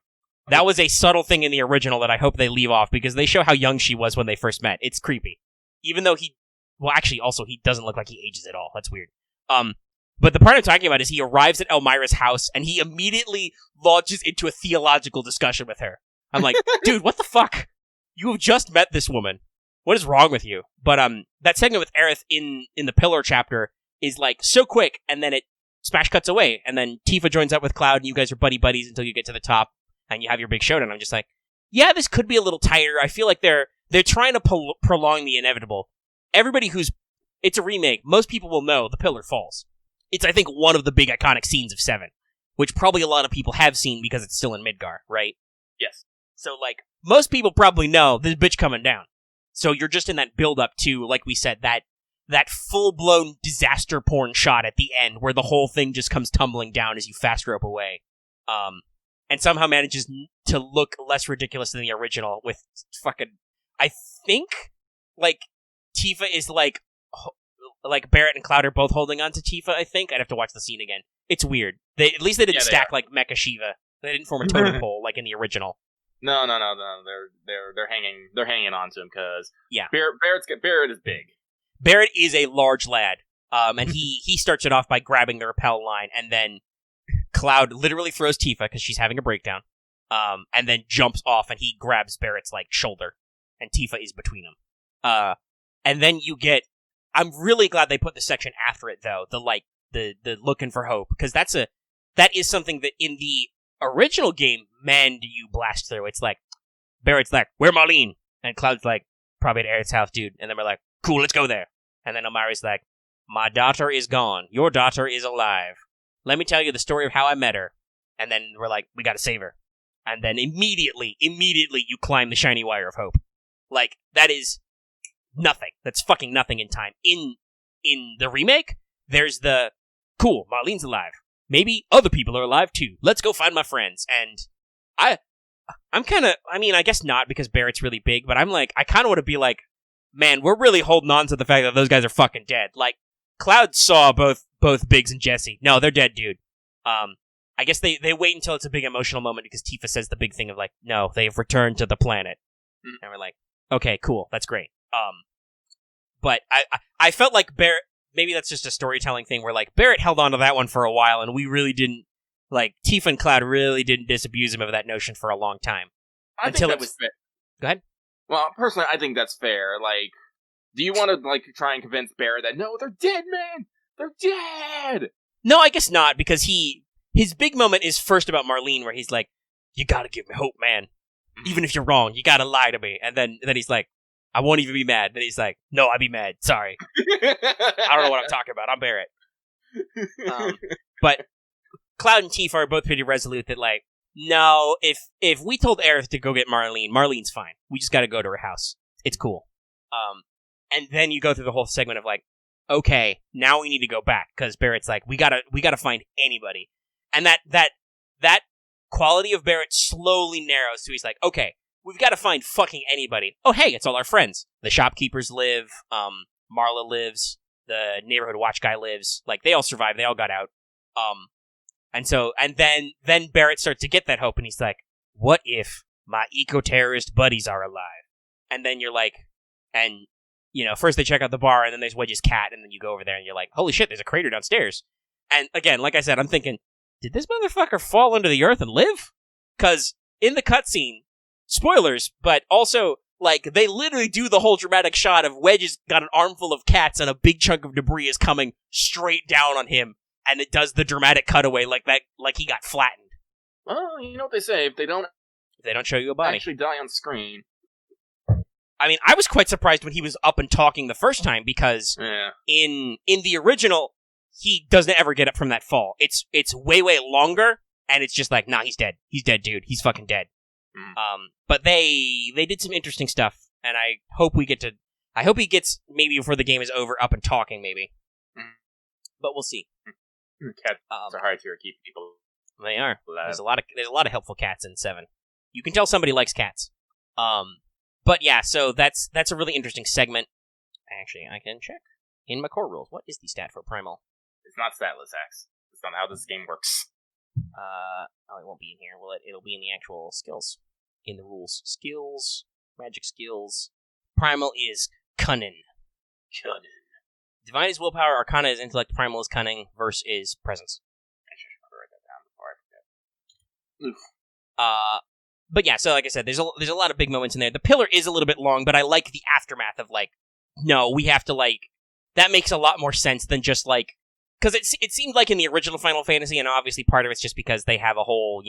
That was a subtle thing in the original that I hope they leave off, because they show how young she was when they first met. It's creepy. Even though he doesn't look like he ages at all. That's weird. But the part I'm talking about is he arrives at Elmira's house, and he immediately launches into a theological discussion with her. I'm like, dude, what the fuck? You have just met this woman. What is wrong with you? But that segment with Aerith in the Pillar chapter is, like, so quick, and then it smash cuts away, and then Tifa joins up with Cloud, and you guys are buddies until you get to the top, and you have your big showdown. I'm just like, yeah, this could be a little tighter. I feel like they're trying to prolong the inevitable. It's a remake. Most people will know the Pillar falls. It's, I think, one of the big iconic scenes of 7, which probably a lot of people have seen because it's still in Midgar, right? Yes. So, like, most people probably know this bitch coming down. So you're just in that build-up to, like we said, that full-blown disaster porn shot at the end where the whole thing just comes tumbling down as you fast rope away. And somehow manages to look less ridiculous than the original with fucking... I think, like, Tifa is, like Barrett and Cloud are both holding on to Tifa, I think. I'd have to watch the scene again. It's weird. At least they didn't stack, like, Mecha Shiva. They didn't form a totem pole, like in the original. No. They're hanging on to him because Barrett is big. Barrett is a large lad, and he starts it off by grabbing the rappel line, and then Cloud literally throws Tifa because she's having a breakdown, and then jumps off, and he grabs Barrett's, like, shoulder, and Tifa is between them. And then you get... I'm really glad they put the section after it, though, the looking for hope, because that is something that in the original game, man, do you blast through. It's like, Barrett's like, "Where Marlene?" And Cloud's like, "Probably at Aerith's house, dude." And then we're like, "Cool, let's go there." And then Elmira's like, "My daughter is gone. Your daughter is alive. Let me tell you the story of how I met her." And then we're like, we gotta save her. And then immediately you climb the shiny wire of hope. Like, that is nothing. That's fucking nothing in time. In the remake, there's the, cool, Marlene's alive. Maybe other people are alive too. Let's go find my friends. And I'm kind of, I mean, I guess not because Barrett's really big, but I'm like, I kind of want to be like, man, we're really holding on to the fact that those guys are fucking dead. Like, Cloud saw both Biggs and Jesse. No, they're dead, dude. I guess they wait until it's a big emotional moment because Tifa says the big thing of like, no, they've returned to the planet. Mm-hmm. And we're like, okay, cool, that's great. But I felt like Barrett, maybe that's just a storytelling thing where like Barrett held on to that one for a while and we really didn't, like, Tifa and Cloud really didn't disabuse him of that notion for a long time. Until it was... Fair. Go ahead. Well, personally, I think that's fair. Like, do you want to, like, try and convince Barrett that, no, they're dead, man! They're dead! No, I guess not, because his big moment is first about Marlene, where he's like, you gotta give me hope, man. Even if you're wrong, you gotta lie to me. And then he's like, I won't even be mad. Then he's like, no, I'd be mad. Sorry. I don't know what I'm talking about. I'm Barrett. But Cloud and Tifa are both pretty resolute that, like, no, if we told Aerith to go get Marlene, Marlene's fine. We just gotta go to her house. It's cool. And then you go through the whole segment of, like, okay, now we need to go back, because Barrett's like, we gotta find anybody. And that quality of Barrett slowly narrows to, he's like, okay, we've got to find fucking anybody. Oh, hey, it's all our friends. The shopkeepers live, Marla lives, the neighborhood watch guy lives. Like, they all survived, they all got out. And then Barrett starts to get that hope, and he's like, what if my eco-terrorist buddies are alive? And then you're like, and, you know, first they check out the bar, and then there's Wedge's cat, and then you go over there, and you're like, holy shit, there's a crater downstairs. And again, like I said, I'm thinking, did this motherfucker fall into the earth and live? Because in the cutscene, spoilers, but also, like, they literally do the whole dramatic shot of Wedge has got an armful of cats, and a big chunk of debris is coming straight down on him, and it does the dramatic cutaway like that, like he got flattened. Well, you know what they say, if they don't show you a body, actually die on screen. I mean, I was quite surprised when he was up and talking the first time, because in the original, he doesn't ever get up from that fall. It's way, way longer, and it's just like, nah, he's dead. He's dead, dude. He's fucking dead. But they did some interesting stuff, and I hope he gets, maybe before the game is over, up and talking, maybe. But we'll see. Cats are hard to keep people. They are. There's a lot of helpful cats in 7. You can tell somebody likes cats. But yeah, so that's a really interesting segment. Actually, I can check in my core rules. What is the stat for Primal? It's not statless, X. It's not how this game works. It won't be in here. Well, it'll be in the actual skills. In the rules. Skills. Magic skills. Primal is cunning. Divine is willpower, Arcana is intellect, Primal is cunning, Verse is presence. I should write that down before I forget. But yeah, so like I said, there's a lot of big moments in there. The pillar is a little bit long, but I like the aftermath of, like, no, we have to, like, that makes a lot more sense than just, like, because it seemed like in the original Final Fantasy, and obviously part of it's just because they have a whole,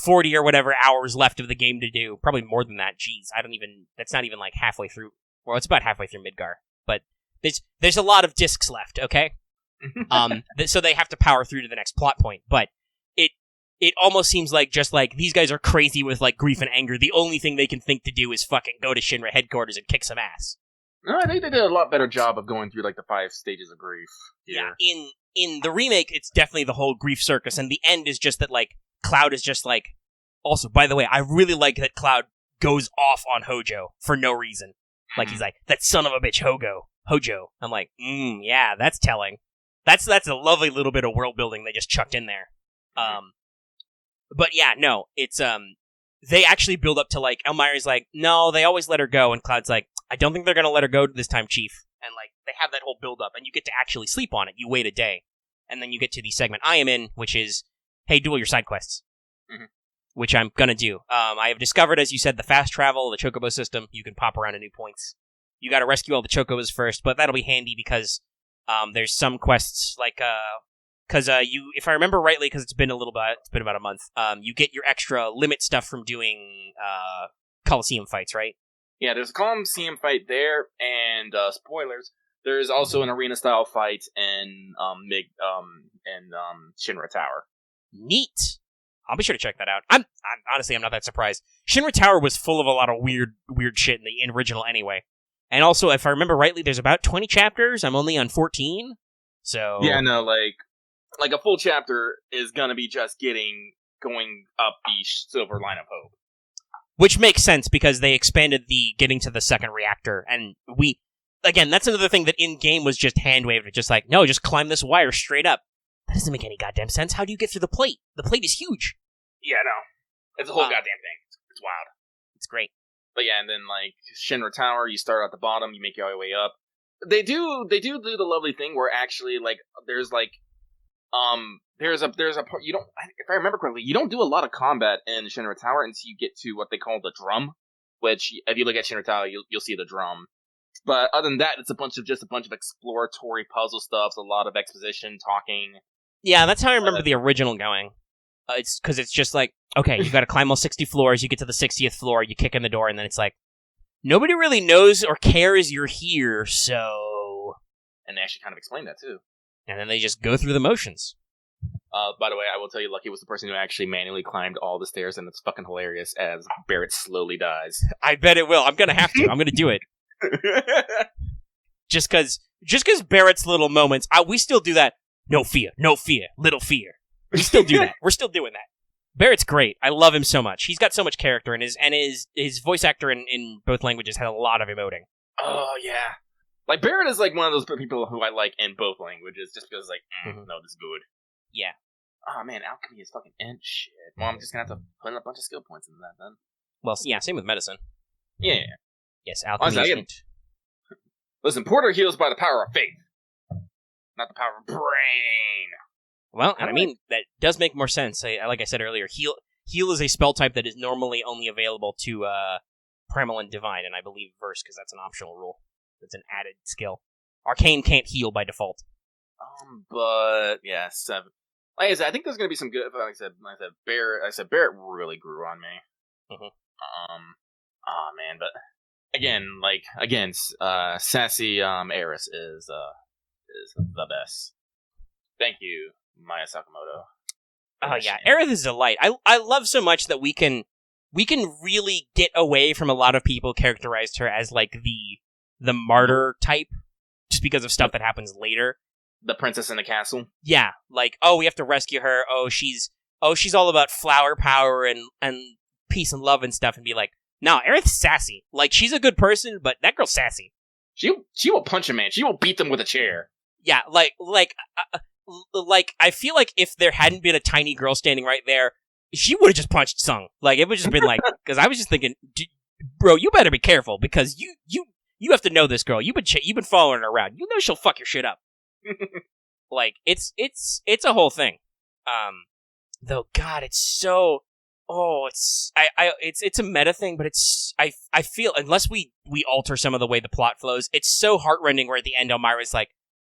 40 or whatever hours left of the game to do. Probably more than that. Jeez, that's not even, like, halfway through. Well, it's about halfway through Midgar. But there's a lot of discs left, okay? So they have to power through to the next plot point. But it almost seems like just, like, these guys are crazy with, like, grief and anger. The only thing they can think to do is fucking go to Shinra headquarters and kick some ass. No, I think they did a lot better job of going through, like, the 5 stages of grief. Yeah, in the remake, it's definitely the whole grief circus, and the end is just that, like, Cloud is just, like... Also, by the way, I really like that Cloud goes off on Hojo for no reason. Like, he's like, that son of a bitch, Hojo. I'm like, yeah, that's telling. That's a lovely little bit of world building they just chucked in there. But yeah, no, it's, they actually build up to, like, Elmira's like, no, they always let her go, and Cloud's like, I don't think they're gonna let her go this time, Chief. And, like, they have that whole build up, and you get to actually sleep on it. You wait a day. And then you get to the segment I am in, which is, hey, do all your side quests. Which I'm gonna do. I have discovered, as you said, the fast travel, the chocobo system. You can pop around to new points. You gotta rescue all the chocobos first, but that'll be handy because, there's some quests, like, because if I remember rightly, because it's been about a month, you get your extra limit stuff from doing Coliseum fights, right? Yeah, there's a Coliseum fight there, and spoilers. There's also an arena style fight in Shinra Tower. Neat. I'll be sure to check that out. I'm not that surprised. Shinra Tower was full of a lot of weird shit in the original anyway. And also, if I remember rightly, there's about 20 chapters. I'm only on 14. So yeah, no, like a full chapter is gonna be just going up the Silver Line of Hope. Which makes sense, because they expanded the getting to the second reactor, and again, that's another thing that in-game was just hand-waved, just like, no, just climb this wire straight up. That doesn't make any goddamn sense. How do you get through the plate? The plate is huge. Yeah, no. It's a whole goddamn thing. It's wild. It's great. But yeah, and then, like, Shinra Tower, you start at the bottom, you make your way up. They do the lovely thing where actually, like, there's a part, you don't, if I remember correctly, you don't do a lot of combat in Shinra Tower until you get to what they call the drum, which, if you look at Shinra Tower, you'll see the drum. But other than that, it's a bunch of exploratory puzzle stuff, a lot of exposition, talking. Yeah, that's how I remember the original going. It's because it's just like, okay, you've got to climb all 60 floors, you get to the 60th floor, you kick in the door, and then it's like, nobody really knows or cares you're here, so... And they actually kind of explained that, too. And then they just go through the motions. By the way, I will tell you, Lucky was the person who actually manually climbed all the stairs, and it's fucking hilarious as Barrett slowly dies. I bet it will. I'm gonna have to. I'm gonna do it. Just because Barrett's little moments, we still do that. No fear, little fear. We still do that. We're still doing that. Barrett's great. I love him so much. He's got so much character, and his voice actor in both languages had a lot of emoting. Oh, yeah. Like, Barrett is, like, one of those people who I like in both languages, just because, like, no, this is good. Yeah. Oh, man, alchemy is fucking shit. Well, I'm just gonna have to put in a bunch of skill points into that, then. Well, yeah, same with medicine. Yeah. Yes, alchemy is int. Listen, Porter heals by the power of faith, not the power of brain. Well, and I mean, that does make more sense. Like I said earlier, heal is a spell type that is normally only available to Primal and Divine, and I believe Verse, because that's an optional rule. That's an added skill. Arcane can't heal by default. But yeah, 7. Like I said, I think there's gonna be some good. Like I said, Barrett really grew on me. Mm-hmm. Oh man, but again, sassy Eris is the best. Thank you, Maya Sakamoto. Oh yeah, Aerith is a delight. I love so much that we can really get away from a lot of people characterized her as like the martyr type, just because of stuff that happens later. The princess in the castle. Yeah, like, oh, we have to rescue her. Oh, she's all about flower power and peace and love and stuff, and be like, no, Aerith's sassy. Like, she's a good person, but that girl's sassy. She will punch a man. She will beat them with a chair. Yeah, like I feel like if there hadn't been a tiny girl standing right there, she would have just punched Sung. Like, it would just been like, because I was just thinking, bro, you better be careful, because you have to know this girl. You've been following her around. You know she'll fuck your shit up. Like, it's a whole thing. Though, God, it's so. Oh, it's a meta thing, but I feel, unless we alter some of the way the plot flows, it's so heartrending where at the end Elmira's like,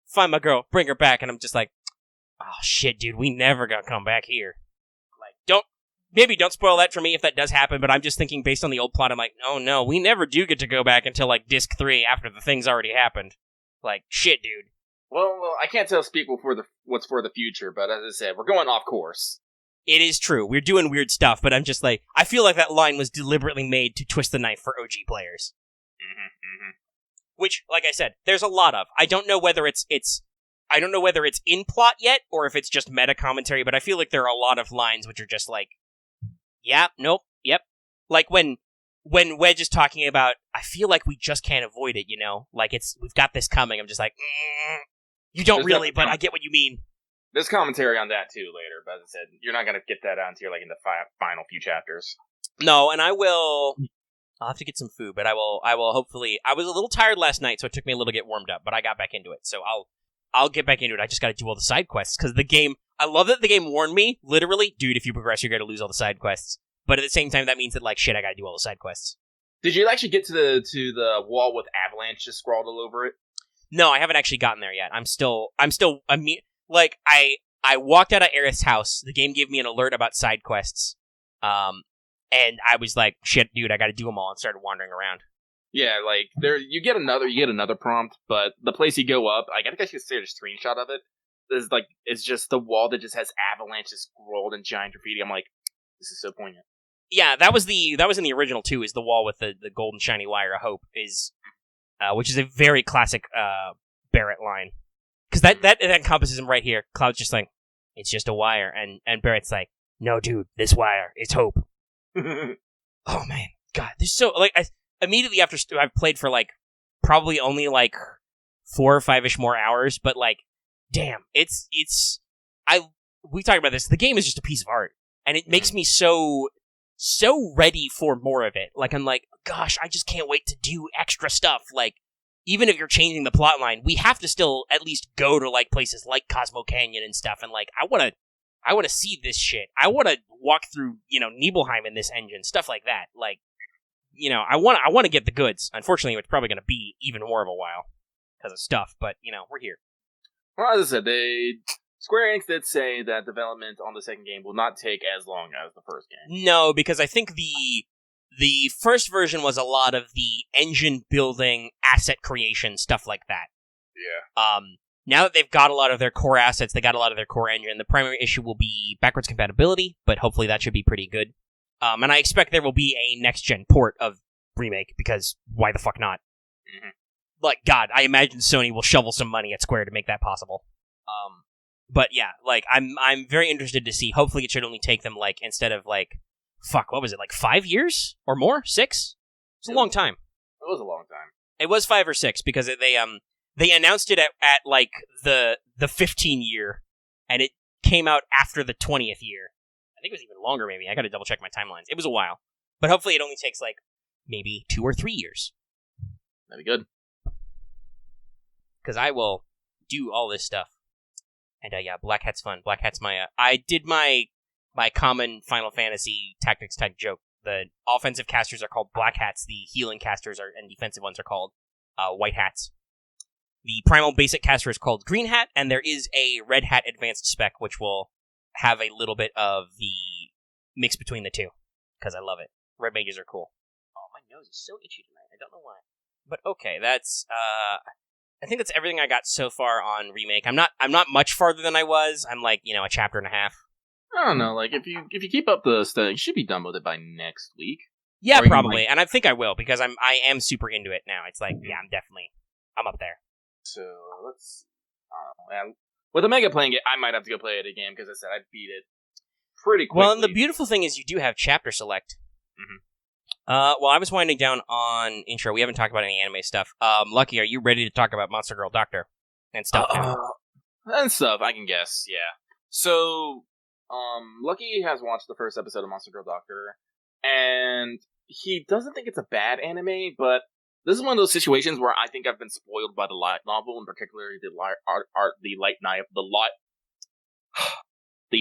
find my girl, bring her back, and I'm just like, oh shit, dude, we never gonna come back here. Like, don't spoil that for me if that does happen, but I'm just thinking based on the old plot, I'm like, oh no, we never do get to go back until like disc 3 after the thing's already happened. Like, shit, dude. Well, I can't speak for what's for the future, but as I said, we're going off course. It is true. We're doing weird stuff, but I'm just like, I feel like that line was deliberately made to twist the knife for OG players. Which, like I said, there's a lot of. I don't know whether it's in plot yet, or if it's just meta commentary, but I feel like there are a lot of lines which are just like, yeah, nope, yep. Like when Wedge is talking about, I feel like we just can't avoid it, you know? Like, we've got this coming. I'm just like, you don't really, but I get what you mean. There's commentary on that too later, but as I said, you're not going to get that until like in the final few chapters. No, and I'll have to get some food, but I will hopefully. I was a little tired last night, so it took me a little to get warmed up, but I got back into it, so I'll get back into it. I just got to do all the side quests because the game. I love that the game warned me, literally, dude. If you progress, you're going to lose all the side quests. But at the same time, that means that like shit, I got to do all the side quests. Did you actually get to the wall with avalanche just scrawled all over it? No, I haven't actually gotten there yet. Like, I walked out of Aerith's house. The game gave me an alert about side quests. And I was like, shit, dude, I gotta do them all, and started wandering around. Yeah, like, you get another prompt, but the place you go up, like, I think I should see a screenshot of it. It's just the wall that just has avalanches scrolled in giant graffiti. I'm like, this is so poignant. Yeah, that was in the original too, is the wall with the golden shiny wire of hope, which is a very classic, Barrett line. Because that encompasses him right here. Cloud's just like, it's just a wire. And Barrett's like, no, dude, this wire is hope. Oh, man. God, there's so... Like, immediately after... I've played for, like, probably only, like, 4 or 5-ish more hours. But, like, damn. We talked about this. The game is just a piece of art. And it makes me so ready for more of it. Like, I'm like, gosh, I just can't wait to do extra stuff. Like, even if you're changing the plot line, we have to still at least go to like places like Cosmo Canyon and stuff. And like, I want to see this shit. I want to walk through, Nibelheim in this engine, stuff like that. Like, I want to get the goods. Unfortunately, it's probably going to be even more of a while because of stuff. But we're here. Well, as I said, Square Enix did say that development on the second game will not take as long as the first game. No, because I think the first version was a lot of the engine building, asset creation, stuff like that. Yeah. Now that they've got a lot of their core assets, they got a lot of their core engine, the primary issue will be backwards compatibility, but hopefully that should be pretty good. And I expect there will be a next-gen port of Remake, because why the fuck not? Mm-hmm. Like, God, I imagine Sony will shovel some money at Square to make that possible. But yeah, like, I'm very interested to see. Hopefully it should only take them, like, instead of, like, what was it, like 5 years? Or more? 6? It's a long time. It was a long time. It was 5 or 6, because they announced it at like the 15 year, and it came out after the 20th year. I think it was even longer, maybe. I gotta double check my timelines. It was a while. But hopefully it only takes like maybe 2 or 3 years. That'd be good. Because I will do all this stuff. And yeah, Black Hat's fun. Black Hat's I did my common Final Fantasy tactics type joke. The offensive casters are called Black Hats, the healing casters and defensive ones are called White Hats. The primal basic caster is called Green Hat, and there is a Red Hat advanced spec, which will have a little bit of the mix between the two, because I love it. Red mages are cool. Oh, my nose is so itchy tonight. I don't know why. But okay, that's I think that's everything I got so far on Remake. I'm not much farther than I was. I'm like, a chapter and a half. I don't know. Like if you keep up the stuff, you should be done with it by next week. Yeah, probably, and I think I will, because I am super into it now. It's like, yeah, I'm up there. So let's. I don't know, man. With Omega playing it, I might have to go play it again because I said I beat it pretty quickly. Well, and the beautiful thing is you do have chapter select. Mm-hmm. Well, I was winding down on intro. We haven't talked about any anime stuff. Lucky, are you ready to talk about Monster Girl Doctor and stuff now? And stuff, I can guess. Yeah. So, Lucky has watched the first episode of Monster Girl Doctor, and he doesn't think it's a bad anime, but this is one of those situations where I think I've been spoiled by the light novel, in particular the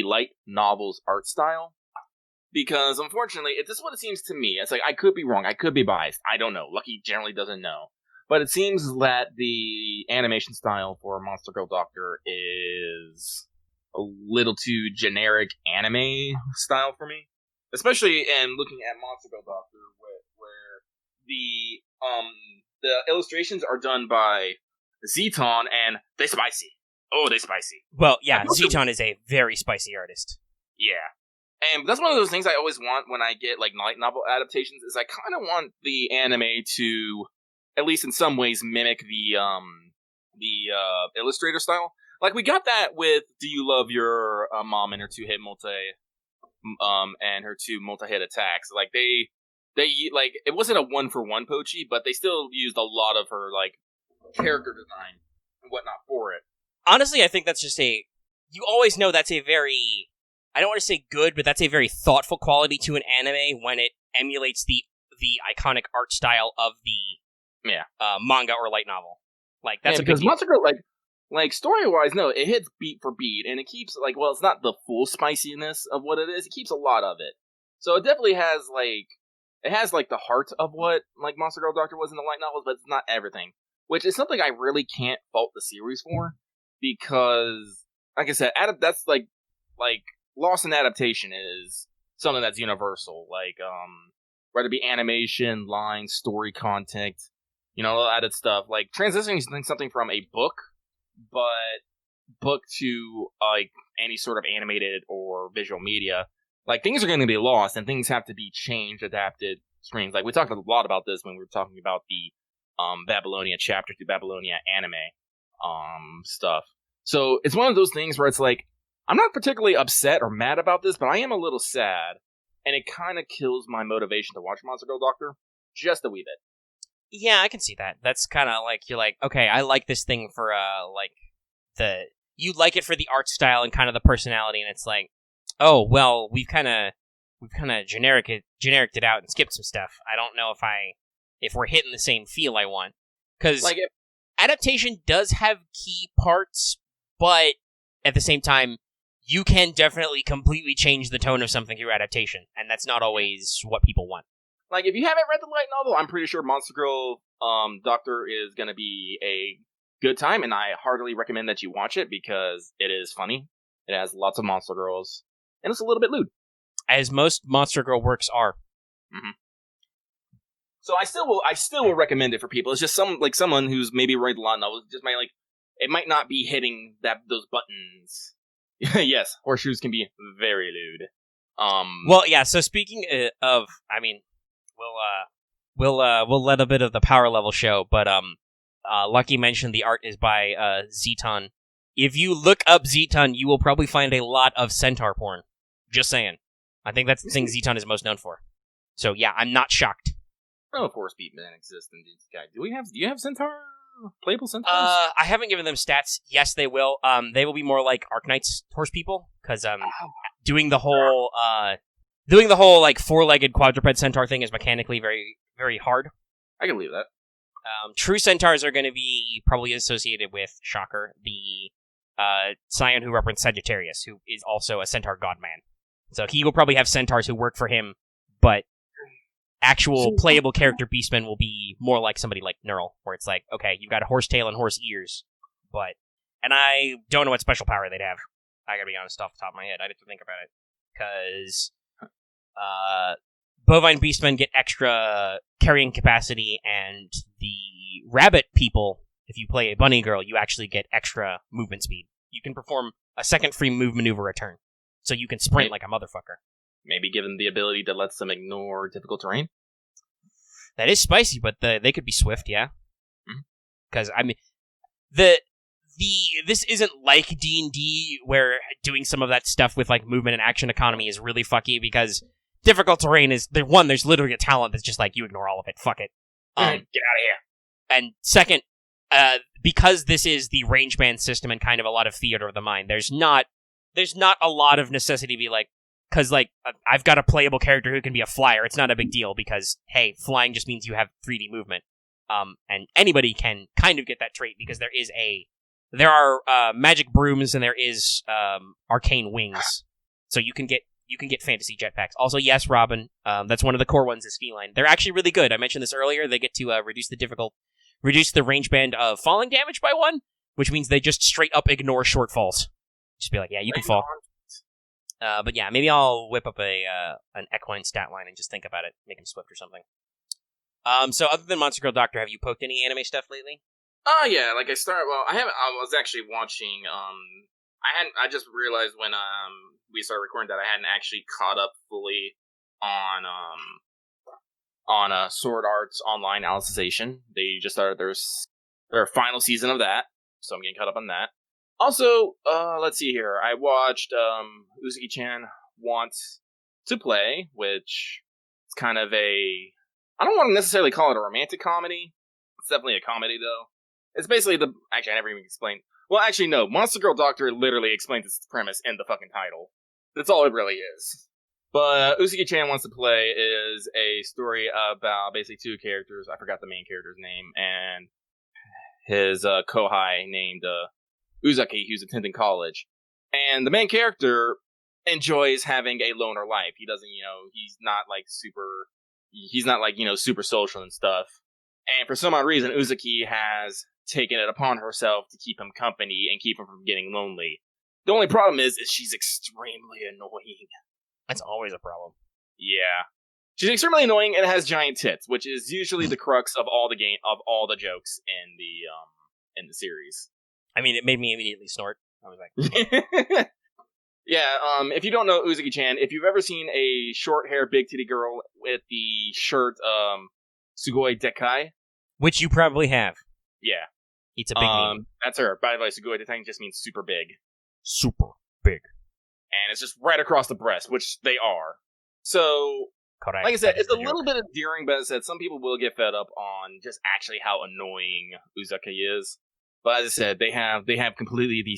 light novel's art style. Because, unfortunately, this is what it seems to me. It's like, I could be wrong, I could be biased, I don't know. Lucky generally doesn't know. But it seems that the animation style for Monster Girl Doctor is a little too generic anime style for me. Especially in looking at Monster Girl Doctor, where the illustrations are done by Zeton, and they're spicy. Oh, they're spicy. Well, yeah, Zeton is a very spicy artist. Yeah. And that's one of those things I always want when I get, like, light novel adaptations, is I kind of want the anime to, at least in some ways, mimic the illustrator style. Like, we got that with Do You Love Your Mom and her two-hit and her two multi-hit attacks. Like, they like, it wasn't a one-for-one Pochi, but they still used a lot of her, like, character design and whatnot for it. Honestly, I think that's just you always know that's a very, I don't want to say good, but that's a very thoughtful quality to an anime when it emulates the iconic art style of the manga or light novel. Like, that's a big deal. Monster Girl, like story-wise, no, it hits beat for beat, and it keeps, like, well, it's not the full spiciness of what it is, it keeps a lot of it. So it definitely has, like, the heart of what, like, Monster Girl Doctor was in the light novels, but it's not everything. Which is something I really can't fault the series for, because, like I said, that's, like, loss in adaptation is something that's universal. Like, whether it be animation, lines, story content, all added stuff. Like, transitioning something from a book to, like, any sort of animated or visual media, like, things are going to be lost, and things have to be changed, adapted, screens. Like, we talked a lot about this when we were talking about the Babylonia chapter to Babylonia anime stuff. So, it's one of those things where it's like, I'm not particularly upset or mad about this, but I am a little sad, and it kind of kills my motivation to watch Monster Girl Doctor just a wee bit. Yeah, I can see that. That's kind of like, you're like, okay, I like this thing for, you like it for the art style and kind of the personality, and it's like, oh, well, we've kind of generic it out and skipped some stuff. I don't know if we're hitting the same feel I want. Because adaptation does have key parts, but at the same time, you can definitely completely change the tone of something through adaptation, and that's not always what people want. Like, if you haven't read the light novel, I'm pretty sure Monster Girl Doctor is going to be a good time, and I heartily recommend that you watch it, because it is funny, it has lots of Monster Girls, and it's a little bit lewd. As most Monster Girl works are. Mm-hmm. So I still will recommend it for people. It's just someone who's maybe read a lot of novels, just might it might not be hitting those buttons. Yes, horseshoes can be very lewd. Well, yeah. So speaking of, I mean, we'll let a bit of the power level show, but Lucky mentioned the art is by Zeton. If you look up Zeton, you will probably find a lot of Centaur porn. Just saying. I think that's the thing Zeton is most known for. So yeah, I'm not shocked. Oh, of course, Beastman exists in this guy. Do you have Centaur? Playable Centaurs? I haven't given them stats. Yes, they will. They will be more like Arknight's horse people, because doing the whole like four-legged quadruped centaur thing is mechanically very, very hard. I can believe that. True centaurs are going to be probably associated with, shocker, the scion who represents Sagittarius, who is also a centaur godman. So he will probably have centaurs who work for him, but actual playable character Beastman will be more like somebody like Neural, where it's like, okay, you've got a horse tail and horse ears, and I don't know what special power they'd have. I gotta be honest off the top of my head. I'd have to think about it. Because bovine Beastmen get extra carrying capacity, and the rabbit people, if you play a bunny girl, you actually get extra movement speed. You can perform a second free move maneuver a turn. So you can sprint like a motherfucker. Maybe give them the ability that lets them ignore difficult terrain? That is spicy, but they could be swift, yeah. Because, I mean, this isn't like D&D, where doing some of that stuff with, like, movement and action economy is really fucky, because difficult terrain is, there's literally a talent that's just like, you ignore all of it, fuck it. Get out of here. And second, because this is the range band system and kind of a lot of theater of the mind, there's not a lot of necessity to be like, because, like, I've got a playable character who can be a flyer. It's not a big deal because, hey, flying just means you have 3D movement. And anybody can kind of get that trait because there are magic brooms and there is arcane wings. So you can get fantasy jetpacks. Also, yes, Robin, that's one of the core ones is feline. They're actually really good. I mentioned this earlier. They get to reduce the range band of falling damage by 1, which means they just straight up ignore shortfalls. Just be like, yeah, you can fall. But yeah, maybe I'll whip up an equine stat line and just think about it, make him swift or something. So other than Monster Girl Doctor, have you poked any anime stuff lately? Yeah, like I was actually watching, I just realized when, we started recording that I hadn't actually caught up fully on Sword Art's online Alicization. They just started their final season of that, so I'm getting caught up on that. Also, let's see here. I watched Uzuki-chan Wants to Play, which is kind of I don't want to necessarily call it a romantic comedy. It's definitely a comedy, though. It's basically actually, I never even explained. Well, actually, no. Monster Girl Doctor literally explains its premise in the fucking title. That's all it really is. But Uzuki-chan Wants to Play is a story about basically two characters. I forgot the main character's name, and his kohai named Uzaki, who's attending college. And the main character enjoys having a loner life. He doesn't, he's not like super social and stuff. And for some odd reason, Uzaki has taken it upon herself to keep him company and keep him from getting lonely. The only problem is she's extremely annoying. That's always a problem. Yeah. She's extremely annoying and has giant tits, which is usually the crux of all the jokes in the series. I mean, it made me immediately snort. I was like, yeah, if you don't know Uzuki-chan, if you've ever seen a short hair, big titty girl with the shirt, Sugoi Dekai. Which you probably have. Yeah. It's a big name. That's her. By the way, Sugoi Dekai just means super big. Super big. And it's just right across the breast, which they are. So, correct. Like I said, it's a little bit endearing, but as I said, some people will get fed up on just actually how annoying Uzaki is. But as I said, they have completely the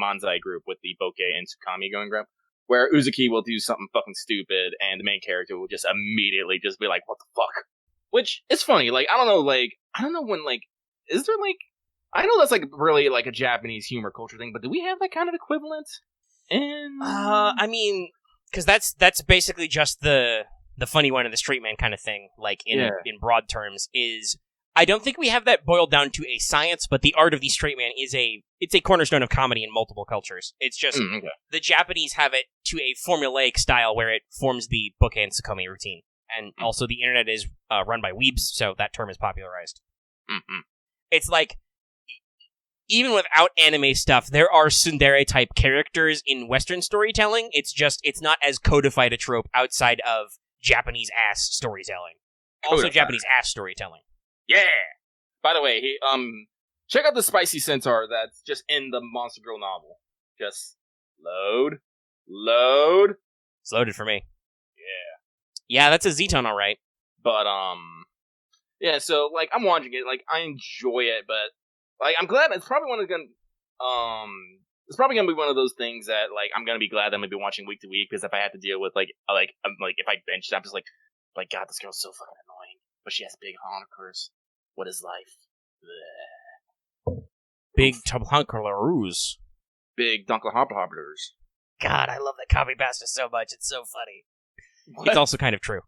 Manzai group with the Bokeh and Tsukami going group, where Uzuki will do something fucking stupid, and the main character will just immediately just be like, what the fuck? Which is funny, I don't know when, is there, I know that's, really, a Japanese humor culture thing, but do we have that kind of equivalent? I mean, because that's basically just the funny one and the straight man kind of thing, in broad terms, is... I don't think we have that boiled down to a science, but the art of the straight man it's a cornerstone of comedy in multiple cultures. It's just, the Japanese have it to a formulaic style where it forms the Bokeh and Tsukami routine. and also the internet is run by weebs, so that term is popularized. Mm-hmm. It's like, even without anime stuff, there are tsundere-type characters in Western storytelling. It's not as codified a trope outside of Japanese-ass storytelling. Also Japanese-ass storytelling. Yeah! By the way, check out the spicy Centaur that's just in the Monster Girl novel. Just load. It's loaded for me. Yeah. Yeah, that's a Zeton, alright. But, yeah, so, like, I'm watching it, like, I enjoy it, but, like, I'm glad it's probably gonna be one of those things that, like, I'm gonna be glad that I'm gonna be watching week to week, because if I had to deal with, if I bench it, I'm just like, God, this girl's so fucking annoying, but she has big honkers. What is life? Bleh. Big honkers. Big dunkelhoppers. God, I love that copy pasta so much. It's so funny. What? It's also kind of true.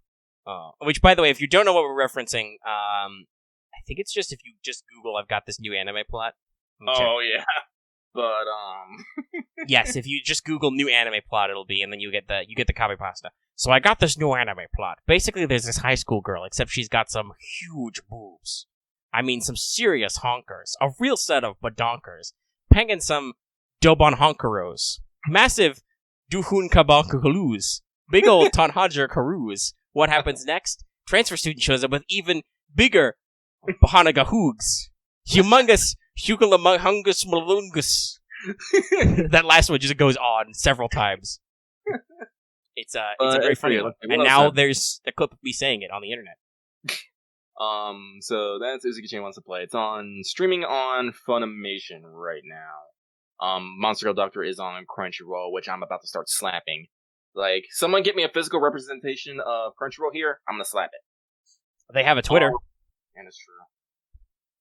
Which, by the way, if you don't know what we're referencing, I think it's just if you just Google, I've got this new anime plot. Oh, yeah. But, yes, if you just Google new anime plot, it'll be, and then you get the copy pasta. So I got this new anime plot. Basically, there's this high school girl, except she's got some huge boobs. I mean, some serious honkers. A real set of badonkers. Penging some Dobon honkeros. Massive Duhun Kabonkakalus. Big old Tonhajer Karus. What happens next? Transfer student shows up with even bigger Bahanaga Hoogs. Humongous Hukalamahungus Malungus. That last one just goes on several times. It's a very funny one. And now there's a clip of me saying it on the internet. So that's Uzuki-chan Wants to Play. It's streaming on Funimation right now. Monster Girl Doctor is on Crunchyroll, which I'm about to start slapping. Like, someone get me a physical representation of Crunchyroll here, I'm gonna slap it. They have a Twitter. And it's true.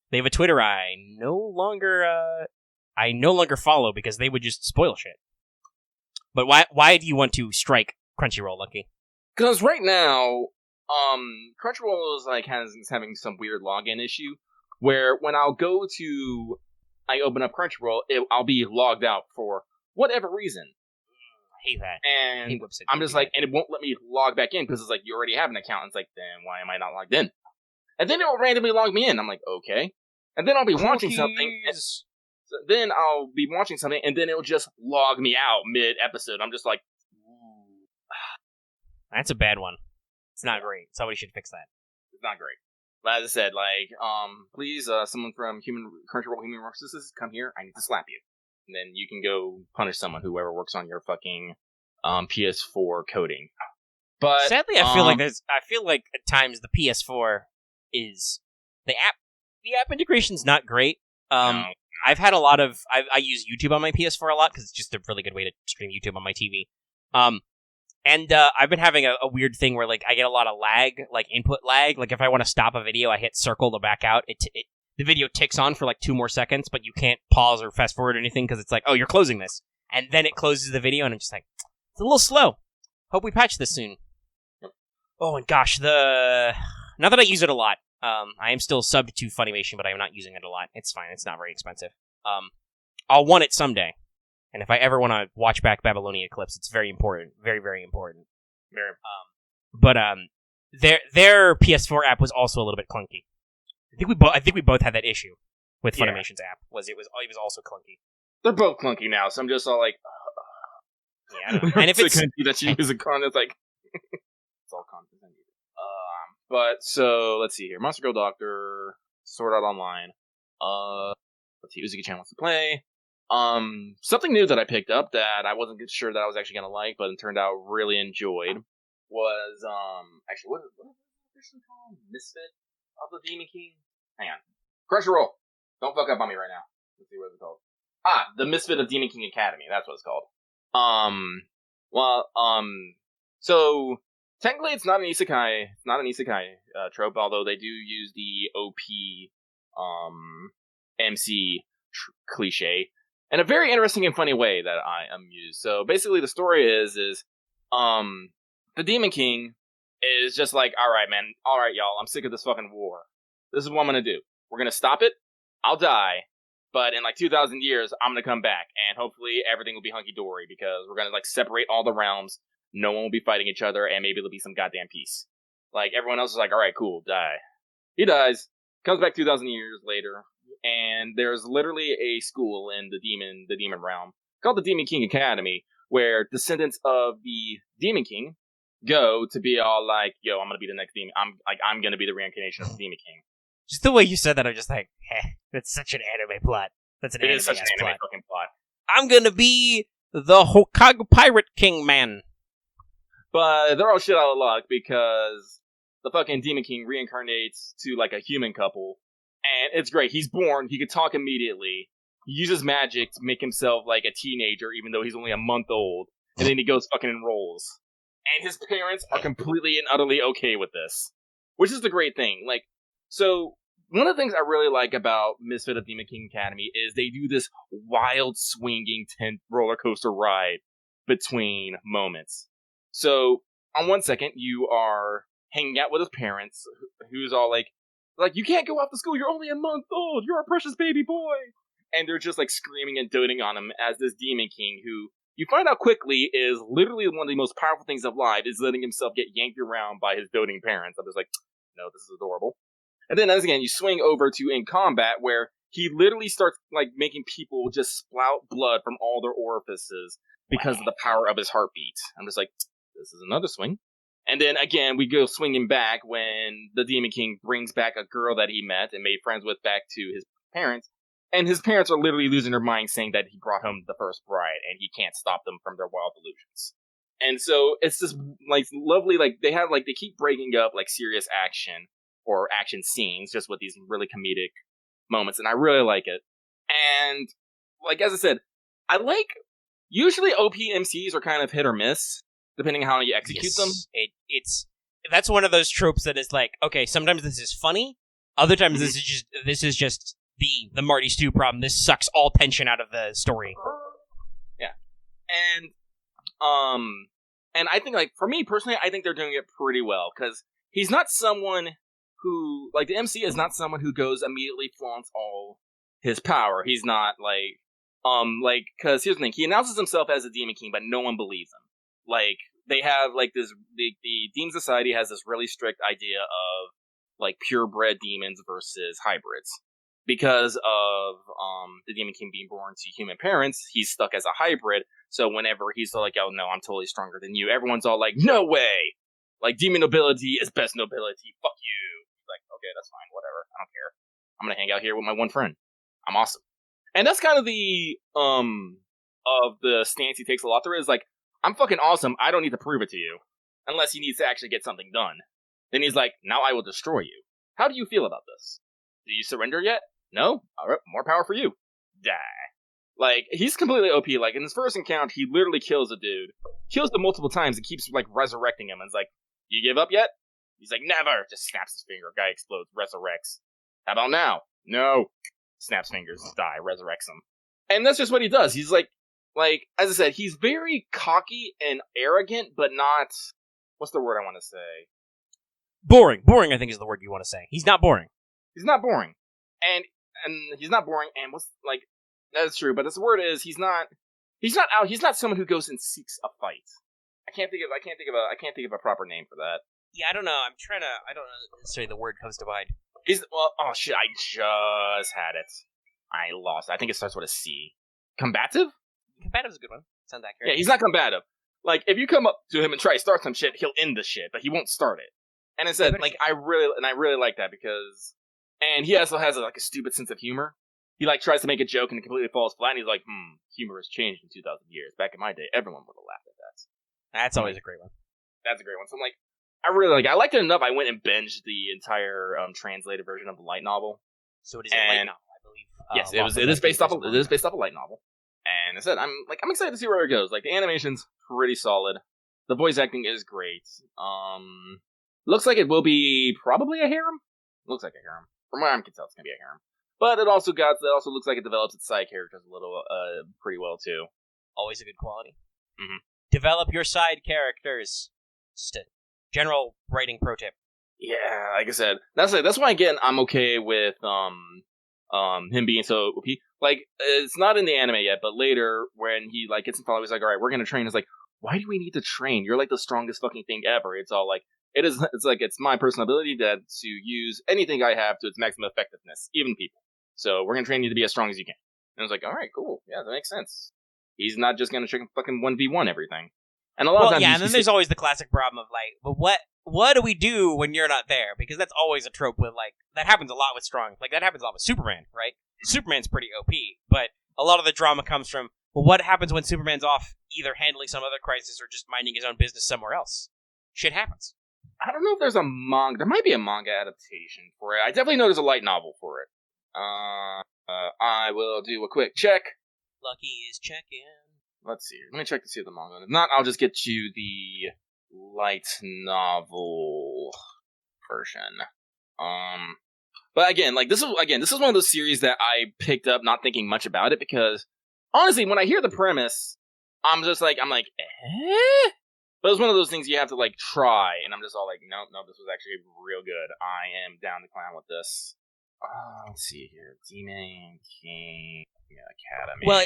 They have a Twitter I no longer follow because they would just spoil shit. But why do you want to strike Crunchyroll, Lucky? Because right now, Crunchyroll is having some weird login issue where when I open up Crunchyroll, I'll be logged out for whatever reason. I hate that. And I'm just like, and it won't let me log back in because it's like, you already have an account. And it's like, then why am I not logged in? And then it will randomly log me in. I'm like, okay. And then I'll be watching something. Then I'll be watching something, and then it'll just log me out mid-episode. I'm just like, ooh. That's a bad one. It's not great. Somebody should fix that. It's not great. But as I said, please, someone from Crunchyroll Human Resources, come here. I need to slap you. And then you can go punish whoever works on your fucking PS4 coding. But sadly, I feel like at times the PS4 is the app integration's not great. No. I've had a lot of I use YouTube on my PS4 a lot because it's just a really good way to stream YouTube on my TV. And I've been having a weird thing where like I get a lot of lag, like input lag. Like if I want to stop a video, I hit circle to back out. The video ticks on for like 2 more seconds, but you can't pause or fast forward or anything because it's like, oh, you're closing this, and then it closes the video, and I'm just like, it's a little slow. Hope we patch this soon. Oh, and gosh, not that I use it a lot. I am still subbed to Funimation, but I am not using it a lot. It's fine. It's not very expensive. I'll want it someday. And if I ever want to watch back Babylonian Eclipse, it's very important. Very, very important. But their PS4 app was also a little bit clunky. I think we both had that issue with Funimation's app. It was also clunky. They're both clunky now, so I'm just all like, yeah, I don't know. And if it's that you use a con, it's like it's all content I need. But so let's see here. Monster Girl Doctor, Sword Art Online. Let's see, Uzuki-chan Wants to Play. Something new that I picked up that I wasn't sure that I was actually gonna like, but it turned out really enjoyed was actually what is this called? Misfit of the Demon King? Hang on. Crunchyroll. Don't fuck up on me right now. Let's see what it's called. The Misfit of Demon King Academy. That's what it's called. So technically it's not an isekai. It's not an isekai trope, although they do use the OP MC cliche in a very interesting and funny way that I amused. So basically the story is the Demon King is just like, alright man, alright y'all, I'm sick of this fucking war. This is what I'm gonna do. We're gonna stop it, I'll die, but in like 2,000 years, I'm gonna come back, and hopefully everything will be hunky-dory, because we're gonna like separate all the realms, no one will be fighting each other, and maybe there'll be some goddamn peace. Like, everyone else is like, alright, cool, die. He dies, comes back 2,000 years later, and there's literally a school in the demon realm called the Demon King Academy, where descendants of the Demon King go to be all like, yo, I'm gonna be the next demon. I'm gonna be the reincarnation of the Demon King. Just the way you said that, I'm just like, that's such an anime plot. That's an It anime is such an anime plot. fucking plot. I'm gonna be the Hokage Pirate King man. But they're all shit out of luck because the fucking Demon King reincarnates to like a human couple, and it's great. He's born, he could talk immediately. He uses magic to make himself like a teenager, even though he's only a month old, and then he goes fucking enrolls. And his parents are completely and utterly okay with this, which is the great thing. Like, so one of the things I really like about Misfit of Demon King Academy is they do this wild, swinging roller coaster ride between moments. So, on one second, you are hanging out with his parents, who's all like, you can't go off to school, you're only a month old, you're a precious baby boy! And they're just, like, screaming and doting on him as this Demon King, who, you find out quickly, is literally one of the most powerful things of life, is letting himself get yanked around by his doting parents. I'm just like, no, this is adorable. And then, as again, you swing over to In Combat, where he literally starts, like, making people just sprout blood from all their orifices because of the power of his heartbeat. I'm just like, this is another swing. And then, again, we go swinging back when the Demon King brings back a girl that he met and made friends with back to his parents. And his parents are literally losing their minds, saying that he brought home the first bride, and he can't stop them from their wild delusions. And so, it's this, like, lovely, like, they keep breaking up, like, serious action, or action scenes, just with these really comedic moments, and I really like it. And, like, as I said, usually OP MCs are kind of hit or miss, depending on how you execute them. That's one of those tropes that is like, okay, sometimes this is funny, other times this is just the Marty Stew problem. This sucks all tension out of the story. Yeah. And I think, like, for me personally, I think they're doing it pretty well, because he's not someone who, like, the MC is not someone who goes immediately flaunts all his power. He's not, because here's the thing, he announces himself as a Demon King, but no one believes him. Like, they have, like, the Demon Society has this really strict idea of, like, purebred demons versus hybrids. Because of, the Demon King being born to human parents, he's stuck as a hybrid, so whenever he's all like, oh no, I'm totally stronger than you, everyone's all like, no way! Like, demon nobility is best nobility, fuck you! He's like, okay, that's fine, whatever, I don't care. I'm gonna hang out here with my one friend. I'm awesome. And that's kind of of the stance he takes a lot through, is like, I'm fucking awesome, I don't need to prove it to you. Unless he needs to actually get something done. Then he's like, now I will destroy you. How do you feel about this? Do you surrender yet? No? Alright, more power for you. Die. Like, he's completely OP. Like, in his first encounter, he literally kills a dude. Kills him multiple times and keeps, like, resurrecting him. And it's like, you give up yet? He's like, never! Just snaps his finger. Guy explodes, resurrects. How about now? No. Snaps fingers, die, resurrects him. And that's just what he does. He's like, as I said, he's very cocky and arrogant, but not... What's the word I want to say? Boring. Boring, I think, is the word you want to say. He's not boring. He's not boring. And he's not boring, and that's true, but this word is, he's not someone who goes and seeks a fight. I can't think of a proper name for that. Yeah, I don't know, I don't know necessarily the word comes to mind. Oh shit, I just had it. I lost. I think it starts with a C. Combative? Combative's a good one. Sounds accurate. Yeah, he's not combative. Like, if you come up to him and try to start some shit, he'll end the shit, but he won't start it. And it said, I really like that because... And he also has, like, a stupid sense of humor. He, like, tries to make a joke and it completely falls flat, and he's like, humor has changed in 2,000 years. Back in my day, everyone would have laughed at that. That's always a great one. That's a great one. So I'm like, I liked it enough, I went and binged the entire translated version of the light novel. So it is a light novel, I believe. Yes, it is based off a light novel. And I said, I'm excited to see where it goes. Like, the animation's pretty solid. The voice acting is great. Looks like it will be probably a harem. Looks like a harem. From what I can tell, it's gonna be a harem. But it also looks like it develops its side characters a little, pretty well too. Always a good quality. Mm-hmm. Develop your side characters. Just a general writing pro tip. Yeah, like I said, that's why again I'm okay with him being so OP. Like, it's not in the anime yet, but later when he like gets in follow, he's like, all right, we're gonna train. It's like, why do we need to train? You're like the strongest fucking thing ever. It's all like, It's my personal ability to use anything I have to its maximum effectiveness, even people. So we're gonna train you to be as strong as you can. And I was like, all right, cool, yeah, that makes sense. He's not just gonna fucking 1v1 everything. And a lot of times, and then there's always the classic problem of like, but what do we do when you're not there? Because that's always a trope with like that happens a lot with strong. Like that happens a lot with Superman, right? Superman's pretty OP, but a lot of the drama comes from, well, what happens when Superman's off either handling some other crisis or just minding his own business somewhere else? Shit happens. I don't know if there's a manga. There might be a manga adaptation for it. I definitely know there's a light novel for it. I will do a quick check. Lucky is checking. Let's see. Let me check to see if the manga. If not, I'll just get you the light novel version. But again, like this is one of those series that I picked up not thinking much about it because honestly, when I hear the premise, I'm like, eh? But it's one of those things you have to like try, and I'm just all like, nope, this was actually real good. I am down to clown with this. Let's see here, Demon King Academy. Well,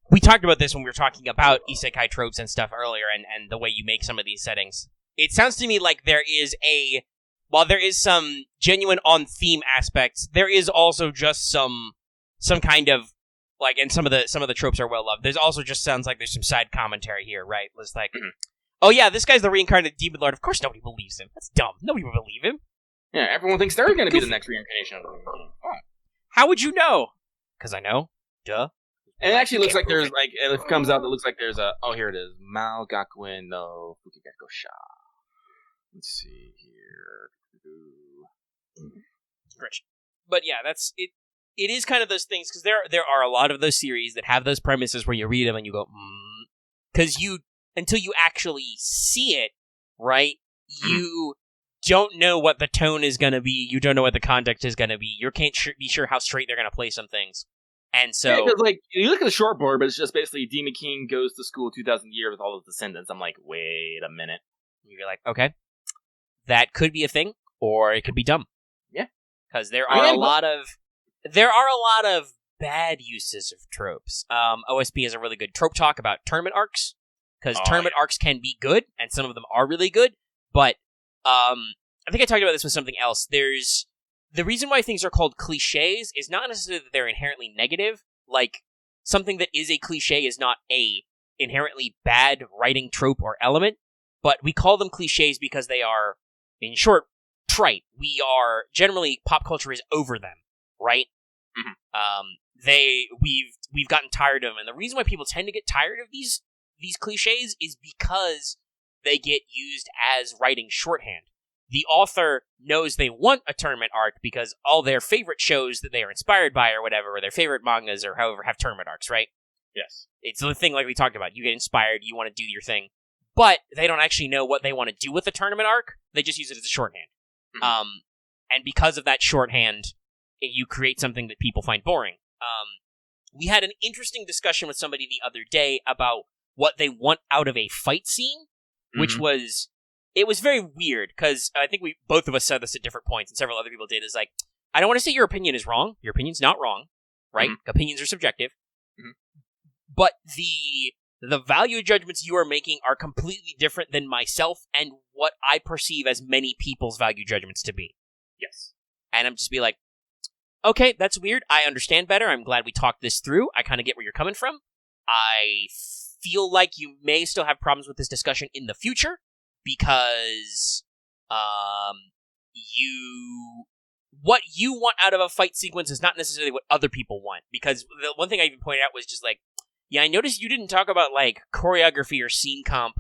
we talked about this when we were talking about isekai tropes and stuff earlier, and the way you make some of these settings. It sounds to me like while there is some genuine on-theme aspects, there is also just some kind of like, and some of the tropes are well loved. There's also just sounds like there's some side commentary here, right? It's like, oh yeah, this guy's the reincarnated demon lord. Of course, nobody believes him. That's dumb. Nobody will believe him. Yeah, everyone thinks they're going to be the next reincarnation of the demon king. Oh. How would you know? Because I know. Duh. And it actually looks like there's like, it comes out that looks like there's here it is, Mao Gakuen no Fukigeko Sha. Let's see here. Rich. But yeah, that's it. It is kind of those things because there are a lot of those series that have those premises where you read them and you go, because until you actually see it, right? You don't know what the tone is going to be. You don't know what the context is going to be. You can't be sure how straight they're going to play some things. And so, yeah, because like you look at the short board, but it's just basically Demon King goes to school 2,000 years with all his descendants. I'm like, wait a minute. You're like, okay, that could be a thing, or it could be dumb. Yeah, because there are a lot of bad uses of tropes. OSP has a really good trope talk about tournament arcs, because tournament arcs can be good, and some of them are really good. But I think I talked about this with something else. There's the reason why things are called cliches is not necessarily that they're inherently negative. Like, something that is a cliche is not a inherently bad writing trope or element, but we call them cliches because they are, in short, trite. Generally, pop culture is over them, right? Mm-hmm. We've gotten tired of them, and the reason why people tend to get tired of these cliches is because they get used as writing shorthand. The author knows they want a tournament arc because all their favorite shows that they are inspired by or whatever, or their favorite mangas or however, have tournament arcs, right? Yes. It's the thing like we talked about. You get inspired, you want to do your thing, but they don't actually know what they want to do with the tournament arc. They just use it as a shorthand. Mm-hmm. And because of that shorthand, you create something that people find boring. We had an interesting discussion with somebody the other day about what they want out of a fight scene, which was... It was very weird, because I think both of us said this at different points, and several other people did, is like, I don't want to say your opinion is wrong. Your opinion's not wrong, right? Mm-hmm. Opinions are subjective. Mm-hmm. But the value judgments you are making are completely different than myself and what I perceive as many people's value judgments to be. Yes. And I'm just be like, okay, that's weird. I understand better. I'm glad we talked this through. I kind of get where you're coming from. I feel like you may still have problems with this discussion in the future, because what you want out of a fight sequence is not necessarily what other people want. Because the one thing I even pointed out was just like, yeah, I noticed you didn't talk about like choreography or scene comp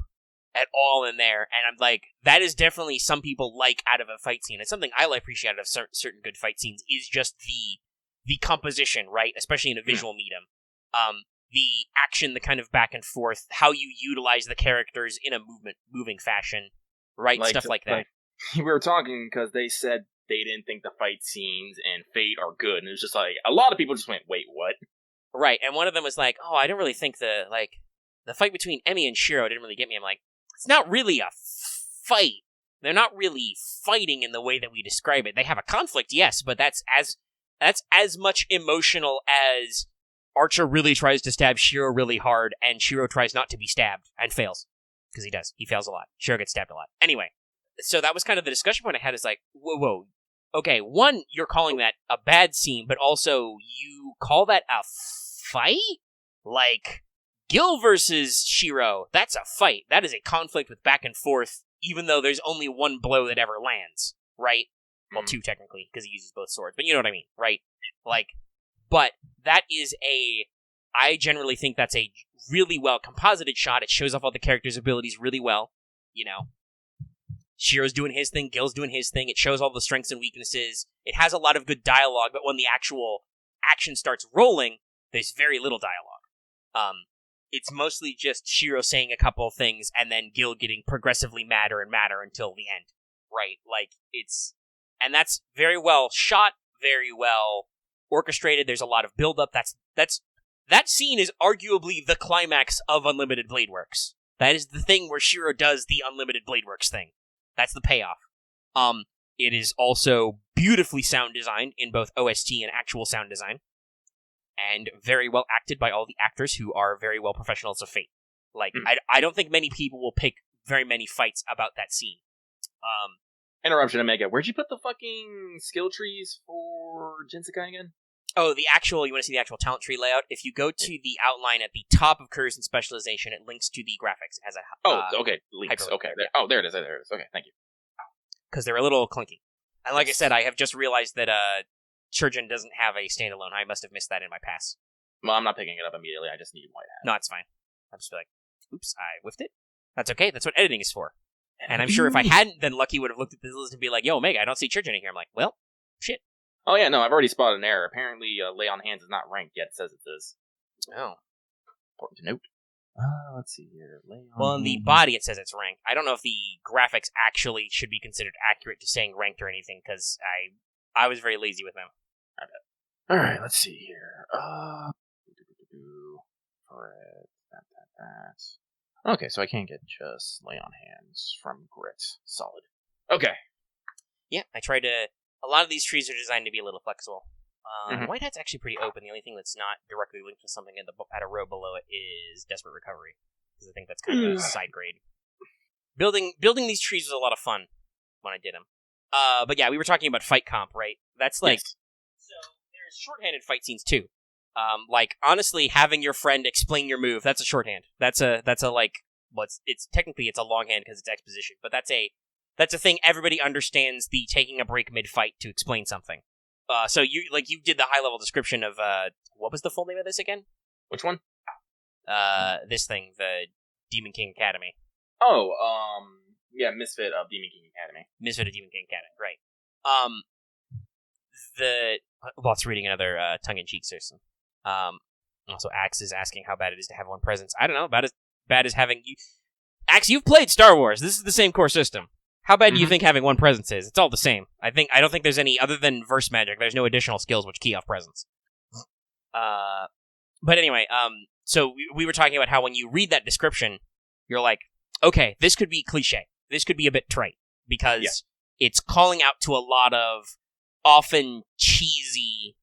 at all in there, and I'm like, that is definitely some people like out of a fight scene. It's something I appreciate out of certain good fight scenes is just the composition, right? Especially in a visual medium. The action, the kind of back and forth, how you utilize the characters in a moving fashion, right? Stuff like that. We were talking because they said they didn't think the fight scenes in Fate are good, and it was just like, a lot of people just went, wait, what? Right, and one of them was like, oh, I don't really think the fight between Emi and Shiro didn't really get me. I'm like, it's not really a fight. They're not really fighting in the way that we describe it. They have a conflict, yes, but that's as much emotional as Archer really tries to stab Shiro really hard, and Shiro tries not to be stabbed, and fails. Because he does. He fails a lot. Shiro gets stabbed a lot. Anyway. so that was kind of the discussion point I had, is like, whoa. Okay, one, you're calling that a bad scene, but also you call that a fight? Like, Gil versus Shiro, that's a fight. That is a conflict with back and forth, even though there's only one blow that ever lands, right? Well, two technically, because he uses both swords, but you know what I mean, right? Like, but that is I generally think that's a really well composited shot. It shows off all the characters' abilities really well, you know. Shiro's doing his thing, Gil's doing his thing. It shows all the strengths and weaknesses. It has a lot of good dialogue, but when the actual action starts rolling, there's very little dialogue. It's mostly just Shiro saying a couple of things, and then Gil getting progressively madder and madder until the end, right? Like, and that's very well shot, very well orchestrated. There's a lot of build-up. That scene is arguably the climax of Unlimited Blade Works. That is the thing where Shiro does the Unlimited Blade Works thing. That's the payoff. It is also beautifully sound designed in both OST and actual sound design, and very well acted by all the actors who are very well professionals of Fate. Like, I don't think many people will pick very many fights about that scene. Interruption, Omega. Where'd you put the fucking skill trees for Jinsekai again? Oh, you want to see the actual talent tree layout? If you go to the outline at the top of Careers and Specialization, it links to the graphics. It has a okay, links. Okay, yeah. there it is. Okay, thank you. Because they're a little clunky. And like I said, I have just realized that Churjin doesn't have a standalone. I must have missed that in my pass. Well, I'm not picking it up immediately. I just need white hat. No, it's fine. I'm just like, oops, I whiffed it. That's okay. That's what editing is for. And I'm sure if I hadn't, then Lucky would have looked at this list and be like, yo, Omega, I don't see Churjin in here. I'm like, well, shit. Oh, yeah, no, I've already spotted an error. Apparently, Lay on Hands is not ranked yet. It says it is. Oh. Important to note. Let's see here. Well, in the body, it says it's ranked. I don't know if the graphics actually should be considered accurate to saying ranked or anything, because I was very lazy with them. I bet. Alright, let's see here. Okay, so I can't get just Lay on Hands from Grit. Solid. Okay. Yeah, I tried to... A lot of these trees are designed to be a little flexible. White Hat's actually pretty open. The only thing that's not directly linked to something at a row below it is Desperate Recovery, because I think that's kind of a side grade. Building these trees was a lot of fun when I did them. But yeah, we were talking about fight comp, right? That's like... Yes. So there's shorthanded fight scenes too. Like, honestly, having your friend explain your move, that's a shorthand. That's a like... Well, it's technically it's a longhand because it's exposition, but that's a thing everybody understands, the taking a break mid-fight to explain something. So you did the high-level description of, what was the full name of this again? Which one? This thing, the Demon King Academy. Oh, yeah, Misfit of Demon King Academy. Misfit of Demon King Academy, right. It's reading another, tongue-in-cheek system. Also, Axe is asking how bad it is to have one presence. I don't know, about as bad as having you... Axe, you've played Star Wars. This is the same core system. How bad do you think having one presence is? It's all the same. I don't think there's any, other than verse magic, there's no additional skills which key off presence. But anyway, so we were talking about how when you read that description, you're like, okay, this could be cliche. This could be a bit trite, because it's calling out to a lot of often cheesy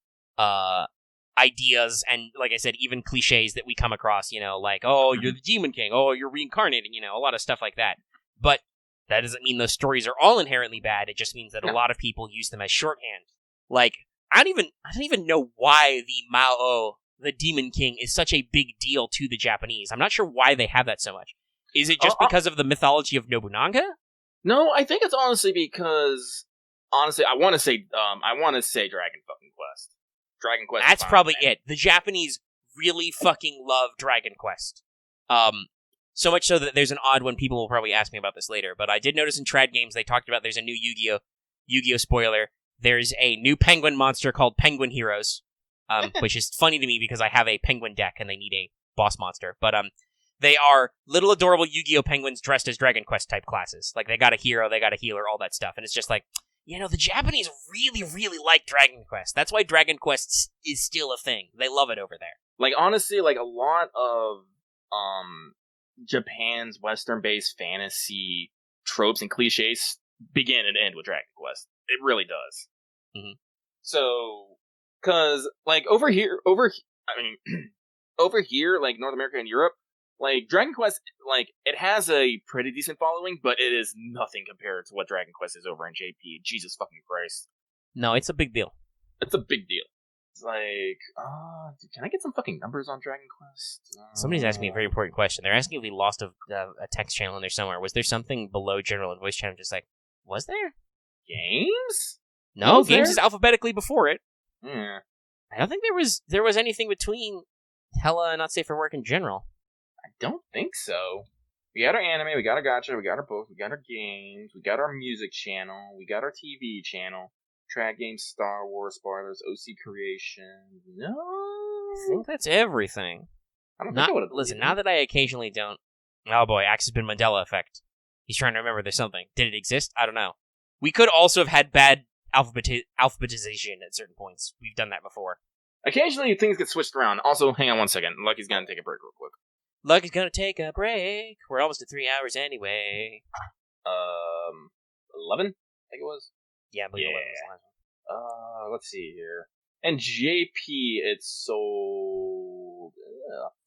ideas, and like I said, even cliches that we come across, like, oh, you're the Demon King, oh, you're reincarnated, a lot of stuff like that. But that doesn't mean those stories are all inherently bad. It just means that a lot of people use them as shorthand. Like, I don't even know why the Mao, the Demon King, is such a big deal to the Japanese. I'm not sure why they have that so much. Is it just because of the mythology of Nobunaga? No, I think it's honestly because, I want to say Dragon fucking Quest. Dragon Quest. That's probably it. The Japanese really fucking love Dragon Quest. So much so that there's an odd one. People will probably ask me about this later, but I did notice in Trad Games they talked about there's a new Yu-Gi-Oh spoiler. There's a new penguin monster called Penguin Heroes, which is funny to me because I have a penguin deck and they need a boss monster. But they are little adorable Yu-Gi-Oh penguins dressed as Dragon Quest type classes. Like, they got a hero, they got a healer, all that stuff. And it's just like, the Japanese really, really like Dragon Quest. That's why Dragon Quest is still a thing. They love it over there. Like, honestly, like, a lot of Japan's Western-based fantasy tropes and cliches begin and end with Dragon Quest. It really does. Mm-hmm. So, because, like, over here, like, North America and Europe, Like, Dragon Quest, like, it has a pretty decent following, but it is nothing compared to what Dragon Quest is over in JP. Jesus fucking Christ. No, it's a big deal. It's a big deal. It's like, can I get some fucking numbers on Dragon Quest? Somebody's asking me a very important question. They're asking if we lost a text channel in there somewhere. Was there something below general and voice channel? Just like, was there? Games? No, Was games there? is alphabetically before it. Yeah. I don't think there was anything between Hella and Not Safe for Work in general. I don't think so. We got our anime, we got our gacha, we got our books, we got our games, we got our music channel, we got our TV channel, track games, Star Wars spoilers, OC creation. No, I think that's everything. I don't Not, think I would have. listen, now that I occasionally don't. Oh boy, Axe has been Mandela effect. He's trying to remember there's something. Did it exist? I don't know. We could also have had bad alphabetization at certain points. We've done that before. Occasionally things get switched around. Also, hang on one second. Lucky's gonna take a break real quick. Lucky's gonna take a break. We're almost at 3 hours anyway. 11? I think it was. Yeah, I believe 11 was the last one. Let's see here. And JP, it sold.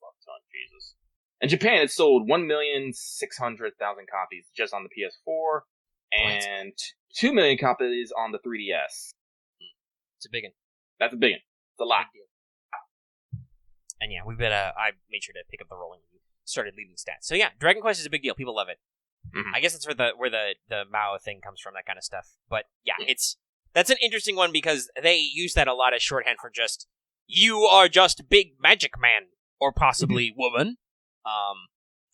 Fuck ton, Jesus. In Japan, it sold 1,600,000 copies just on the PS4, and 2 million copies on the 3DS. It's a big one. That's a big one. It's a lot. And yeah, we've been. I made sure to pick up the rolling. Started leading stats. So yeah, Dragon Quest is a big deal. People love it. Mm-hmm. I guess that's where the Mao thing comes from. That kind of stuff. But yeah, that's an interesting one because they use that a lot as shorthand for just you are just big magic man or possibly woman.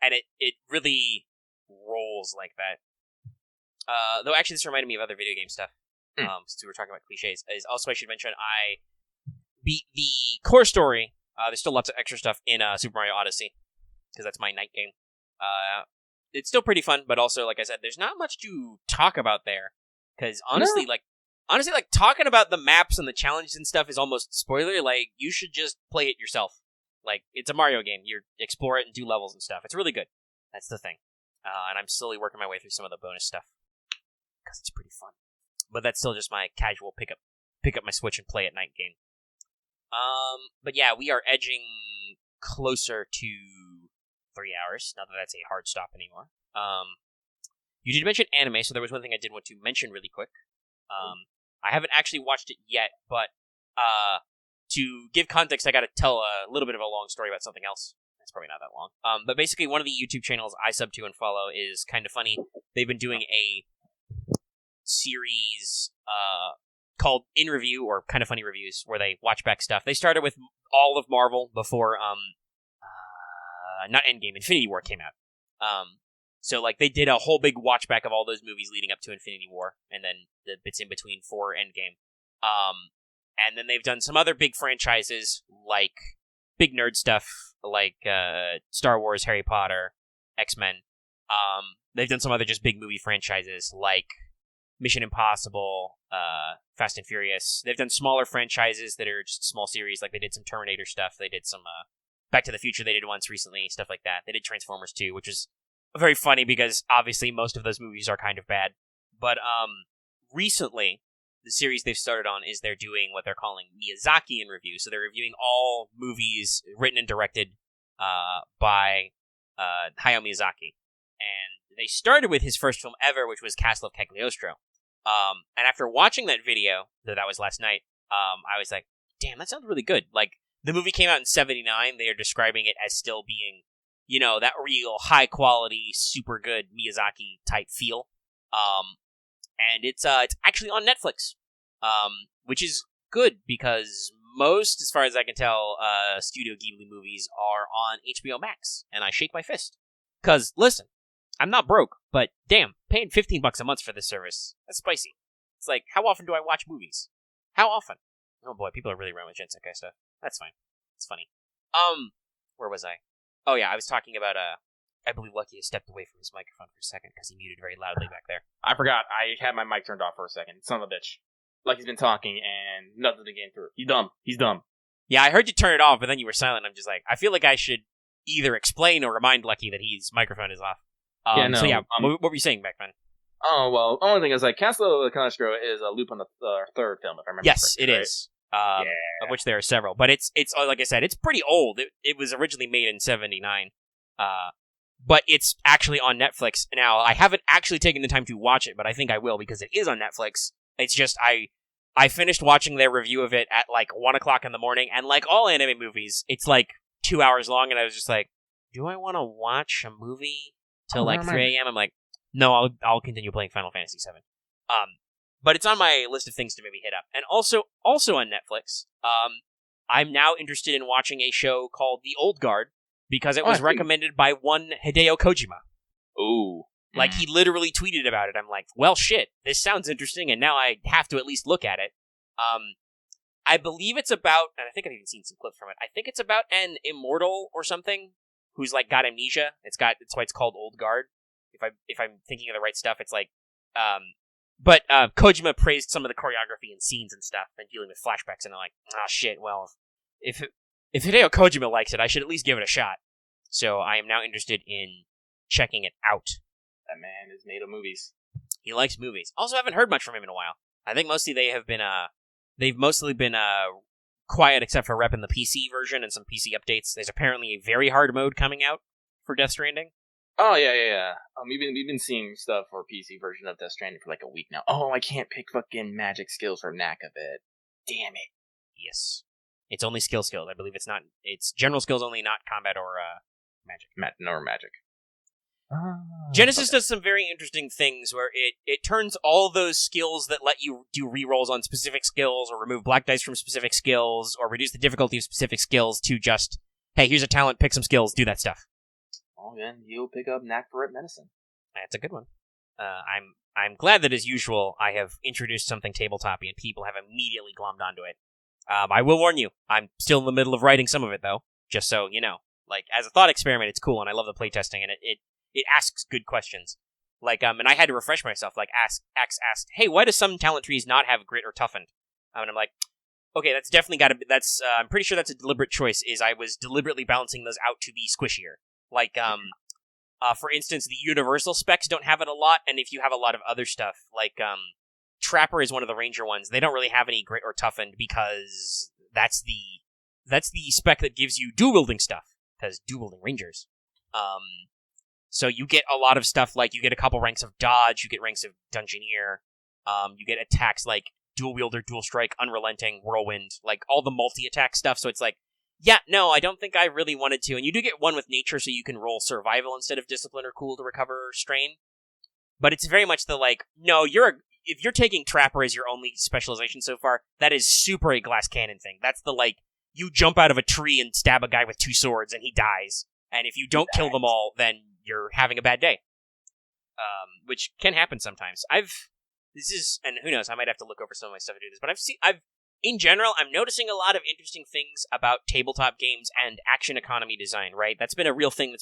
And it really rolls like that. Though actually, this reminded me of other video game stuff. Since we were talking about cliches, is also I should mention I beat the core story. There's still lots of extra stuff in Super Mario Odyssey because that's my night game. It's still pretty fun, but also, like I said, there's not much to talk about there. Because honestly, talking about the maps and the challenges and stuff is almost spoiler. Like, you should just play it yourself. Like, it's a Mario game. You explore it and do levels and stuff. It's really good. That's the thing. And I'm slowly working my way through some of the bonus stuff because it's pretty fun. But that's still just my casual pick up my Switch and play at night game. But yeah, we are edging closer to 3 hours. Not that that's a hard stop anymore. You did mention anime, so there was one thing I did want to mention really quick. I haven't actually watched it yet, but to give context, I got to tell a little bit of a long story about something else. It's probably not that long. But basically, one of the YouTube channels I sub to and follow is Kind of Funny. They've been doing a series called In Review, or Kind of Funny Reviews, where they watch back stuff. They started with all of Marvel before, not Endgame, Infinity War came out. So, like, they did a whole big watch back of all those movies leading up to Infinity War, and then the bits in between for Endgame. And then they've done some other big franchises, like big nerd stuff, like Star Wars, Harry Potter, X-Men. They've done some other just big movie franchises, like Mission Impossible, Fast and Furious. They've done smaller franchises that are just small series, like they did some Terminator stuff. They did some Back to the Future they did once recently, stuff like that. They did Transformers 2, which is very funny because obviously most of those movies are kind of bad. But recently, the series they've started on is they're doing what they're calling Miyazaki in Review. So they're reviewing all movies written and directed by Hayao Miyazaki. And they started with his first film ever, which was Castle of Cagliostro. And after watching that video, though that was last night, I was like, damn, that sounds really good. Like, the movie came out in 1979. They are describing it as still being, you know, that real high-quality, super good Miyazaki-type feel. And it's actually on Netflix, which is good because most, as far as I can tell, Studio Ghibli movies are on HBO Max, and I shake my fist. Because, listen, I'm not broke, but damn, paying $15 a month for this service, that's spicy. It's like, how often do I watch movies? How often? Oh boy, people are really running with Shinsekai stuff. That's fine. It's funny. Where was I? Oh yeah, I was talking about, I believe Lucky has stepped away from his microphone for a second because he muted very loudly back there. I forgot. I had my mic turned off for a second. Son of a bitch. Lucky's been talking and nothing's been getting through. He's dumb. He's dumb. Yeah, I heard you turn it off, but then you were silent. I'm just like, I feel like I should either explain or remind Lucky that his microphone is off. So yeah, what were you saying, Beckman? Oh, well, only thing is, like, Castle of Cagliostro is a loop on the third film, if I remember Yes, correctly, it is. Of which there are several. But it's like I said, it's pretty old. It was originally made in 1979. But it's actually on Netflix. Now, I haven't actually taken the time to watch it, but I think I will because it is on Netflix. It's just, I finished watching their review of it at like 1 o'clock in the morning, and like all anime movies, it's like 2 hours long, and I was just like, do I want to watch a movie till like 3 a.m.? I'm like, no, I'll continue playing Final Fantasy VII. But it's on my list of things to maybe hit up. And also on Netflix, I'm now interested in watching a show called The Old Guard, because it was recommended by one Hideo Kojima. Ooh. Like, he literally tweeted about it. I'm like, well, shit, this sounds interesting, and now I have to at least look at it. I believe it's about, and I think I've even seen some clips from it, I think it's about an immortal or something who's, like, got amnesia. That's why it's called Old Guard. If I'm thinking of the right stuff, it's like, but Kojima praised some of the choreography and scenes and stuff, and dealing with flashbacks, and I'm like, shit, well, if Hideo Kojima likes it, I should at least give it a shot. So I am now interested in checking it out. That man is made of movies. He likes movies. Also, haven't heard much from him in a while. I think mostly they've mostly been quiet, except for repping the PC version and some PC updates. There's apparently a very hard mode coming out for Death Stranding. Oh yeah. We've been seeing stuff for PC version of Death Stranding for like a week now. Oh, I can't pick fucking magic skills for knack of it. Damn it. Yes, it's only skills. I believe it's general skills only, not combat or magic. Nor magic. Genesis does some very interesting things where it turns all those skills that let you do rerolls on specific skills or remove black dice from specific skills or reduce the difficulty of specific skills to just, hey, here's a talent, pick some skills, do that stuff. Oh, then you'll pick up knack for it medicine. That's a good one. I'm glad that, as usual, I have introduced something tabletop-y and people have immediately glommed onto it. I will warn you, I'm still in the middle of writing some of it, though, just so you know. Like, as a thought experiment, it's cool, and I love the playtesting, and it asks good questions. Like, and I had to refresh myself, like, asked, hey, why do some talent trees not have grit or toughened? And I'm like, okay, that's definitely gotta be, I'm pretty sure that's a deliberate choice, is I was deliberately balancing those out to be squishier. Like, for instance, the universal specs don't have it a lot, and if you have a lot of other stuff, like, Trapper is one of the ranger ones, they don't really have any grit or toughened because that's the spec that gives you dual-wielding stuff, because dual-wielding rangers. So you get a lot of stuff, like, you get a couple ranks of dodge, you get ranks of dungeoneer, you get attacks like dual wielder, dual strike, unrelenting, whirlwind, like, all the multi-attack stuff, so it's like, yeah, no, I don't think I really wanted to. And you do get one with nature, so you can roll survival instead of discipline or cool to recover strain. But it's very much the, like, no, if you're taking Trapper as your only specialization so far, that is super a glass cannon thing. That's the, like, you jump out of a tree and stab a guy with 2 swords and he dies. And if you don't kill them all, then you're having a bad day. Which can happen sometimes. and who knows, I might have to look over some of my stuff to do this, but in general, I'm noticing a lot of interesting things about tabletop games and action economy design, right? That's been a real thing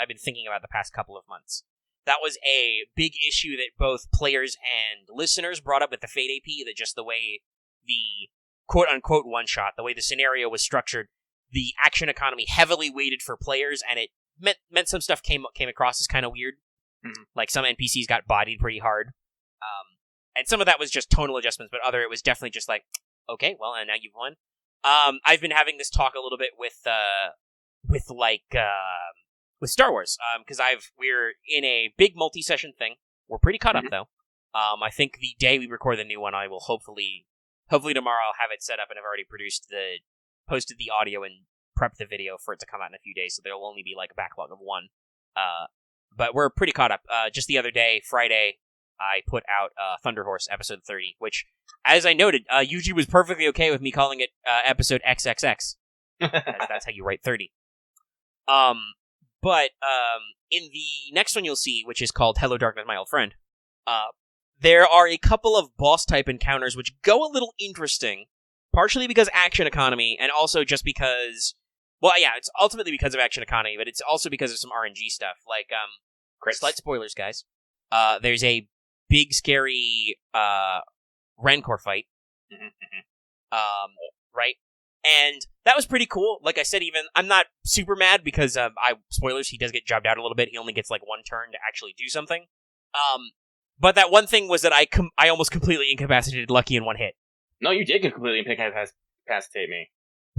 I've been thinking about the past couple of months. That was a big issue that both players and listeners brought up with the Fate AP, that just the way the quote-unquote one-shot, the way the scenario was structured, the action economy heavily weighted for players, and it meant some stuff came across as kind of weird. Mm-hmm. Like, some NPCs got bodied pretty hard. And some of that was just tonal adjustments, but it was definitely just like, okay, well, and now you've won. I've been having this talk a little bit with Star Wars, because we're in a big multi-session thing. We're pretty caught up, though. I think the day we record the new one, I will hopefully tomorrow I'll have it set up, and I've already posted the audio and prepped the video for it to come out in a few days, so there'll only be like a backlog of one. But we're pretty caught up. Just the other day, Friday, I put out Thunder Horse episode 30, which, as I noted, Yuji was perfectly okay with me calling it episode XXX. That's how you write 30. But in the next one you'll see, which is called Hello Darkness, My Old Friend, there are a couple of boss-type encounters which go a little interesting, partially because action economy, and also just because, well, yeah, it's ultimately because of action economy, but it's also because of some RNG stuff. Like, slight spoilers, guys. There's a big, scary Rancor fight. Right? And that was pretty cool. Like I said, I'm not super mad because, spoilers, he does get jobbed out a little bit. He only gets like one turn to actually do something. But that one thing was that I almost completely incapacitated Lucky in one hit. No, you did completely incapacitate me.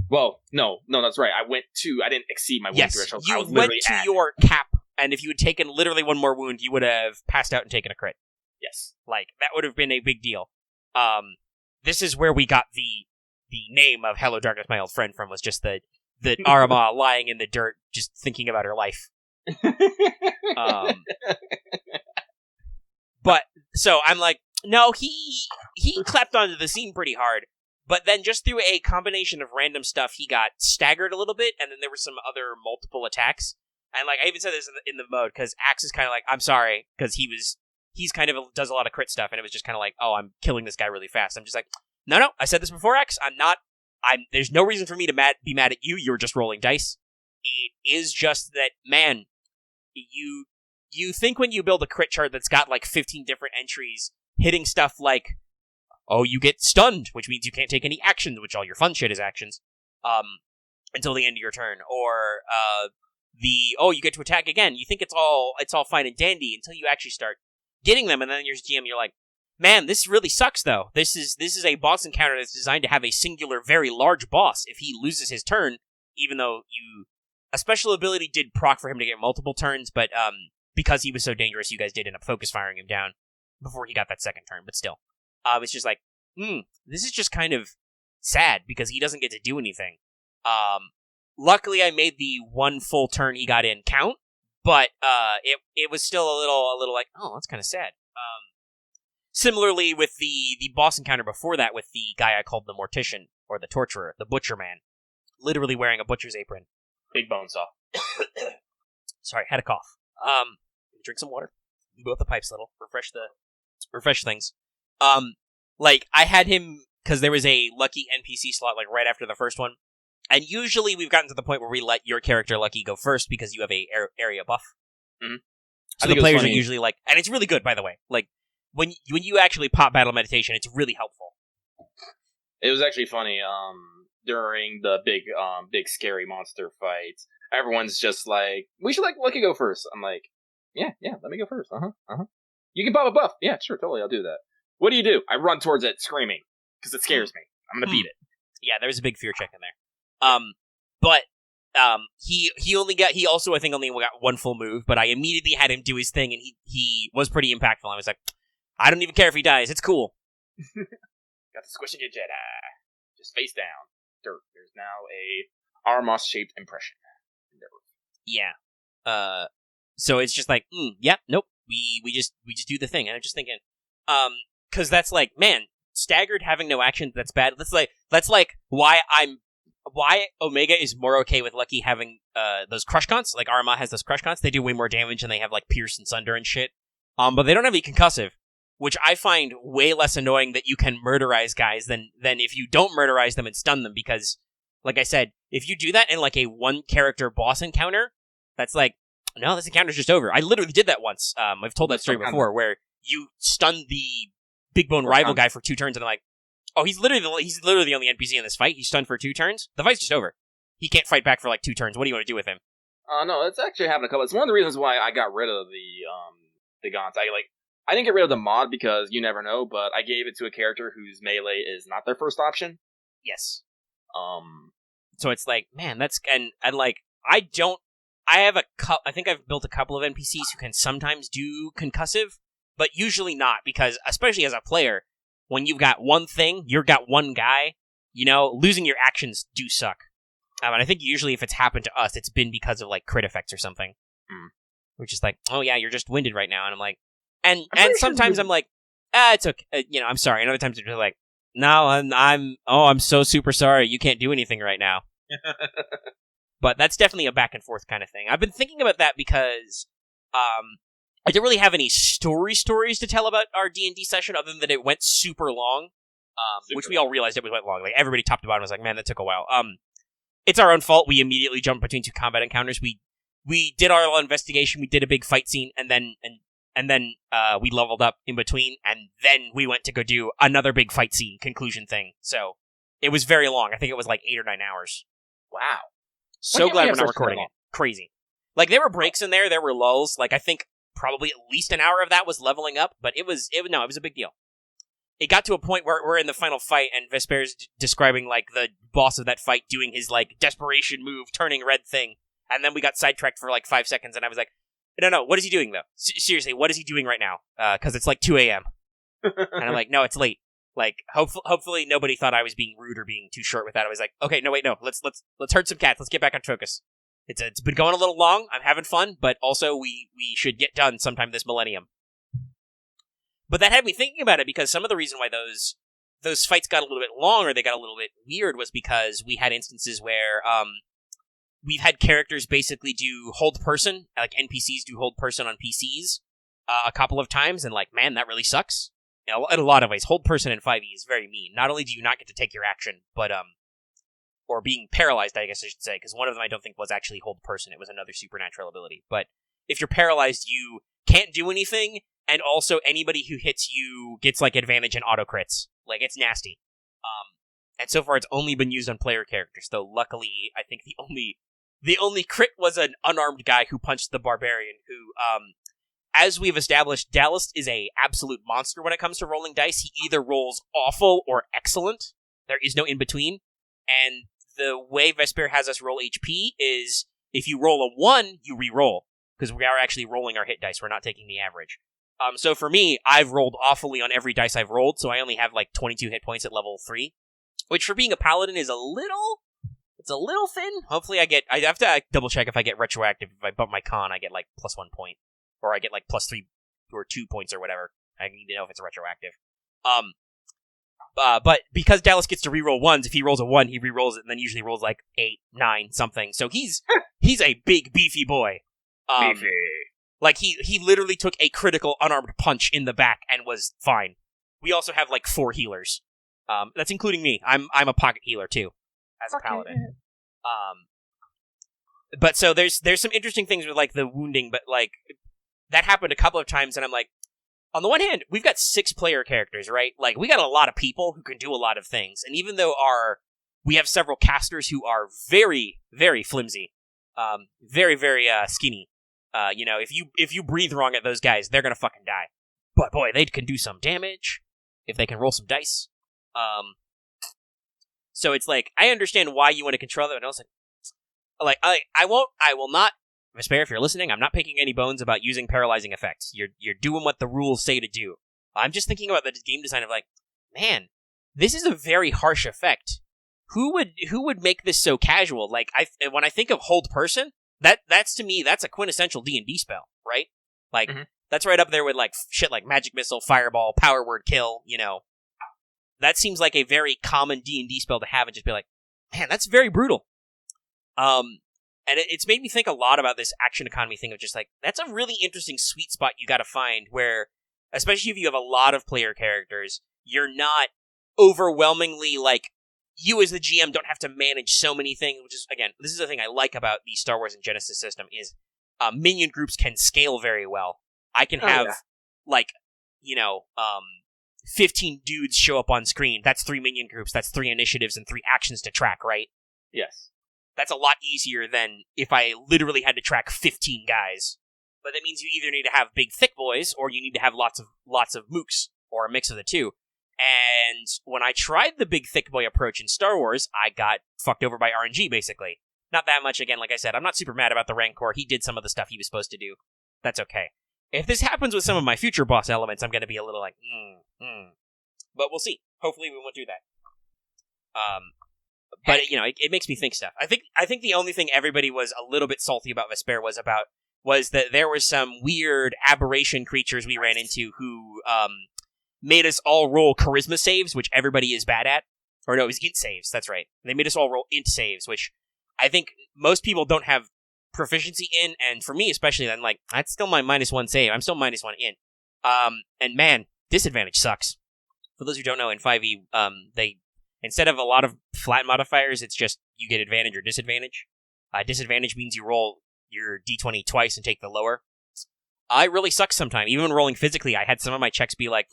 Well, no, that's right. I didn't exceed my wound threshold. You went to your cap, and if you had taken literally one more wound, you would have passed out and taken a crit. Yes. Like, that would have been a big deal. This is where we got the name of Hello Darkness, My Old Friend from, was just the Arama lying in the dirt, just thinking about her life. But, so I'm like, no, he clapped onto the scene pretty hard, but then just through a combination of random stuff, he got staggered a little bit, and then there were some other multiple attacks. And, like, I even said this in the mode, because Axe is kind of like, I'm sorry, because he's kind of does a lot of crit stuff, and it was just kind of like, oh, I'm killing this guy really fast. I'm just like, no, I said this before, Axe. There's no reason for me to be mad at you. You're just rolling dice. It is just that, man, you think when you build a crit chart that's got like 15 different entries, hitting stuff like, oh, you get stunned, which means you can't take any actions, which all your fun shit is actions, until the end of your turn, or you get to attack again. You think it's all fine and dandy until you actually start getting them, and then your GM, you're like, man, this really sucks though. This is a boss encounter that's designed to have a singular, very large boss. If he loses his turn, even though a special ability did proc for him to get multiple turns, but because he was so dangerous, you guys did end up focus firing him down before he got that second turn, but still. It's just like, this is just kind of sad, because he doesn't get to do anything. Luckily, I made the one full turn he got in count, but it was still a little like, oh, that's kind of sad. Similarly, with the boss encounter before that, with the guy I called the Mortician, or the Torturer, the Butcher Man, literally wearing a butcher's apron. Big bone saw. Sorry, had a cough. Drink some water. Go up the pipes a little. Refresh things. Like, I had him, because there was a Lucky NPC slot, like, right after the first one. And usually we've gotten to the point where we let your character Lucky go first, because you have a area buff. Mm-hmm. So the players are usually like, and it's really good, by the way. Like, when you actually pop Battle Meditation, it's really helpful. It was actually funny, during the big scary monster fights, everyone's just like, we should let Lucky go first. I'm like, yeah, let me go first. You can pop a buff. Yeah, sure, totally, I'll do that. What do? I run towards it screaming, because it scares me. I'm gonna beat it. Yeah, there's a big fear check in there. But he also, I think, only got one full move, but I immediately had him do his thing, and he was pretty impactful. I was like, I don't even care if he dies, it's cool. Got the squishing a Jedi. Just face down. Dirt. There's now a Armos-shaped impression. Yeah. So it's just like, nope. We just do the thing. And I'm just thinking, because that's like, man, staggered having no action, that's bad. That's like why Omega is more okay with Lucky having those crush cons. Like Arma has those crush cons. They do way more damage, and they have like pierce and sunder and shit. But they don't have any concussive, which I find way less annoying that you can murderize guys than if you don't murderize them and stun them, because, like I said, if you do that in like a one-character boss encounter, that's like, no, this encounter's just over. I literally did that once. I've told that story before, where you stun the big bone rival guy for 2 turns, and I'm like, oh, he's literally the only NPC in this fight. He's stunned for 2 turns. The fight's just over. He can't fight back for like 2 turns. What do you want to do with him? No, it's actually happened a couple. It's one of the reasons why I got rid of the Gaunts. I didn't get rid of the mod because you never know, but I gave it to a character whose melee is not their first option. Yes. So it's like, man, that's and like I think I've built a couple of NPCs who can sometimes do concussive, but usually not, because especially as a player, when you've got one thing, you've got one guy, losing your actions do suck. And I think usually if it's happened to us, it's been because of like crit effects or something. We're just like, oh yeah, you're just winded right now, and I'm like, and sometimes I'm like, it's okay, I'm sorry. And other times they're like, no, I'm so super sorry, you can't do anything right now. But that's definitely a back and forth kind of thing. I've been thinking about that because I didn't really have any stories to tell about our D&D session, other than that it went super long, which we all realized it went long. Like, everybody top to bottom was like, man, that took a while. It's our own fault. We immediately jumped between 2 combat encounters. We did our little investigation. We did a big fight scene, and then we leveled up in between, and then we went to go do another big fight scene conclusion thing. So it was very long. I think it was like 8 or 9 hours. Wow. So glad we're not recording it. Crazy. Like, there were breaks in there. There were lulls. Like, I think probably at least an hour of that was leveling up, but it was a big deal. it got to a point where we're in the final fight, and Vesper's describing, like, the boss of that fight doing his, like, desperation move, turning red thing, and then we got sidetracked for, like, 5 seconds, and I was like, no, what is he doing, though? Seriously, what is he doing right now? Because it's, like, 2 a.m. And I'm like, no, it's late. Like, hopefully nobody thought I was being rude or being too short with that. I was like, okay, no, let's herd some cats, let's get back on focus. It's been going a little long, I'm having fun, but also we should get done sometime this millennium. But that had me thinking about it, because some of the reason why those fights got a little bit long, or they got a little bit weird, was because we had instances where we've had characters basically do hold person, like NPCs do hold person on PCs a couple of times, and like, man, that really sucks. You know, in a lot of ways, hold person in 5e is very mean. Not only do you not get to take your action, but or being paralyzed, I guess I should say, because one of them I don't think was actually hold person. It was another supernatural ability. But if you're paralyzed, you can't do anything. And also, anybody who hits you gets, like, advantage and auto-crits. Like, it's nasty. And so far, it's only been used on player characters, though luckily, I think the only crit was an unarmed guy who punched the barbarian, who, as we've established, Dallas is a absolute monster when it comes to rolling dice. He either rolls awful or excellent. There is no in-between. And the way Vesper has us roll HP is, if you roll a 1, you re-roll, because we are actually rolling our hit dice. We're not taking the average. So for me, I've rolled awfully on every dice I've rolled, so I only have like 22 hit points at level 3, which for being a paladin is a little thin. Hopefully I have to double check if I get retroactive. If I bump my con, I get like +1 point, or I get like +3 or 2 points or whatever. I need to know if it's retroactive. But because Dallas gets to reroll 1s, if he rolls a 1, he rerolls it, and then usually rolls like 8, 9, something. So he's a big, beefy boy. Beefy. Like, he literally took a critical unarmed punch in the back and was fine. We also have, like, 4 healers. That's including me. I'm a pocket healer, too, as a paladin. But so there's some interesting things with, like, the wounding, but, like, that happened a couple of times, and I'm like, on the one hand, we've got 6 player characters, right? Like, we got a lot of people who can do a lot of things, and even though we have several casters who are very, very flimsy, very, very skinny. You know, if you breathe wrong at those guys, they're gonna fucking die. But boy, they can do some damage if they can roll some dice. So it's like, I understand why you want to control them, and also, like, I will not. Vesper, if you're listening, I'm not picking any bones about using paralyzing effects. You're doing what the rules say to do. I'm just thinking about the game design of, like, man, this is a very harsh effect. Who would make this so casual? Like, when I think of hold person. That's to me, that's a quintessential D&D spell, right? Like, That's right up there with, like, shit like Magic Missile, Fireball, Power Word Kill, you know. That seems like a very common D&D spell to have, and just be like, man, that's very brutal. And it's made me think a lot about this action economy thing of just, like, that's a really interesting sweet spot you gotta find where, especially if you have a lot of player characters, you're not overwhelmingly, like, you as the GM don't have to manage so many things, which is, again, this is the thing I like about the Star Wars and Genesis system, is minion groups can scale very well. I can have, like, you know, 15 dudes show up on screen. That's 3 minion groups, that's 3 initiatives, and 3 actions to track, right? Yes. That's a lot easier than if I literally had to track 15 guys. But that means you either need to have big, thick boys, or you need to have lots of mooks, or a mix of the two. And when I tried the big thick boy approach in Star Wars, I got fucked over by RNG, basically. Not that much, again, like I said, I'm not super mad about the Rancor. He did some of the stuff he was supposed to do. That's okay. If this happens with some of my future boss elements, I'm going to be a little like, But we'll see. Hopefully we won't do that. But, you know, it makes me think stuff. I think the only thing everybody was a little bit salty about Vesper was that there were some weird aberration creatures we ran into who, made us all roll charisma saves, which everybody is bad at. Or no, it was int saves, that's right. They made us all roll int saves, which I think most people don't have proficiency in, and for me especially, I'm like, that's still my -1 save. I'm still -1 int. And man, disadvantage sucks. For those who don't know, in 5e, they, instead of a lot of flat modifiers, it's just you get advantage or disadvantage. Disadvantage means you roll your d20 twice and take the lower. It really sucks sometimes. Even when rolling physically, I had some of my checks be like,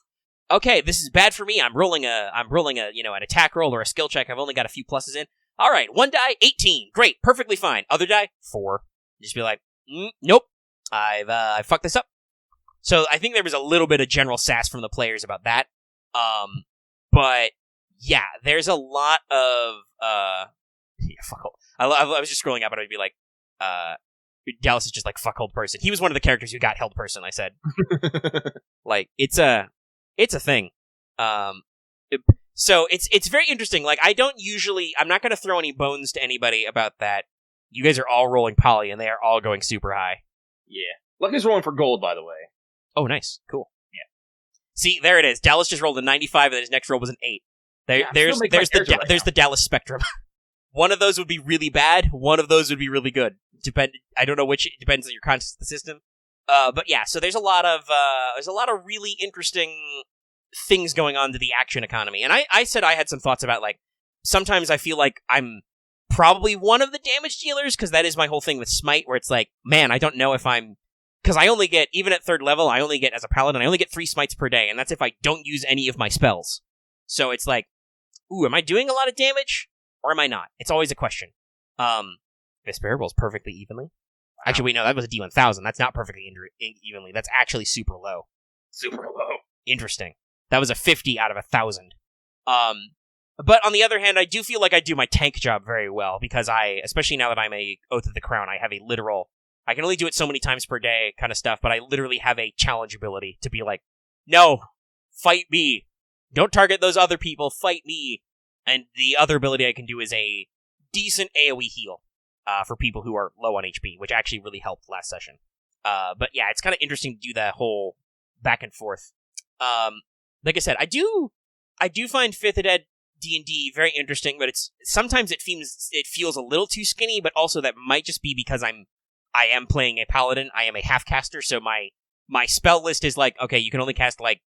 okay, this is bad for me. I'm rolling a, you know, an attack roll or a skill check. I've only got a few pluses in. All right, 1 die, 18. Great, perfectly fine. Other die, 4. Just be like, nope, I fucked this up. So I think there was a little bit of general sass from the players about that. But yeah, there's a lot of fuck hold. I was just scrolling up and I'd be like, Dallas is just like fuck hold person. He was one of the characters who got held person. I said, like it's a thing. So it's very interesting. Like I'm not going to throw any bones to anybody about that. You guys are all rolling poly and they are all going super high. Yeah. Lucky's rolling for gold, by the way. Oh, nice. Cool. Yeah. See, there it is. Dallas just rolled a 95 and his next roll was an 8. There's the Dallas spectrum. One of those would be really bad. One of those would be really good. I don't know which. It depends on your conscious of the system. But yeah, so there's a lot of really interesting things going on to the action economy. And I said I had some thoughts about, like, sometimes I feel like I'm probably one of the damage dealers, because that is my whole thing with Smite, where it's like, man, I don't know if I'm... Because I only get, even at 3rd level, as a paladin, I only get 3 smites per day, and that's if I don't use any of my spells. So it's like, ooh, am I doing a lot of damage? Or am I not? It's always a question. This barrel rolls perfectly evenly. Wow. Actually, wait, no, that was a D1000. That's not perfectly evenly. That's actually super low. Super low. Interesting. That was a 50 out of 1,000. But on the other hand, I do feel like I do my tank job very well, because especially now that I'm a Oath of the Crown, I have a literal, I can only do it so many times per day kind of stuff, but I literally have a challenge ability to be like, no, fight me. Don't target those other people, fight me. And the other ability I can do is a decent AoE heal for people who are low on HP, which actually really helped last session. But yeah, it's kind of interesting to do that whole back and forth. Like I said, I do find 5th ed D&D very interesting, but sometimes it feels a little too skinny, but also that might just be because I am playing a paladin, I am a half caster, so my spell list is like, okay, you can only cast like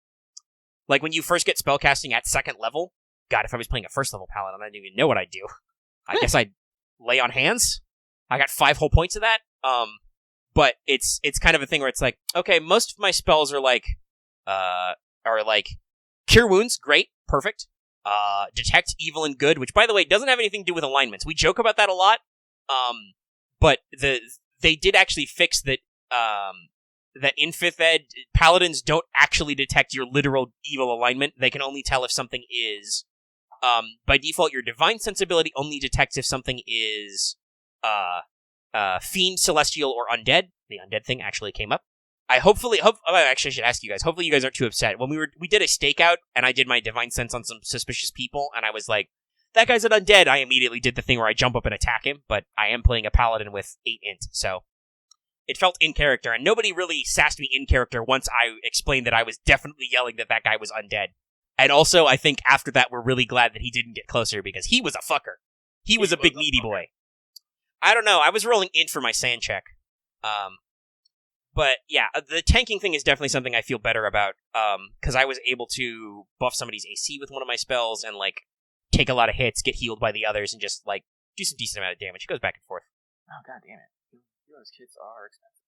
when you first get spell casting at 2nd level. God, if I was playing a 1st level paladin, I didn't even know what I'd do. I guess I'd lay on hands. I got 5 whole points of that. But it's kind of a thing where it's like, okay, most of my spells are like cure wounds, great, perfect. Detect evil and good, which by the way doesn't have anything to do with alignments. We joke about that a lot. But they did actually fix that. That in 5th ed, paladins don't actually detect your literal evil alignment. They can only tell if something is. By default, your divine sensibility only detects if something is fiend, celestial, or undead. The undead thing actually came up. I actually should ask you guys. Hopefully you guys aren't too upset. When we did a stakeout, and I did my divine sense on some suspicious people, and I was like, that guy's an undead. I immediately did the thing where I jump up and attack him, but I am playing a paladin with 8 int, so it felt in character, and nobody really sassed me in character once I explained that I was definitely yelling that guy was undead. And also, I think after that, we're really glad that he didn't get closer, because he was a fucker. He was a big needy boy. I don't know, I was rolling int for my sand check. But yeah, the tanking thing is definitely something I feel better about, because I was able to buff somebody's AC with one of my spells, and like, take a lot of hits, get healed by the others, and just like, do some decent amount of damage. It goes back and forth. Oh, god damn it. Those kits are expensive.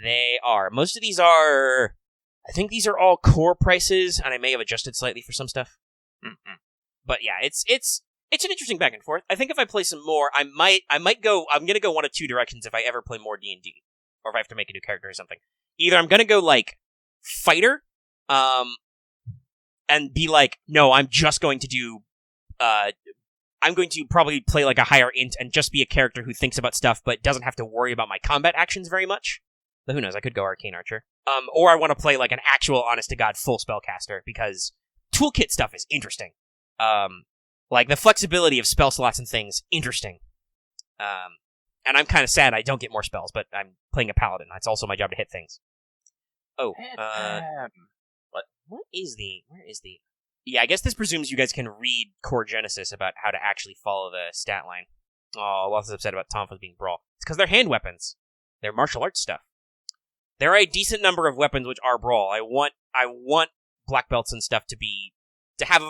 They are. Most of these are... I think these are all core prices, and I may have adjusted slightly for some stuff. Mm-hmm. But yeah, it's an interesting back and forth. I think if I play some more, I'm gonna go one of 2 directions if I ever play more D&D. Or if I have to make a new character or something. Either I'm gonna go, like, fighter, and be like, no, I'm just going to do, I'm going to probably play, like, a higher int and just be a character who thinks about stuff but doesn't have to worry about my combat actions very much. But who knows, I could go Arcane Archer. Or I want to play, like, an actual, honest-to-God, full spellcaster, because toolkit stuff is interesting. Like, the flexibility of spell slots and things, interesting. And I'm kind of sad I don't get more spells, but I'm playing a paladin. It's also my job to hit things. Oh, where is the... Yeah, I guess this presumes you guys can read Core Genesis about how to actually follow the stat line. Oh, Loth is upset about Tonfas being brawl. It's because they're hand weapons. They're martial arts stuff. There are a decent number of weapons which are brawl. I want black belts and stuff to have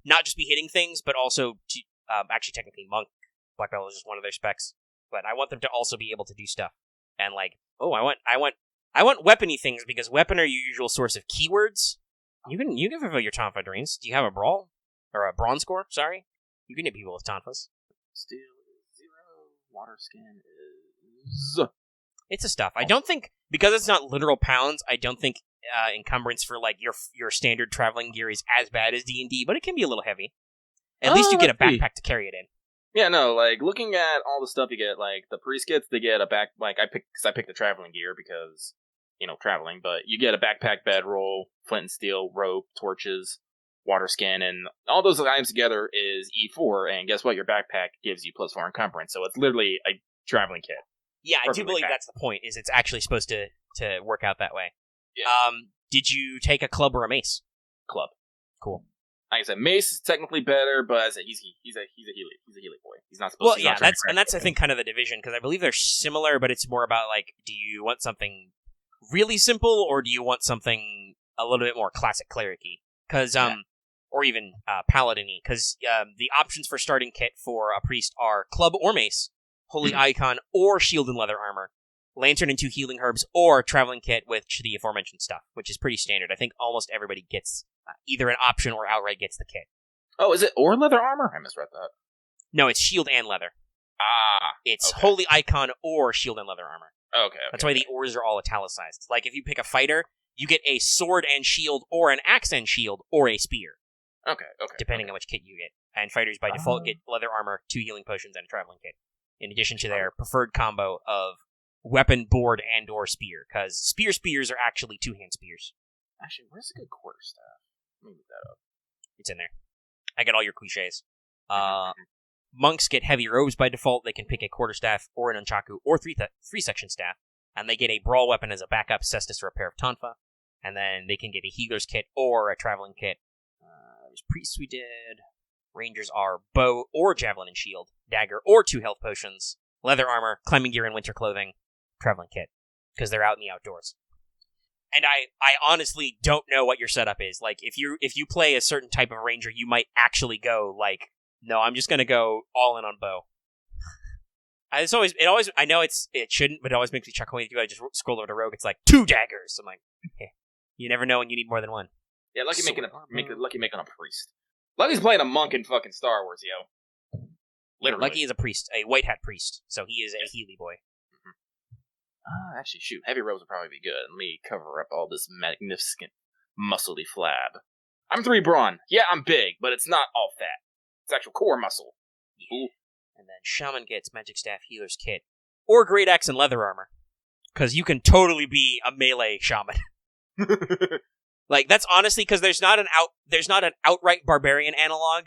not just be hitting things, but also to actually technically monk. Black belt is just one of their specs, but I want them to also be able to do stuff. And like, oh, I want weapony things, because weapon are your usual source of keywords. You can fulfill your Tonfa dreams. Do you have a brawl or a bronze score? Sorry, you can hit people with Tonfas. Steel is 0. Water skin is. It's a stuff. I don't think, because it's not literal pounds, I don't think encumbrance for like your standard traveling gear is as bad as D&D, but it can be a little heavy. At least you get a backpack to carry it in. Yeah, no, like, looking at all the stuff you get, like, the priest gets to get a like, I picked the traveling gear because, traveling, but you get a backpack, bedroll, flint and steel, rope, torches, water skin, and all those items together is E4, and guess what? Your backpack gives you +4 encumbrance, so it's literally a traveling kit. Yeah, I do believe that's the point, is it's actually supposed to work out that way. Yeah. Did you take a club or a mace? Club. Cool. Like I said, mace is technically better, but as I said, he's a Healy boy. He's not supposed to. Well, yeah, that's I think kind of the division, because I believe they're similar, but it's more about like, do you want something really simple, or do you want something a little bit more classic cleric-y? Because or even paladin-y, because the options for starting kit for a priest are club or mace, holy icon or shield and leather armor, lantern and 2 healing herbs, or traveling kit with the aforementioned stuff, which is pretty standard. I think almost everybody gets either an option or outright gets the kit. Oh, is it or leather armor? I misread that. No, it's shield and leather. It's okay. holy icon or shield and leather armor. Okay. That's why the ors are all italicized. Like, if you pick a fighter, you get a sword and shield, or an axe and shield, or a spear. Okay. Depending on which kit you get. And fighters by default get leather armor, 2 healing potions, and a traveling kit. In addition to their preferred combo of weapon, board, and or spear. Because spears are actually 2-hand spears. Actually, where's a good quarterstaff? Let me look that up. It's in there. I got all your cliches. Monks get heavy robes by default. They can pick a quarterstaff, or an nunchaku, or 3-section staff. And they get a brawl weapon as a backup, cestus, or a pair of tonfa. And then they can get a healer's kit, or a traveling kit. There's priests we did. Rangers are bow, or javelin and shield. Dagger, or 2 health potions. Leather armor, climbing gear and winter clothing. Traveling kit. Because they're out in the outdoors. And I honestly don't know what your setup is. Like, if you play a certain type of ranger, you might actually go, like, no, I'm just gonna go all in on bow. I know it shouldn't, but it always makes me chuckle when you do. I just scroll over to Rogue, it's like 2 daggers. I'm like, okay. You never know when you need more than one. Yeah, Lucky making a priest. Lucky's playing a monk in fucking Star Wars, yo. Literally. Lucky is a priest, a white hat priest, so he is a Healy boy. Actually, shoot, heavy robes would probably be good. Let me cover up all this magnificent, muscly flab. I'm 3 brawn. Yeah, I'm big, but it's not all fat. It's actual core muscle. Yeah. And then Shaman gets Magic Staff Healer's Kit, or Great Axe and Leather Armor, because you can totally be a melee Shaman. Like, that's honestly because there's not an outright barbarian analog.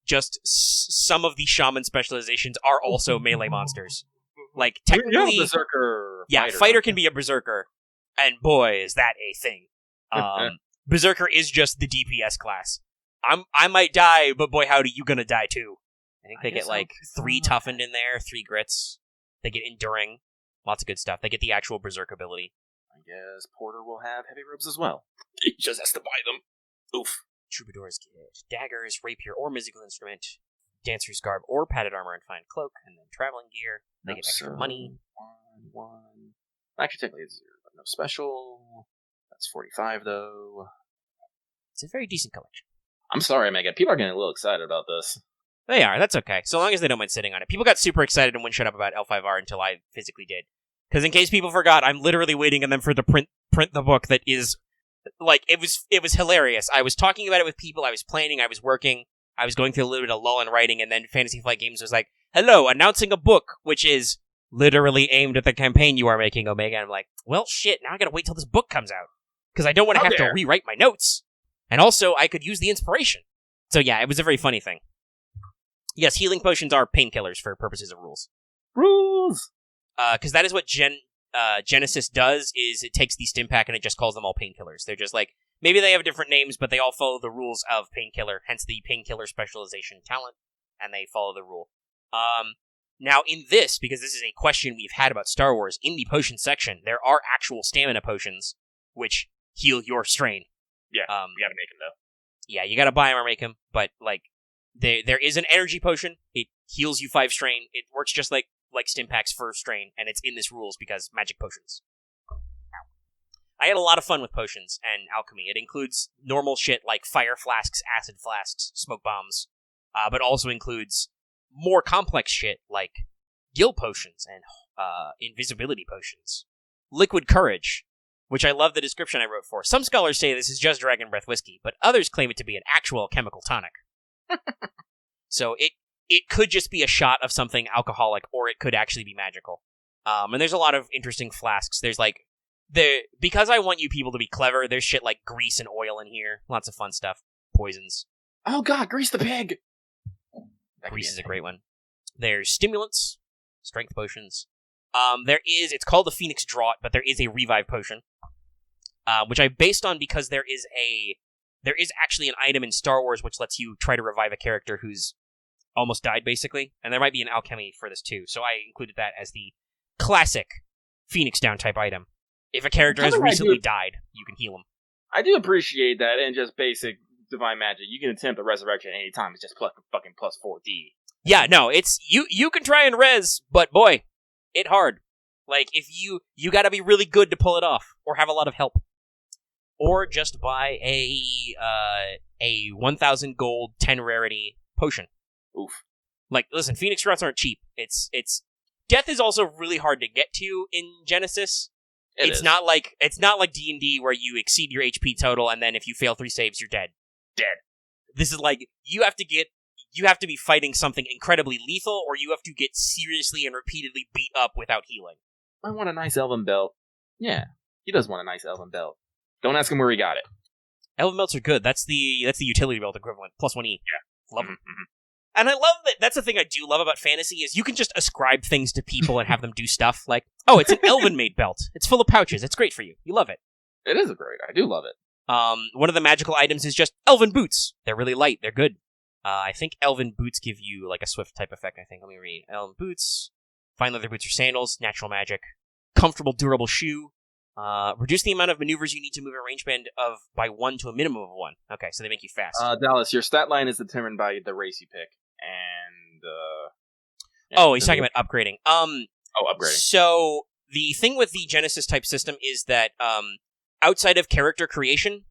Just some of the Shaman specializations are also melee monsters. Like, technically, berserker. Yeah, fighter can be a berserker, and boy, is that a thing. Berserker is just the DPS class. I might die, but boy, howdy, you gonna die too. I think they get like 3 toughened in there, 3 grits. They get enduring, lots of good stuff. They get the actual berserk ability. I guess Porter will have heavy robes as well. He just has to buy them. Oof. Troubadours get daggers, rapier, or musical instrument. Dancer's garb or padded armor and fine cloak, and then traveling gear. They get extra money. 1. Actually, technically it's 0, but no special. That's 45 though. It's a very decent collection. I'm sorry, Megan. People are getting a little excited about this. They are. That's okay. So long as they don't mind sitting on it. People got super excited and wouldn't shut up about L5R until I physically did. Because in case people forgot, I'm literally waiting on them for the print the book that is, like, it was hilarious. I was talking about it with people. I was planning. I was working. I was going through a little bit of lull in writing, and then Fantasy Flight Games was like, hello, announcing a book, which is literally aimed at the campaign you are making, Omega. And I'm like, well, shit, now I gotta wait till this book comes out. Because I don't want to have to rewrite my notes. And also, I could use the inspiration. So yeah, it was a very funny thing. Yes, healing potions are painkillers for purposes of rules. Rules! Because that is what Genesis does, is it takes the stim pack and it just calls them all painkillers. They're just like, maybe they have different names, but they all follow the rules of painkiller, hence the painkiller specialization talent, and they follow the rule. Now in this, because this is a question we've had about Star Wars, in the potion section, there are actual stamina potions, which heal your strain. Yeah, you gotta make them though. Yeah, you gotta buy them or make them, but like, there is an energy potion. It heals you 5 strain. It works just like stim packs for strain, and it's in this rules because magic potions. I had a lot of fun with potions and alchemy. It includes normal shit like fire flasks, acid flasks, smoke bombs, but also includes more complex shit like gil potions and invisibility potions. Liquid courage, which I love the description I wrote for. Some scholars say this is just dragon breath whiskey, but others claim it to be an actual chemical tonic. So it could just be a shot of something alcoholic, or it could actually be magical. And there's a lot of interesting flasks. There's like because I want you people to be clever, there's shit like grease and oil in here. Lots of fun stuff. Poisons. Oh god, grease the pig! Grease is a great one. There's stimulants, strength potions. It's called the Phoenix Draught, but there is a revive potion, which I based on because there is actually an item in Star Wars which lets you try to revive a character who's almost died, basically, and there might be an alchemy for this too, so I included that as the classic Phoenix Down type item. If a character has recently died, you can heal him. I do appreciate that in just basic divine magic. You can attempt a resurrection at any time, it's just fucking plus 4D. Yeah, no, it's, you can try and res, but boy, it hard. Like, if you gotta be really good to pull it off, or have a lot of help. Or just buy a 1,000 gold, 10 rarity potion. Oof. Like, listen, Phoenix Draughts aren't cheap. It's death is also really hard to get to in Genesis. It's not like D&D where you exceed your HP total, and then if you fail 3 saves, you're dead. This is like, you have to be fighting something incredibly lethal, or you have to get seriously and repeatedly beat up without healing. I want a nice elven belt. Yeah, he does want a nice elven belt. Don't ask him where he got it. Elven belts are good. That's the utility belt equivalent. Plus 1E. Yeah. Love them. Mm-hmm. And I love that. That's the thing I do love about fantasy is you can just ascribe things to people and have them do stuff. Like, oh, it's an elven-made belt. It's full of pouches. It's great for you. You love it. It is great. I do love it. One of the magical items is just elven boots. They're really light. They're good. I think elven boots give you like a swift type effect. I think. Let me read. Elven boots. Fine leather boots or sandals. Natural magic. Comfortable, durable shoe. Reduce the amount of maneuvers you need to move a range band by 1 to a minimum of 1. Okay, so they make you fast. Dallas, your stat line is determined by the race you pick. And, he's talking about upgrading. Upgrading. So, the thing with the Genesis type system is that, outside of character creation,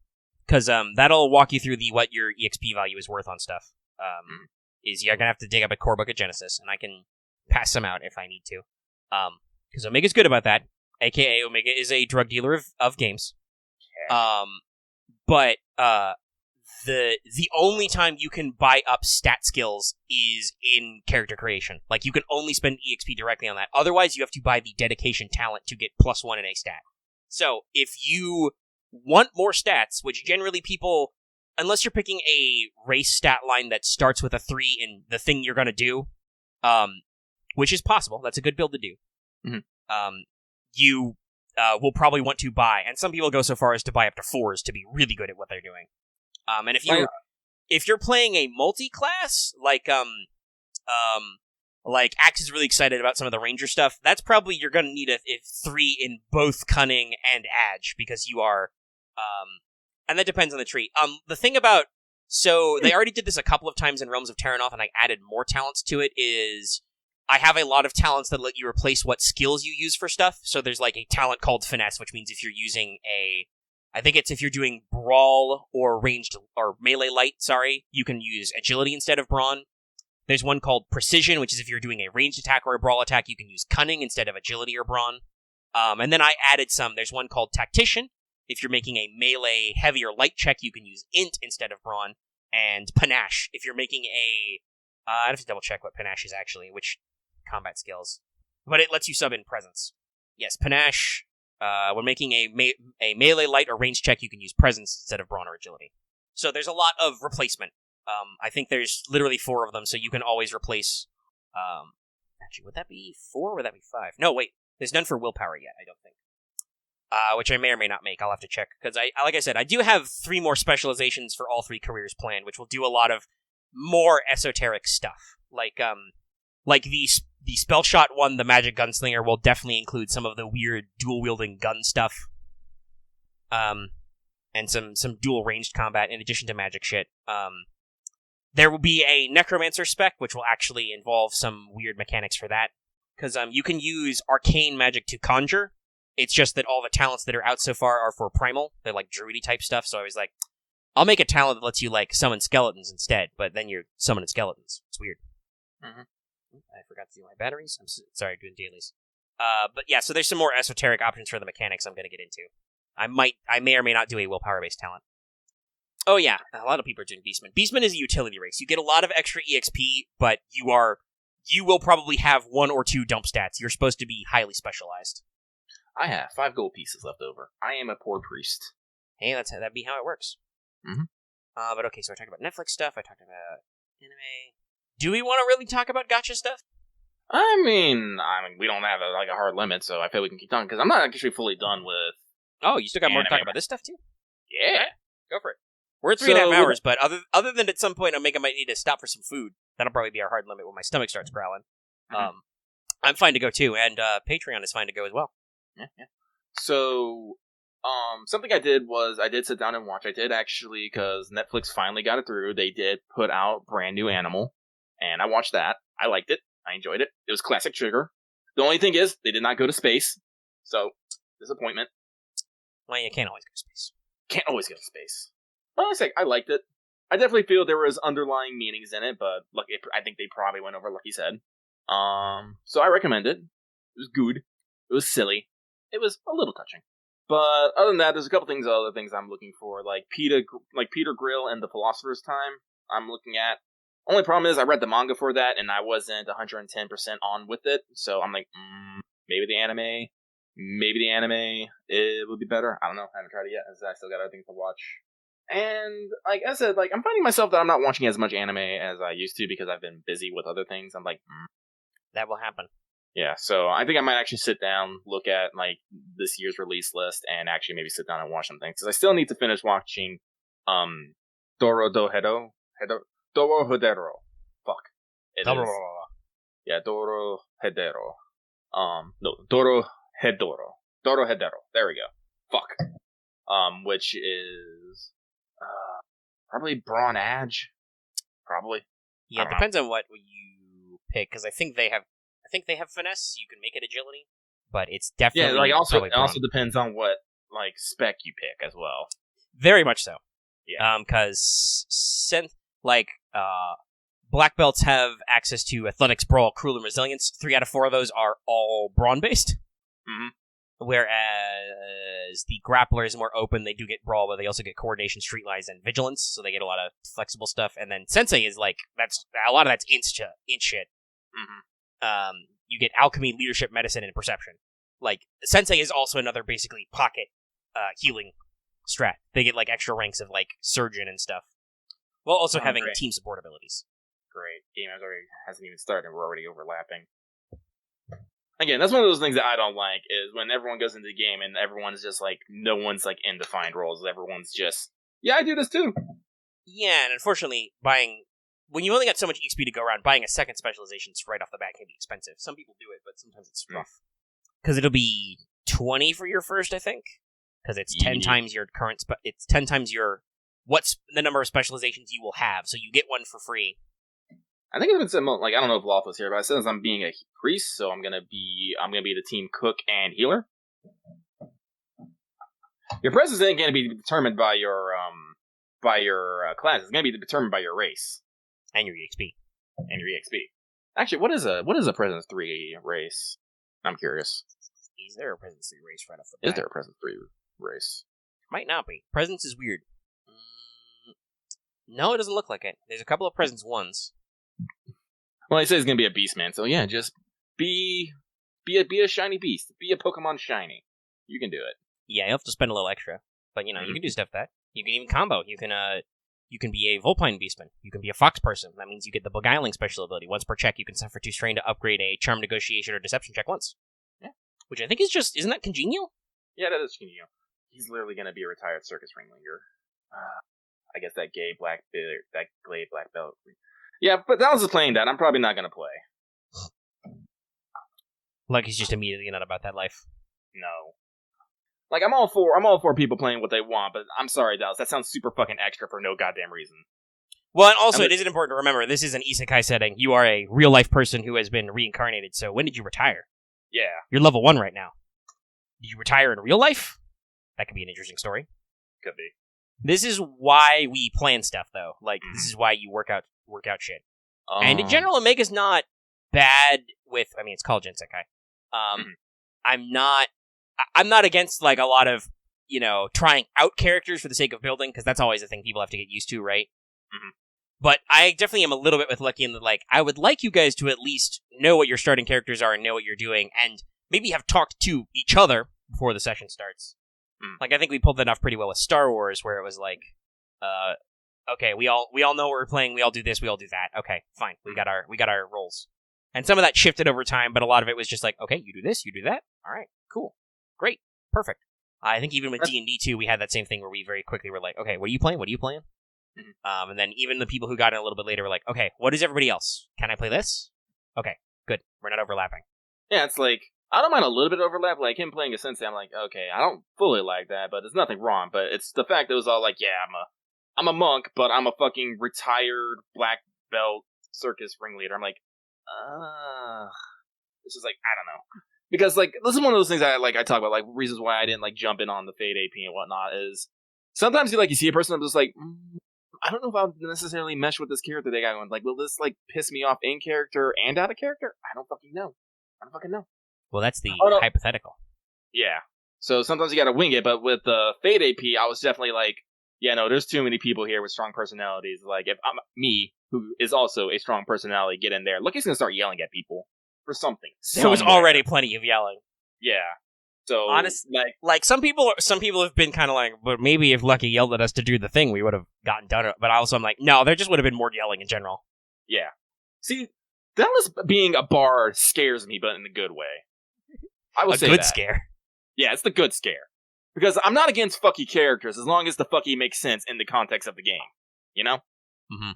because, that'll walk you through what your EXP value is worth on stuff, is you're gonna have to dig up a core book of Genesis, and I can pass some out if I need to. Because Omega's good about that. AKA Omega is a drug dealer of games. Okay. But the only time you can buy up stat skills is in character creation. Like, you can only spend EXP directly on that. Otherwise, you have to buy the dedication talent to get +1 in a stat. So, if you want more stats, which generally people, unless you're picking a race stat line that starts with a 3 in the thing you're gonna do, which is possible, that's a good build to do. Mm-hmm. You will probably want to buy, and some people go so far as to buy up to 4s to be really good at what they're doing. And if you're playing a multi-class, like Axe is really excited about some of the ranger stuff, that's probably you're going to need a 3 in both cunning and edge, because you are, and that depends on the tree. The thing about, so they already did this a couple of times in Realms of Terranoth, and I added more talents to it, is I have a lot of talents that let you replace what skills you use for stuff. So there's like a talent called Finesse, which means if you're using if you're doing Brawl or ranged, or Melee Light, you can use Agility instead of Brawn. There's one called Precision, which is if you're doing a ranged attack or a Brawl attack, you can use Cunning instead of Agility or Brawn. And then I added there's one called Tactician. If you're making a Melee Heavy or Light check, you can use Int instead of Brawn. And Panache, if you're making I have to double check what Panache is actually, which combat skills. But it lets you sub in Presence. Yes, Panache. When making a Melee Light or range check, you can use Presence instead of Brawn or Agility. So there's a lot of replacement. I think there's literally 4 of them, so you can always replace... actually, would that be 4 or would that be 5? No, wait. There's none for Willpower yet, I don't think. Which I may or may not make. I'll have to check. Because, like I said, I do have 3 more specializations for all 3 careers planned, which will do a lot of more esoteric stuff. Like the spell shot one, the Magic Gunslinger, will definitely include some of the weird dual-wielding gun stuff. And some dual-ranged combat in addition to magic shit. There will be a Necromancer spec, which will actually involve some weird mechanics for that. Because you can use arcane magic to conjure. It's just that all the talents that are out so far are for primal. They're like druidy type stuff, so I was like, I'll make a talent that lets you like summon skeletons instead, but then you're summoning skeletons. It's weird. Mm-hmm. I forgot to do my batteries. I'm sorry, doing dailies. But yeah, so there's some more esoteric options for the mechanics I'm going to get into. I may or may not do a willpower-based talent. Oh yeah, a lot of people are doing Beastman. Beastman is a utility race. You get a lot of extra EXP, but you will probably have 1 or 2 dump stats. You're supposed to be highly specialized. I have 5 gold pieces left over. I am a poor priest. Hey, that'd be how it works. Mm-hmm. But okay, so I talked about Netflix stuff. I talked about anime. Do we want to really talk about gacha stuff? I mean, we don't have a hard limit, so I feel we can keep talking, because I'm not actually fully done with... Oh, you still got more to anime. talk about this stuff, too? Yeah. Okay, go for it. We're at 3.5 hours, but other than at some point Omega might need to stop for some food. That'll probably be our hard limit when my stomach starts growling. Mm-hmm. I'm fine to go, too, and Patreon is fine to go as well. Yeah. So, something I did was I did sit down and watch. I did actually, because Netflix finally got it through. They did put out brand new Animal, and I watched that. I liked it. I enjoyed it. It was classic Trigger. The only thing is, they did not go to space. So, disappointment. Well, you can't always go to space. Can't always go to space. But I liked it. I definitely feel there was underlying meanings in it, but I think they probably went over, like you said. So I recommend it. It was good. It was silly. It was a little touching. But other than that, there's a couple other things I'm looking for, like Peter Grill and the Philosopher's Time. I'm looking at. Only problem is I read the manga for that, and I wasn't 110% on with it. So I'm like, maybe the anime it would be better. I don't know. I haven't tried it yet. I still got other things to watch. And like I said, I'm finding myself that I'm not watching as much anime as I used to because I've been busy with other things. I'm like, that will happen. Yeah, so I think I might actually sit down, look at this year's release list, and actually maybe sit down and watch some things. Because I still need to finish watching Dorohedoro. Fuck. It is. Yeah, Dorohedoro. No, Dorohedoro. Dorohedoro. There we go. Fuck. Which is probably Brawn Edge. Probably. Yeah, it depends on what you pick, because I think they have finesse, so you can make it agility, but it's definitely it also depends on what spec you pick as well. Very much so. Yeah. Because black belts have access to athletics, brawl, cruel, and resilience. 3 out of 4 of those are all brawn based. Mm-hmm. Whereas the grappler is more open. They do get brawl, but they also get coordination, streetwise, and vigilance, so they get a lot of flexible stuff. And then sensei is that's a lot of that's int shit. Mm-hmm. You get alchemy, leadership, medicine, and perception. Sensei is also another basically pocket healing strat. They get extra ranks of surgeon and stuff, while also having team support abilities. Great. Game hasn't even started and we're already overlapping. Again, that's one of those things that I don't like, is when everyone goes into the game and everyone's just no one's in defined roles. Everyone's just, yeah, I do this too. Yeah, and unfortunately, when you only got so much XP to go around, buying a second specialization right off the bat can be expensive. Some people do it, but sometimes it's rough. Because it'll be 20 for your first, I think. Because it's 10 times your current, it's 10 times what's the number of specializations you will have, so you get one for free. I think it's been said, I don't know if Loth was here, but I said I'm being a priest, so I'm gonna be the team cook and healer. Your presence ain't gonna be determined by your class. It's gonna be determined by your race and your EXP. Actually, what is a presence 3 race? I'm curious. Is there a presence 3 race right off the bat? Is there a presence 3 race? Might not be. Presence is weird. No, it doesn't look like it. There's a couple of presence 1s. Well, I say it's gonna be a Beastman, so yeah, just be a shiny beast. Be a Pokemon shiny. You can do it. Yeah, you'll have to spend a little extra, but you can do stuff that you can even combo. You can be a Vulpine Beastman. You can be a Fox person. That means you get the Beguiling special ability. Once per check, you can suffer 2 strain to upgrade a Charm, Negotiation, or Deception check once. Yeah, which I think is isn't that congenial? Yeah, that is congenial. He's literally gonna be a retired circus ringleader. I guess that gay black belt. Yeah, but I was just playing that. I'm probably not gonna play. He's just immediately not about that life. No. I'm all for people playing what they want, but I'm sorry, Dallas. That sounds super fucking extra for no goddamn reason. Well, and also, it is important to remember, this is an isekai setting. You are a real-life person who has been reincarnated, so when did you retire? Yeah. You're level 1 right now. Did you retire in real life? That could be an interesting story. Could be. This is why we plan stuff, though. This is why you work out shit. And in general, Omega's not bad with... I mean, it's called Gensekai. I'm not against, a lot of, trying out characters for the sake of building, because that's always a thing people have to get used to, right? Mm-hmm. But I definitely am a little bit with Lucky in that, like, I would like you guys to at least know what your starting characters are and know what you're doing, and maybe have talked to each other before the session starts. Like, I think we pulled that off pretty well with Star Wars, where it was like, okay, we all know what we're playing, we all do this, we all do that. Okay, fine, we got our roles. And some of that shifted over time, but a lot of it was just like, okay, you do this, you do that. All right, cool, great, perfect. I think even with D&D too, we had that same thing where we very quickly were like, okay, what are you playing? What are you playing? Mm-hmm. And then even the people who got in a little bit later were like, okay, what is everybody else? Can I play this? Okay, good. We're not overlapping. Yeah, it's like, I don't mind a little bit of overlap. Like, him playing a sensei, I'm like, okay, I don't fully like that, but there's nothing wrong. But it's the fact that it was all like, yeah, I'm a monk, but I'm a fucking retired black belt circus ringleader. I'm like, it's just like, I don't know. Because, like, this is one of those things I talk about, like, reasons why I didn't, like, jump in on the Fade AP and whatnot, is sometimes you see a person that's just like, I don't know if I'll necessarily mesh with this character they got going. Like, will this, like, piss me off in character and out of character? I don't fucking know. Well, that's the hypothetical. Yeah. So sometimes you gotta wing it, but with the Fade AP, I was definitely like, yeah, no, there's too many people here with strong personalities. Like, if I'm me, who is also a strong personality, get in there, Lucky's gonna start yelling at people for something. There was already plenty of yelling. Yeah. So honestly, like some people have been kind of like, but maybe if Lucky yelled at us to do the thing, we would have gotten done it. But also, I'm like, no, there just would have been more yelling in general. Yeah. See, Dallas being a bard scares me, but in a good way. I will say good that. Scare. Yeah, it's the good scare. Because I'm not against fucky characters as long as the fucky makes sense in the context of the game. You know? Mm-hmm.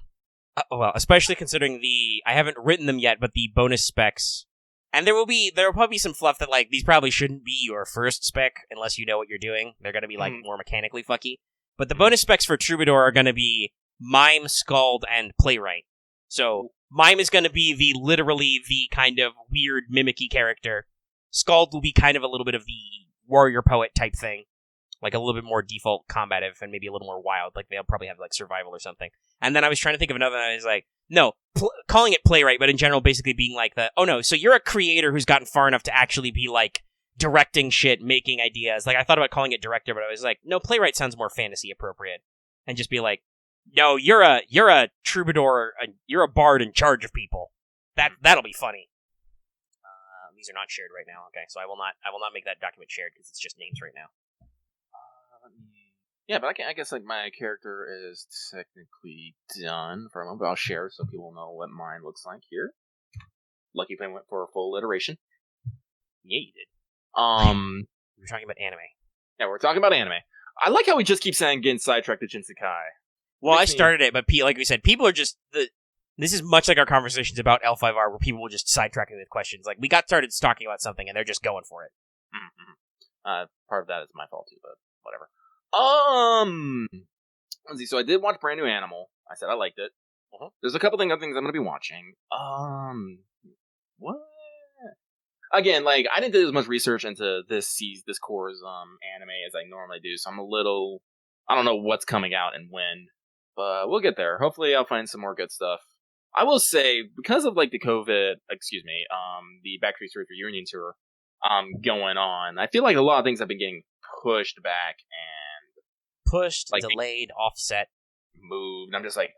Well, especially considering I haven't written them yet, but the bonus specs. And there will probably be some fluff that, like, these probably shouldn't be your first spec unless you know what you're doing. They're going to be, like, more mechanically fucky. But the bonus specs for Troubadour are going to be Mime, Skald, and Playwright. So, Mime is going to be literally the kind of weird mimicky character. Skald will be kind of a little bit of the warrior poet type thing. Like a little bit more default combative and maybe a little more wild. Like they'll probably have like survival or something. And then I was trying to think of another, and I was like, no, calling it Playwright, but in general basically being like so you're a creator who's gotten far enough to actually be like directing shit, making ideas. Like I thought about calling it Director, but I was like, no, Playwright sounds more fantasy appropriate. And just be like, no, you're a troubadour, you're a bard in charge of people. That'll be funny. These are not shared right now. Okay, so I will not make that document shared because it's just names right now. Yeah, but I guess like my character is technically done for a moment, but I'll share so people know what mine looks like here. Lucky Pen went for a full iteration. Yeah, you did. We were talking about anime. Yeah, we're talking about anime. I like how we just keep saying getting sidetracked to Jinsekai. Well, I started it, but like we said, people are just this is much like our conversations about L5R, where people will just sidetrack me with questions. Like, we got started talking about something, and they're just going for it. Mm-hmm. Part of that is my fault, too, but whatever. Let's see, so I did watch Brand New Animal. I said I liked it. Uh-huh. There's a couple other things I'm going to be watching. What? Again, like, I didn't do as much research into this core's anime as I normally do, so I'm a little... I don't know what's coming out and when, but we'll get there. Hopefully I'll find some more good stuff. I will say, because of, like, the Backstreet Boys reunion tour going on, I feel like a lot of things have been getting pushed back and... Pushed, like, delayed, offset. Moved. I'm just like,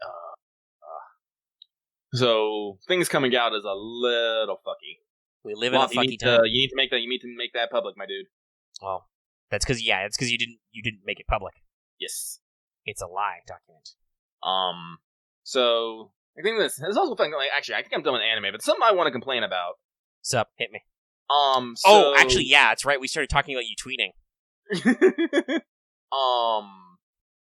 So, things coming out is a little fucky. We live in a fucky time. You need to make that public, my dude. Well, that's because you didn't make it public. Yes. It's a lie document. So... I think there's also something like, actually, I think I'm done with anime, but something I want to complain about. Sup, hit me. So... actually, yeah, it's right. We started talking about you tweeting.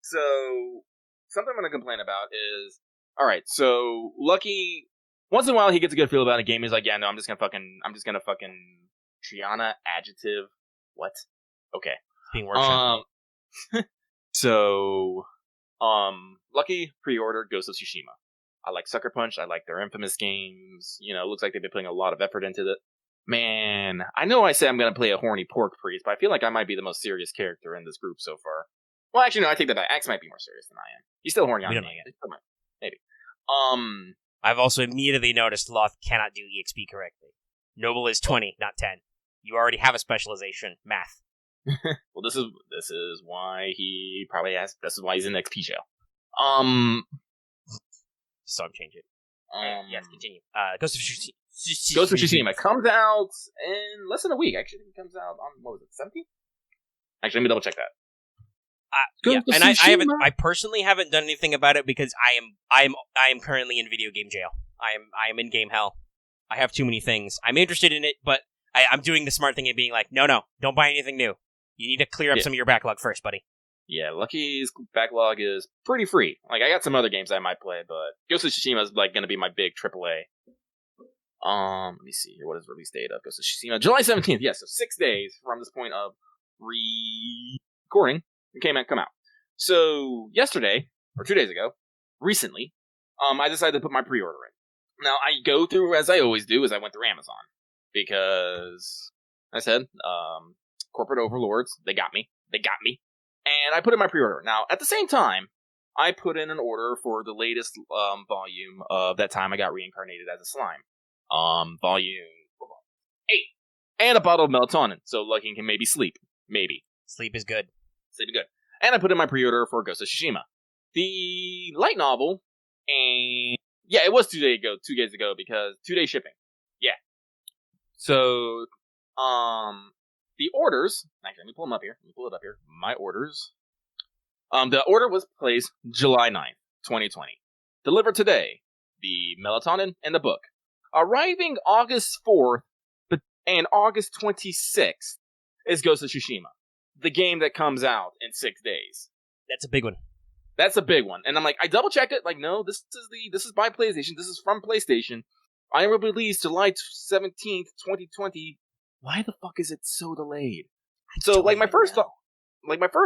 So something I'm going to complain about is, alright, so Lucky, once in a while he gets a good feel about a game. He's like, yeah, no, I'm just gonna fucking Triana adjective. What? Okay. Being workshopped. So, Lucky pre-ordered Ghost of Tsushima. I like Sucker Punch. I like their Infamous games. You know, it looks like they've been putting a lot of effort into it. Man, I know I say I'm going to play a horny pork priest, but I feel like I might be the most serious character in this group so far. Well, actually, no, I take that back. Axe might be more serious than I am. He's still horny on me. Maybe. I've also immediately noticed Loth cannot do EXP correctly. Noble is 20, not 10. You already have a specialization. Math. Well, this is why he probably has. This is why he's in the XP jail. So I'm changing. Yes, continue. Ghost of Tsushima comes out in less than a week. Actually, it comes out on, what was it, 17th? Actually, let me double check that. Yeah, and I personally haven't done anything about it because I am currently in video game jail. I am in game hell. I have too many things. I'm interested in it, but I'm doing the smart thing and being like, no, don't buy anything new. You need to clear up some of your backlog first, buddy. Yeah, Lucky's backlog is pretty free. Like, I got some other games I might play, but Ghost of Tsushima is like going to be my big AAA. Let me see here. What is the release date of Ghost of Tsushima? July 17th. Yes, so 6 days from this point of recording. It come out. So yesterday, or 2 days ago, recently, I decided to put my pre-order in. Now, I go through, as I always do, I went through Amazon. Because, I said, corporate overlords, they got me. And I put in my pre-order. Now, at the same time, I put in an order for the latest volume of That Time I Got Reincarnated as a Slime. Volume 8. And a bottle of melatonin, so Lucky can maybe sleep. Maybe. Sleep is good. And I put in my pre-order for Ghost of Tsushima. The light novel, and yeah, it was 2 days ago, because 2-day shipping. Yeah. So, the orders, actually, let me pull them up here. My orders. The order was placed July 9th, 2020. Delivered today. The melatonin and the book. Arriving August 4th and August 26th is Ghost of Tsushima. The game that comes out in 6 days. That's a big one. And I'm like, I double checked it. Like, no, this is by PlayStation. This is from PlayStation. I will release July 17th, 2020. Why the fuck is it so delayed? So, like, my first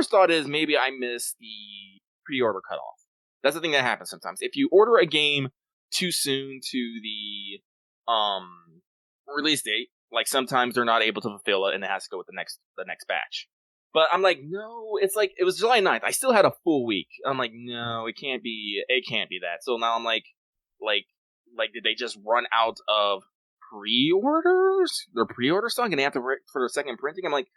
thought is maybe I missed the pre-order cutoff. That's the thing that happens sometimes. If you order a game too soon to the release date, like, sometimes they're not able to fulfill it, and it has to go with the next batch. But I'm like, no, it's like, it was July 9th. I still had a full week. I'm like, no, it can't be that. So now I'm like, did they just run out of pre-orders? Their pre-order stock, and they have to wait for their second printing? I'm like,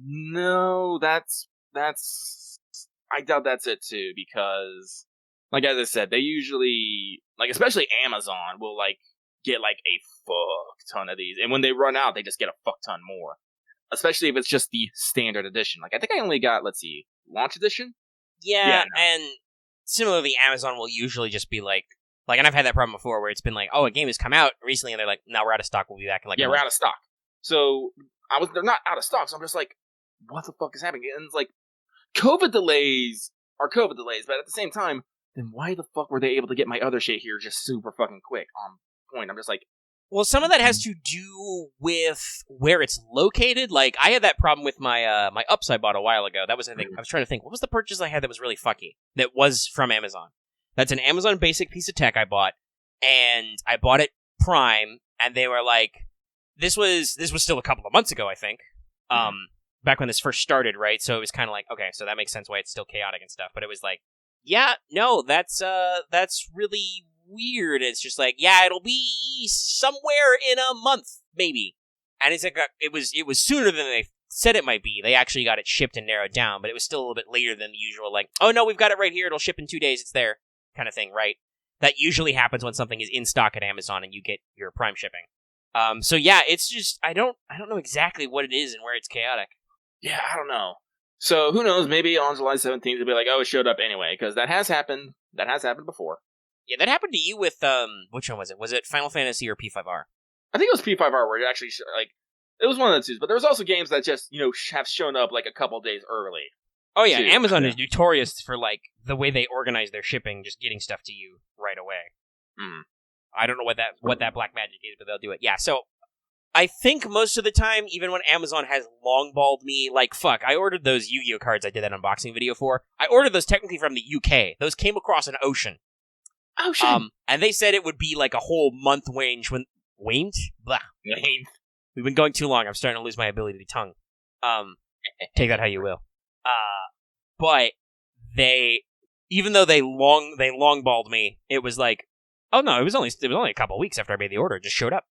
no, that's, I doubt that's it too, because, like, as I said, they usually, like, especially Amazon will, like, get, like, a fuck ton of these. And when they run out, they just get a fuck ton more. Especially if it's just the standard edition. Like, I think I only got, launch edition? Yeah, no. And similarly, Amazon will usually just be like, and I've had that problem before where it's been like, oh, a game has come out recently, and they're like, no, we're out of stock, we'll be back in like a month. We're out of stock. So, they're not out of stock, so I'm just like, what the fuck is happening? And it's like, COVID delays are COVID delays, but at the same time, then why the fuck were they able to get my other shit here just super fucking quick on point? I'm just like, well, some of that has to do with where it's located. Like, I had that problem with my my ups I bought a while ago. That was, I was trying to think, what was the purchase I had that was really fucky? That was from Amazon. That's an Amazon basic piece of tech I bought, and I bought it Prime, and they were like, this was still a couple of months ago, I think, back when this first started, right? So it was kind of like, okay, so that makes sense why it's still chaotic and stuff. But it was like, yeah, no, that's really weird. It's just like, yeah, it'll be somewhere in a month, maybe. And it's like, it was sooner than they said it might be. They actually got it shipped and narrowed down, but it was still a little bit later than the usual, like, oh no, we've got it right here, it'll ship in 2 days, it's there, kind of thing, right? That usually happens when something is in stock at Amazon and you get your Prime shipping. So yeah, it's just, I don't know exactly what it is and where it's chaotic. Yeah, I don't know. So who knows, maybe on July 17th they'll be like, oh, it showed up anyway, because that has happened before. Yeah, that happened to you with, which one was it? Was it Final Fantasy or P5R? I think it was P5R where it actually, it was one of the two, but there was also games that just, have shown up, a couple days early. Oh yeah, too. Amazon is notorious for, the way they organize their shipping, just getting stuff to you right away. I don't know what that black magic is, but they'll do it. Yeah, so, I think most of the time, even when Amazon has longballed me, I ordered those Yu-Gi-Oh cards I did that unboxing video for. I ordered those technically from the UK. Those came across an ocean. And they said it would be a whole month range when... Waned? Blah. Waned. We've been going too long. I'm starting to lose my ability to tongue. Take that how you will. But even though they longballed me, it was like, oh no, it was only a couple weeks after I made the order. It just showed up.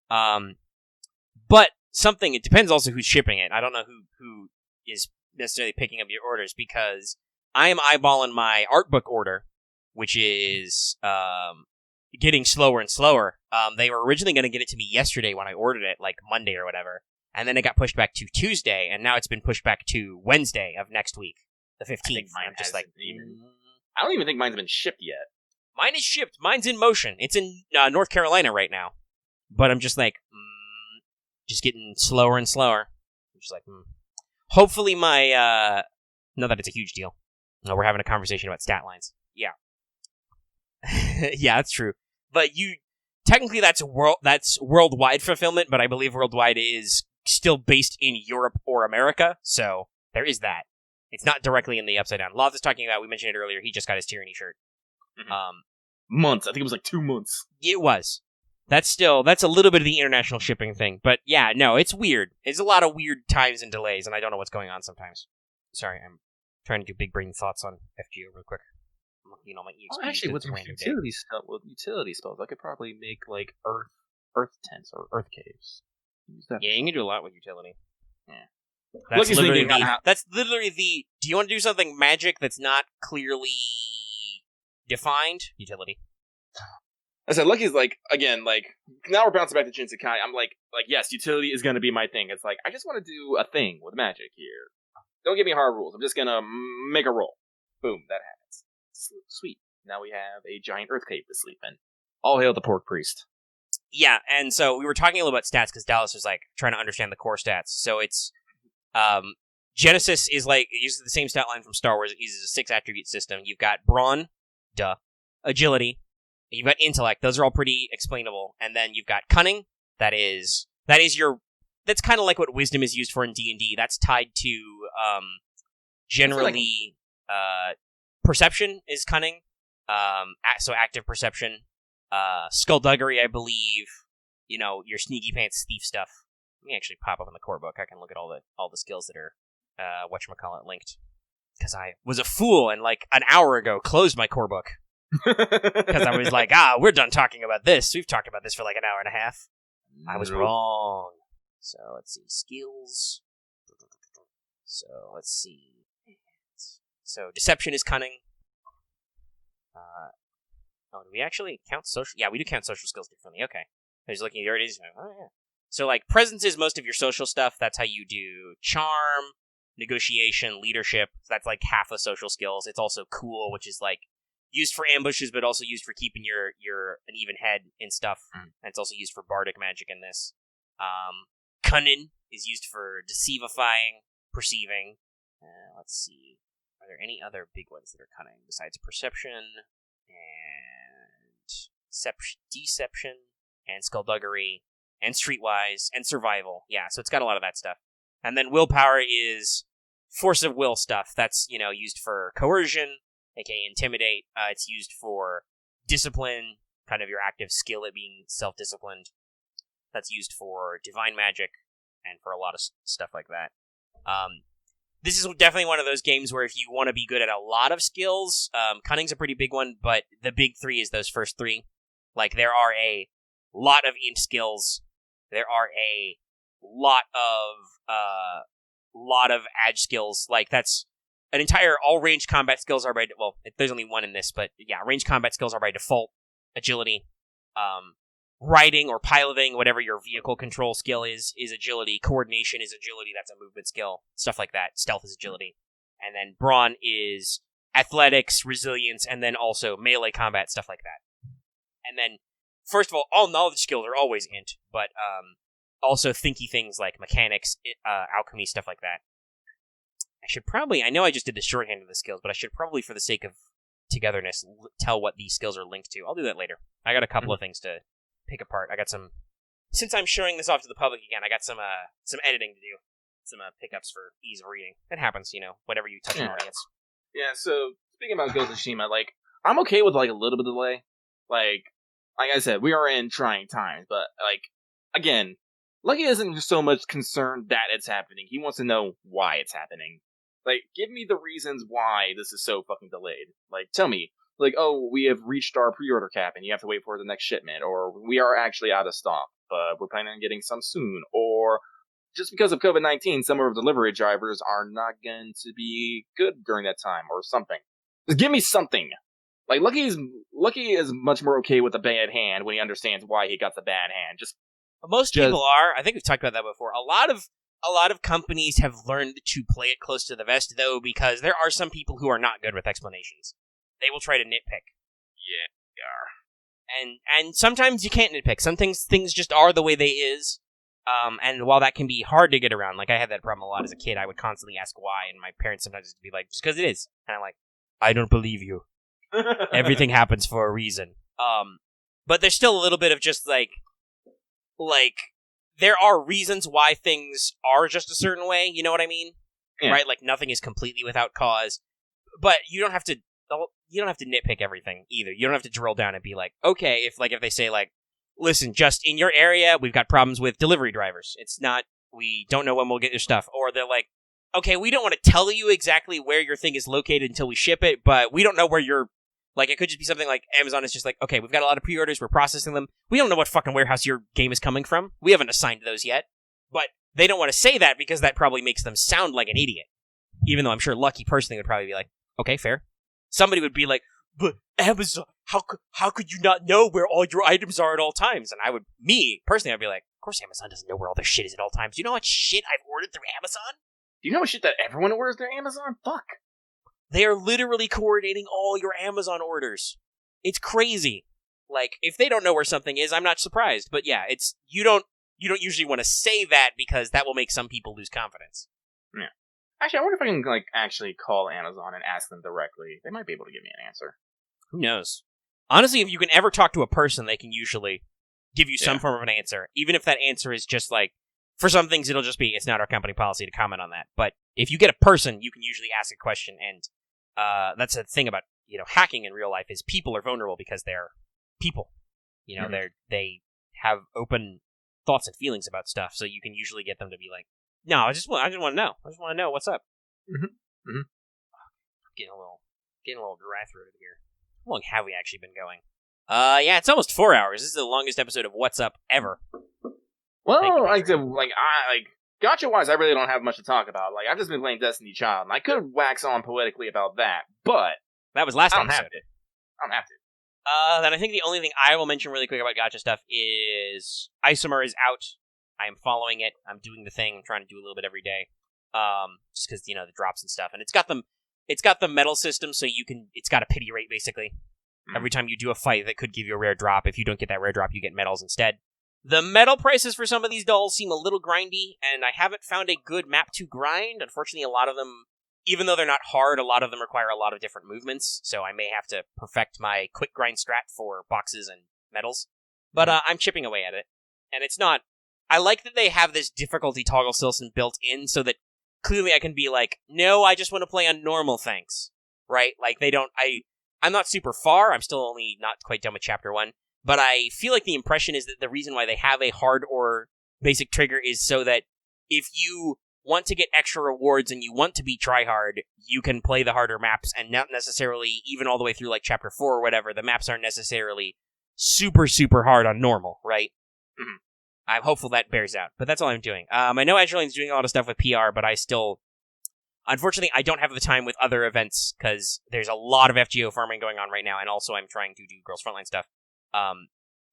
But something. It depends also who's shipping it. I don't know who is necessarily picking up your orders, because I am eyeballing my art book order, which is getting slower and slower. They were originally going to get it to me yesterday when I ordered it, like Monday or whatever, and then it got pushed back to Tuesday, and now it's been pushed back to Wednesday of next week, the 15th. I'm just like, I don't even think mine's been shipped yet. Mine is shipped. Mine's in motion. It's in North Carolina right now, but I'm just like, just getting slower and slower. I'm just like, hopefully my not that it's a huge deal. No, we're having a conversation about stat lines. Yeah. Yeah, that's true. But technically that's worldwide fulfillment, but I believe worldwide is still based in Europe or America, so there is that. It's not directly in the Upside Down. Loth is talking about, we mentioned it earlier, he just got his Tyranny shirt. Mm-hmm. Months. I think it was like 2 months. It was. That's a little bit of the international shipping thing, but yeah, no, it's weird. It's a lot of weird times and delays, and I don't know what's going on sometimes. Sorry, I'm trying to do big brain thoughts on FGO real quick. My EXP. Actually, with utility stuff, with utility spells, I could probably make like earth tents or earth caves. Yeah, you can do a lot with utility. Yeah, that's literally the. Do you want to do something magic that's not clearly defined? Utility. I said, Lucky's like, again, like, now we're bouncing back to Shinsekai. I'm like, yes, utility is going to be my thing. It's like, I just want to do a thing with magic here. Don't give me hard rules. I'm just going to make a roll. Boom, that happens. Sweet. Now we have a giant earth cave to sleep in. All hail the pork priest. Yeah, and so we were talking a little about stats because Dallas was like trying to understand the core stats. So it's Genesis is like, it uses the same stat line from Star Wars. It uses a 6 attribute system. You've got brawn, agility, you've got intellect. Those are all pretty explainable. And then you've got cunning. That's kind of like what wisdom is used for in D&D. That's tied to generally perception is cunning. So active perception. Skullduggery, I believe, your sneaky pants thief stuff. Let me actually pop up in the core book. I can look at all the skills that are linked. Because I was a fool and like an hour ago closed my core book. Because I was like, we're done talking about this. We've talked about this for like an hour and a half. I was wrong. So let's see. Skills. So let's see. So deception is cunning. Do we actually count social? Yeah, we do count social skills differently. Okay. I was looking, there it is. Oh, yeah. So, like, presence is most of your social stuff. That's how you do charm, negotiation, leadership. That's, like, half of social skills. It's also cool, which is, like, used for ambushes, but also used for keeping your an even head and stuff. And it's also used for bardic magic in this. Cunning is used for deceivifying, perceiving. Let's see. Are there any other big ones that are cunning besides perception and deception and skullduggery and streetwise and survival? Yeah, so it's got a lot of that stuff. And then willpower is force of will stuff. That's, used for coercion, aka intimidate. It's used for discipline, kind of your active skill at being self-disciplined. That's used for divine magic and for a lot of stuff like that. This is definitely one of those games where if you want to be good at a lot of skills, cunning's a pretty big one, but the big 3 is those first 3. Like, there are a lot of int skills. There are a lot of edge skills. Like, that's an entire, all ranged combat skills are by, there's only one in this, but yeah, ranged combat skills are by default. Agility, riding or piloting, whatever your vehicle control skill is agility. Coordination is agility, that's a movement skill. Stuff like that. Stealth is agility. And then brawn is athletics, resilience, and then also melee combat, stuff like that. And then, first of all knowledge skills are always int, but also thinky things like mechanics, alchemy, stuff like that. I know I just did the shorthand of the skills, but I should probably, for the sake of togetherness, tell what these skills are linked to. I'll do that later. I got a couple of things to pick apart. I got some, since I'm showing this off to the public again, I got some editing to do. Some pickups for ease of reading. It happens, whenever you touch an audience. Yeah, so, speaking about Ghost of Tsushima, like, I'm okay with, like, a little bit of delay. Like I said, we are in trying times, but, like, again, Lucky isn't so much concerned that it's happening. He wants to know why it's happening. Like, give me the reasons why this is so fucking delayed. Like, tell me. Like, we have reached our pre-order cap and you have to wait for the next shipment, or we are actually out of stock, but we're planning on getting some soon, or just because of COVID-19, some of our delivery drivers are not going to be good during that time or something. Just give me something. Like, Lucky is much more okay with a bad hand when he understands why he got the bad hand. Most people are. I think we've talked about that before. A lot of companies have learned to play it close to the vest, though, because there are some people who are not good with explanations. They will try to nitpick. Yeah, they are. And sometimes you can't nitpick. Some things just are the way they is. And while that can be hard to get around, like I had that problem a lot as a kid, I would constantly ask why, and my parents sometimes would be like, just because it is. And I'm like, I don't believe you. Everything happens for a reason. But there's still a little bit of just like there are reasons why things are just a certain way, you know what I mean? Yeah. Right? Like nothing is completely without cause. But you don't have to nitpick everything either. You don't have to drill down and be like, okay, if they say like, listen, just in your area, we've got problems with delivery drivers. It's not, we don't know when we'll get your stuff. Or they're like, okay, we don't want to tell you exactly where your thing is located until we ship it, but we don't know where your, like, it could just be something like Amazon is just like, okay, we've got a lot of pre-orders, we're processing them. We don't know what fucking warehouse your game is coming from. We haven't assigned those yet. But they don't want to say that because that probably makes them sound like an idiot. Even though I'm sure Lucky personally would probably be like, okay, fair. Somebody would be like, but Amazon, how could you not know where all your items are at all times? And I'd be like, of course Amazon doesn't know where all their shit is at all times. Do you know what shit I've ordered through Amazon? Do you know what shit that everyone orders through Amazon? Fuck. They are literally coordinating all your Amazon orders. It's crazy. Like, if they don't know where something is, I'm not surprised. But yeah, it's you don't usually want to say that because that will make some people lose confidence. Yeah. Actually, I wonder if I can actually call Amazon and ask them directly. They might be able to give me an answer. Who knows? Honestly, if you can ever talk to a person, they can usually give you some form of an answer. Even if that answer is just like, for some things, it'll just be, it's not our company policy to comment on that. But if you get a person, you can usually ask a question. And that's the thing about, hacking in real life is people are vulnerable because they're people. They have open thoughts and feelings about stuff. So you can usually get them to be like, no, I just want to know. I just want to know what's up. Mm-hmm. Mm-hmm. Getting a little dry throated here. How long have we actually been going? Yeah, it's almost 4 hours. This is the longest episode of What's Up ever. Well, gotcha-wise, I really don't have much to talk about. Like, I've just been playing Destiny Child, and I could wax on poetically about that, but that was last episode. I don't have to. Then I think the only thing I will mention really quick about gotcha stuff is Isomer is out. I am following it. I'm doing the thing. I'm trying to do a little bit every day. Just because, the drops and stuff. And it's got the medal system, so it's got a pity rate, basically. Every time you do a fight that could give you a rare drop, if you don't get that rare drop, you get medals instead. The medal prices for some of these dolls seem a little grindy, and I haven't found a good map to grind. Unfortunately, a lot of them, even though they're not hard, a lot of them require a lot of different movements, so I may have to perfect my quick grind strat for boxes and medals. But I'm chipping away at it, and it's not... I like that they have this difficulty toggle system built in, so that clearly I can be like, no, I just want to play on normal things, right? Like, they don't... I'm not super far, I'm still only not quite done with Chapter 1, but I feel like the impression is that the reason why they have a hard or basic trigger is so that if you want to get extra rewards and you want to be tryhard, you can play the harder maps, and not necessarily, even all the way through like Chapter 4 or whatever, the maps aren't necessarily super, super hard on normal, right? Mm-hmm. I'm hopeful that bears out, but that's all I'm doing. I know Azure Lane's doing a lot of stuff with PR, but unfortunately, I don't have the time with other events, because there's a lot of FGO farming going on right now, and also I'm trying to do Girls Frontline stuff. The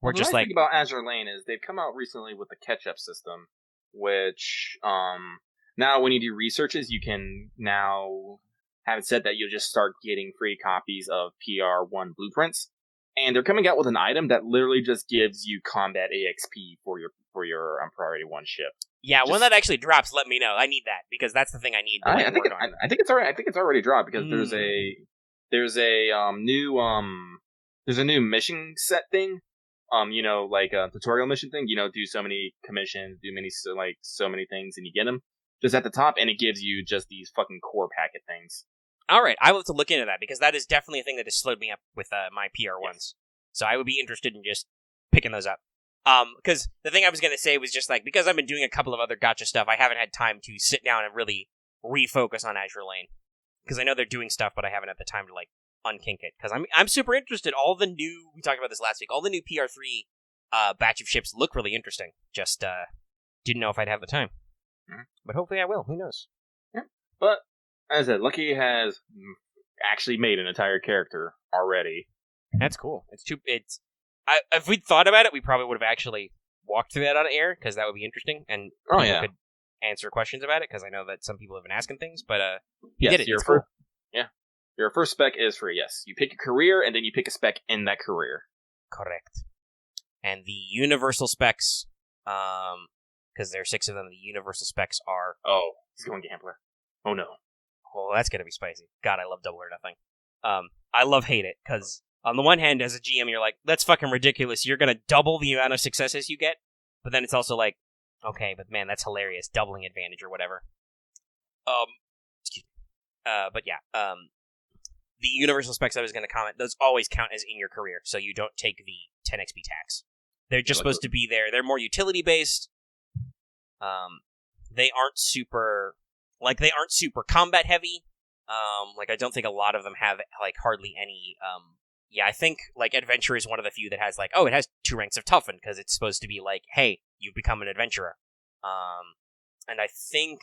nice thing about Azure Lane is they've come out recently with the catch-up system, which, now when you do researches, you can now have it said that you'll just start getting free copies of PR1 blueprints, and they're coming out with an item that literally just gives you combat AXP for your priority 1 ship. Yeah, when that actually drops, let me know. I need that, because that's the thing I need. I think it's already dropped, because there's a new mission set thing. Like a tutorial mission thing. Do so many commissions, do so many things, and you get them just at the top, and it gives you just these fucking core packet things. All right, I will have to look into that, because that is definitely a thing that has slowed me up with my PR ones. So I would be interested in just picking those up. Because the thing I was going to say was just like, because I've been doing a couple of other gotcha stuff, I haven't had time to sit down and really refocus on Azure Lane. Because I know they're doing stuff, but I haven't had the time to unkink it. Because I'm super interested. We talked about this last week, all the new PR3 batch of ships look really interesting. Just didn't know if I'd have the time. But hopefully I will. Who knows? Yeah. But, as I said, Lucky has actually made an entire character already. That's cool. If we'd thought about it, we probably would have actually walked through that on air, because that would be interesting, and people could answer questions about it, because I know that some people have been asking things, but he did it. It's cool. Yeah. Your first spec is for, you pick a career, and then you pick a spec in that career. Correct. And the universal specs, because there are 6 of them, the universal specs are... Oh, he's going Gambler. Oh, no. Well, that's going to be spicy. God, I love Double or Nothing. I love hate it, because on the one hand, as a GM, you're like, that's fucking ridiculous. You're going to double the amount of successes you get. But then it's also like, okay, but man, that's hilarious. Doubling advantage or whatever. Excuse me. But yeah, the universal specs I was going to comment, those always count as in your career, so you don't take the 10 XP tax. They're just supposed to be there. They're more utility-based. They aren't super combat heavy. I don't think a lot of them have, hardly any, I think, Adventure is one of the few that has, it has 2 ranks of Toughen, because it's supposed to be hey, you've become an adventurer. And I think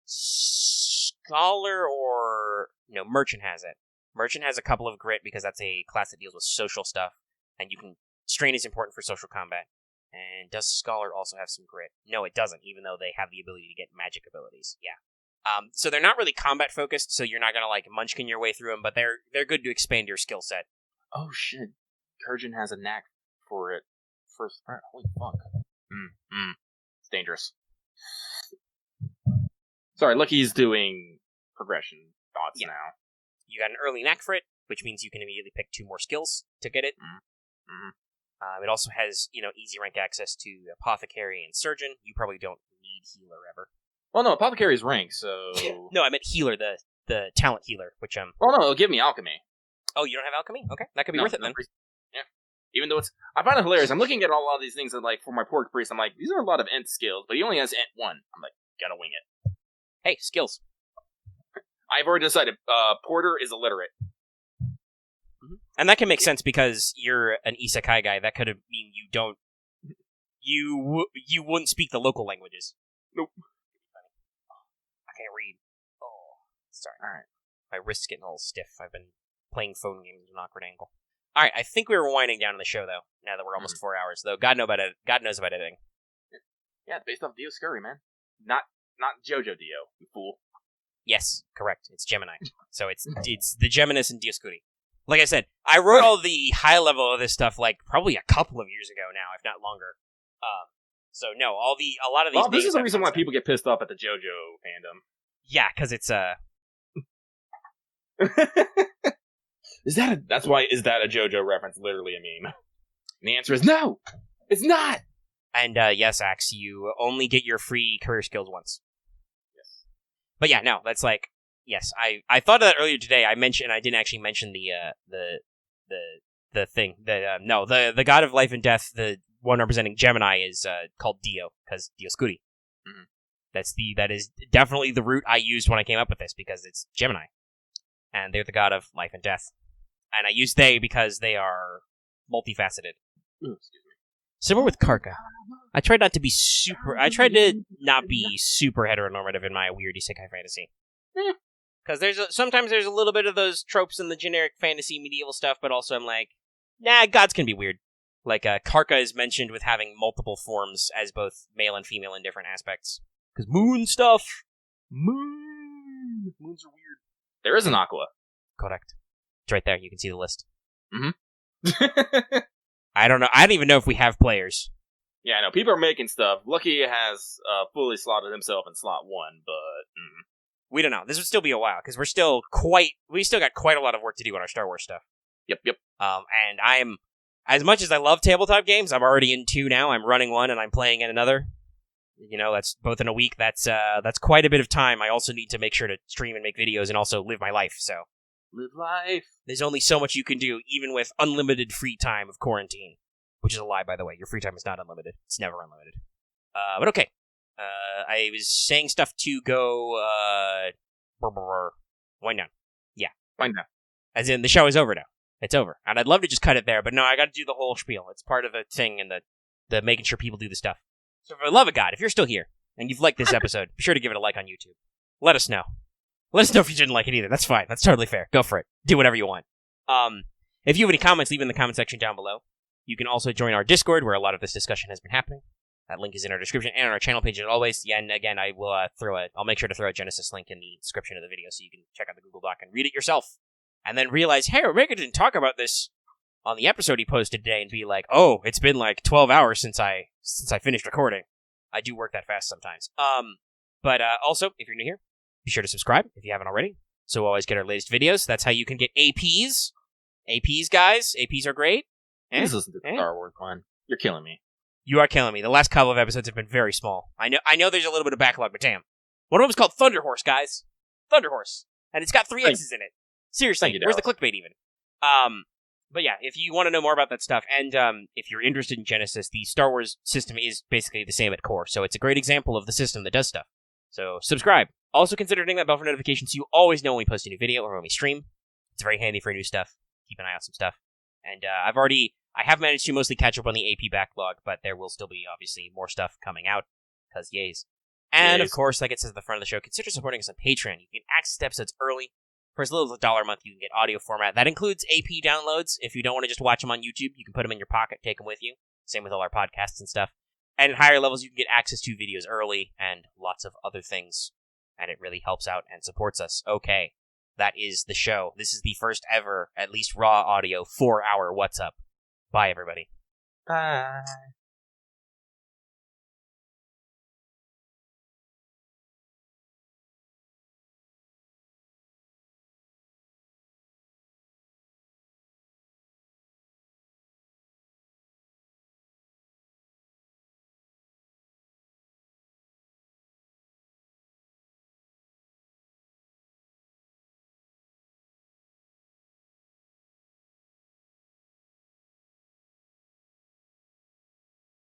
Scholar or, Merchant has it. Merchant has a couple of Grit, because that's a class that deals with social stuff, and Strain is important for social combat. And does Scholar also have some Grit? No, it doesn't, even though they have the ability to get magic abilities. Yeah. So they're not really combat focused, so you're not gonna munchkin your way through them, but they're good to expand your skill set. Oh shit, Kurgan has a knack for it. First, holy fuck. It's dangerous. Sorry, Lucky's doing progression thoughts now. You got an early knack for it, which means you can immediately pick 2 more skills to get it. It also has, easy rank access to Apothecary and Surgeon. You probably don't need Healer ever. Well, no, Apothecary is rank, so... No, I meant Healer, the talent Healer, which, Well, no, it'll give me Alchemy. Oh, you don't have Alchemy? Okay, that could be worth it then. Yeah. Even though I find it hilarious. I'm looking at all of these things, and, for my Pork Priest, I'm like, these are a lot of Ent skills, but he only has Ent 1. I'm like, gotta wing it. Hey, skills. I've already decided, Porter is illiterate. And that can make sense because you're an isekai guy. That could mean you don't... You wouldn't speak the local languages. Nope. I can't read. Oh, sorry. Alright. My wrist's getting a little stiff. I've been playing phone games at an awkward angle. Alright, I think we were winding down on the show, though, now that we're almost 4 hours. Though God knows about editing. Yeah, it's based off Dioscuri, man. Not Jojo Dio, you fool. Yes, correct. It's Gemini. So it's the Geminis and Dioscuri. Like I said, I wrote all the high level of this stuff probably a couple of years ago now, if not longer. So no, a lot of these. Well, this is the reason why people get pissed off at the JoJo fandom. Yeah, because it's Is that a JoJo reference? Literally a meme. And the answer is no, it's not. And yes, Axe, you only get your free career skills once. Yes. But yeah, no, that's yes. I thought of that earlier today. I didn't actually mention the thing. The god of life and death, the one representing Gemini, is called Dio, because Dioscuri. Mm-hmm. That is definitely the root I used when I came up with this, because it's Gemini. And they're the god of life and death. And I use they because they are multifaceted. Excuse me. Similar with Karka. I tried to not be super heteronormative in my weird isekai fantasy. Because sometimes there's a little bit of those tropes in the generic fantasy medieval stuff, but also I'm like, nah, gods can be weird. Karka is mentioned with having multiple forms as both male and female in different aspects. Because moon stuff. Moons are weird. There is an Aqua. Correct. It's right there. You can see the list. Mm-hmm. I don't know. I don't even know if we have players. Yeah, I know. People are making stuff. Lucky has fully slotted himself in slot 1, but... We don't know. This would still be a while, because we still got quite a lot of work to do on our Star Wars stuff. Yep. And I'm, as much as I love tabletop games, I'm already in 2 now. I'm running one, and I'm playing in another. That's both in a week. That's quite a bit of time. I also need to make sure to stream and make videos and also live my life, so... Live life. There's only so much you can do, even with unlimited free time of quarantine. Which is a lie, by the way. Your free time is not unlimited. It's never unlimited. But okay. I was saying stuff to go, wind down. Yeah. Wind down. As in, the show is over now. It's over. And I'd love to just cut it there, but no, I gotta do the whole spiel. It's part of the thing and the making sure people do the stuff. So for the love of God, if you're still here, and you've liked this episode, be sure to give it a like on YouTube. Let us know. Let us know if you didn't like it either. That's fine. That's totally fair. Go for it. Do whatever you want. If you have any comments, leave in the comment section down below. You can also join our Discord, where a lot of this discussion has been happening. That link is in our description and on our channel page as always. Yeah, and again, I'll make sure to throw a Genesis link in the description of the video so you can check out the Google Doc and read it yourself. And then realize, hey, Omega didn't talk about this on the episode he posted today, and be like, oh, it's been like 12 hours since I finished recording. I do work that fast sometimes. But also, if you're new here, be sure to subscribe if you haven't already, so we'll always get our latest videos. That's how you can get APs. APs, guys. APs are great. Please listen to the Star Wars one. You're killing me. You are killing me. The last couple of episodes have been very small. I know there's a little bit of backlog, but damn. One of them is called Thunder Horse, guys. Thunder Horse. And it's got 3 X's in it. Seriously, where's the clickbait even? But yeah, if you want to know more about that stuff, and if you're interested in Genesis, the Star Wars system is basically the same at core, so it's a great example of the system that does stuff. So subscribe. Also consider hitting that bell for notifications so you always know when we post a new video or when we stream. It's very handy for new stuff. Keep an eye on some stuff. And I have managed to mostly catch up on the AP backlog, but there will still be, obviously, more stuff coming out, because yays. And, of course, like it says at the front of the show, consider supporting us on Patreon. You can access episodes early. For as little as $1 a month, you can get audio format. That includes AP downloads. If you don't want to just watch them on YouTube, you can put them in your pocket, take them with you. Same with all our podcasts and stuff. And at higher levels, you can get access to videos early and lots of other things. And it really helps out and supports us. Okay, that is the show. This is the first ever, at least raw audio, 4-hour What's Up. Bye, everybody. Bye.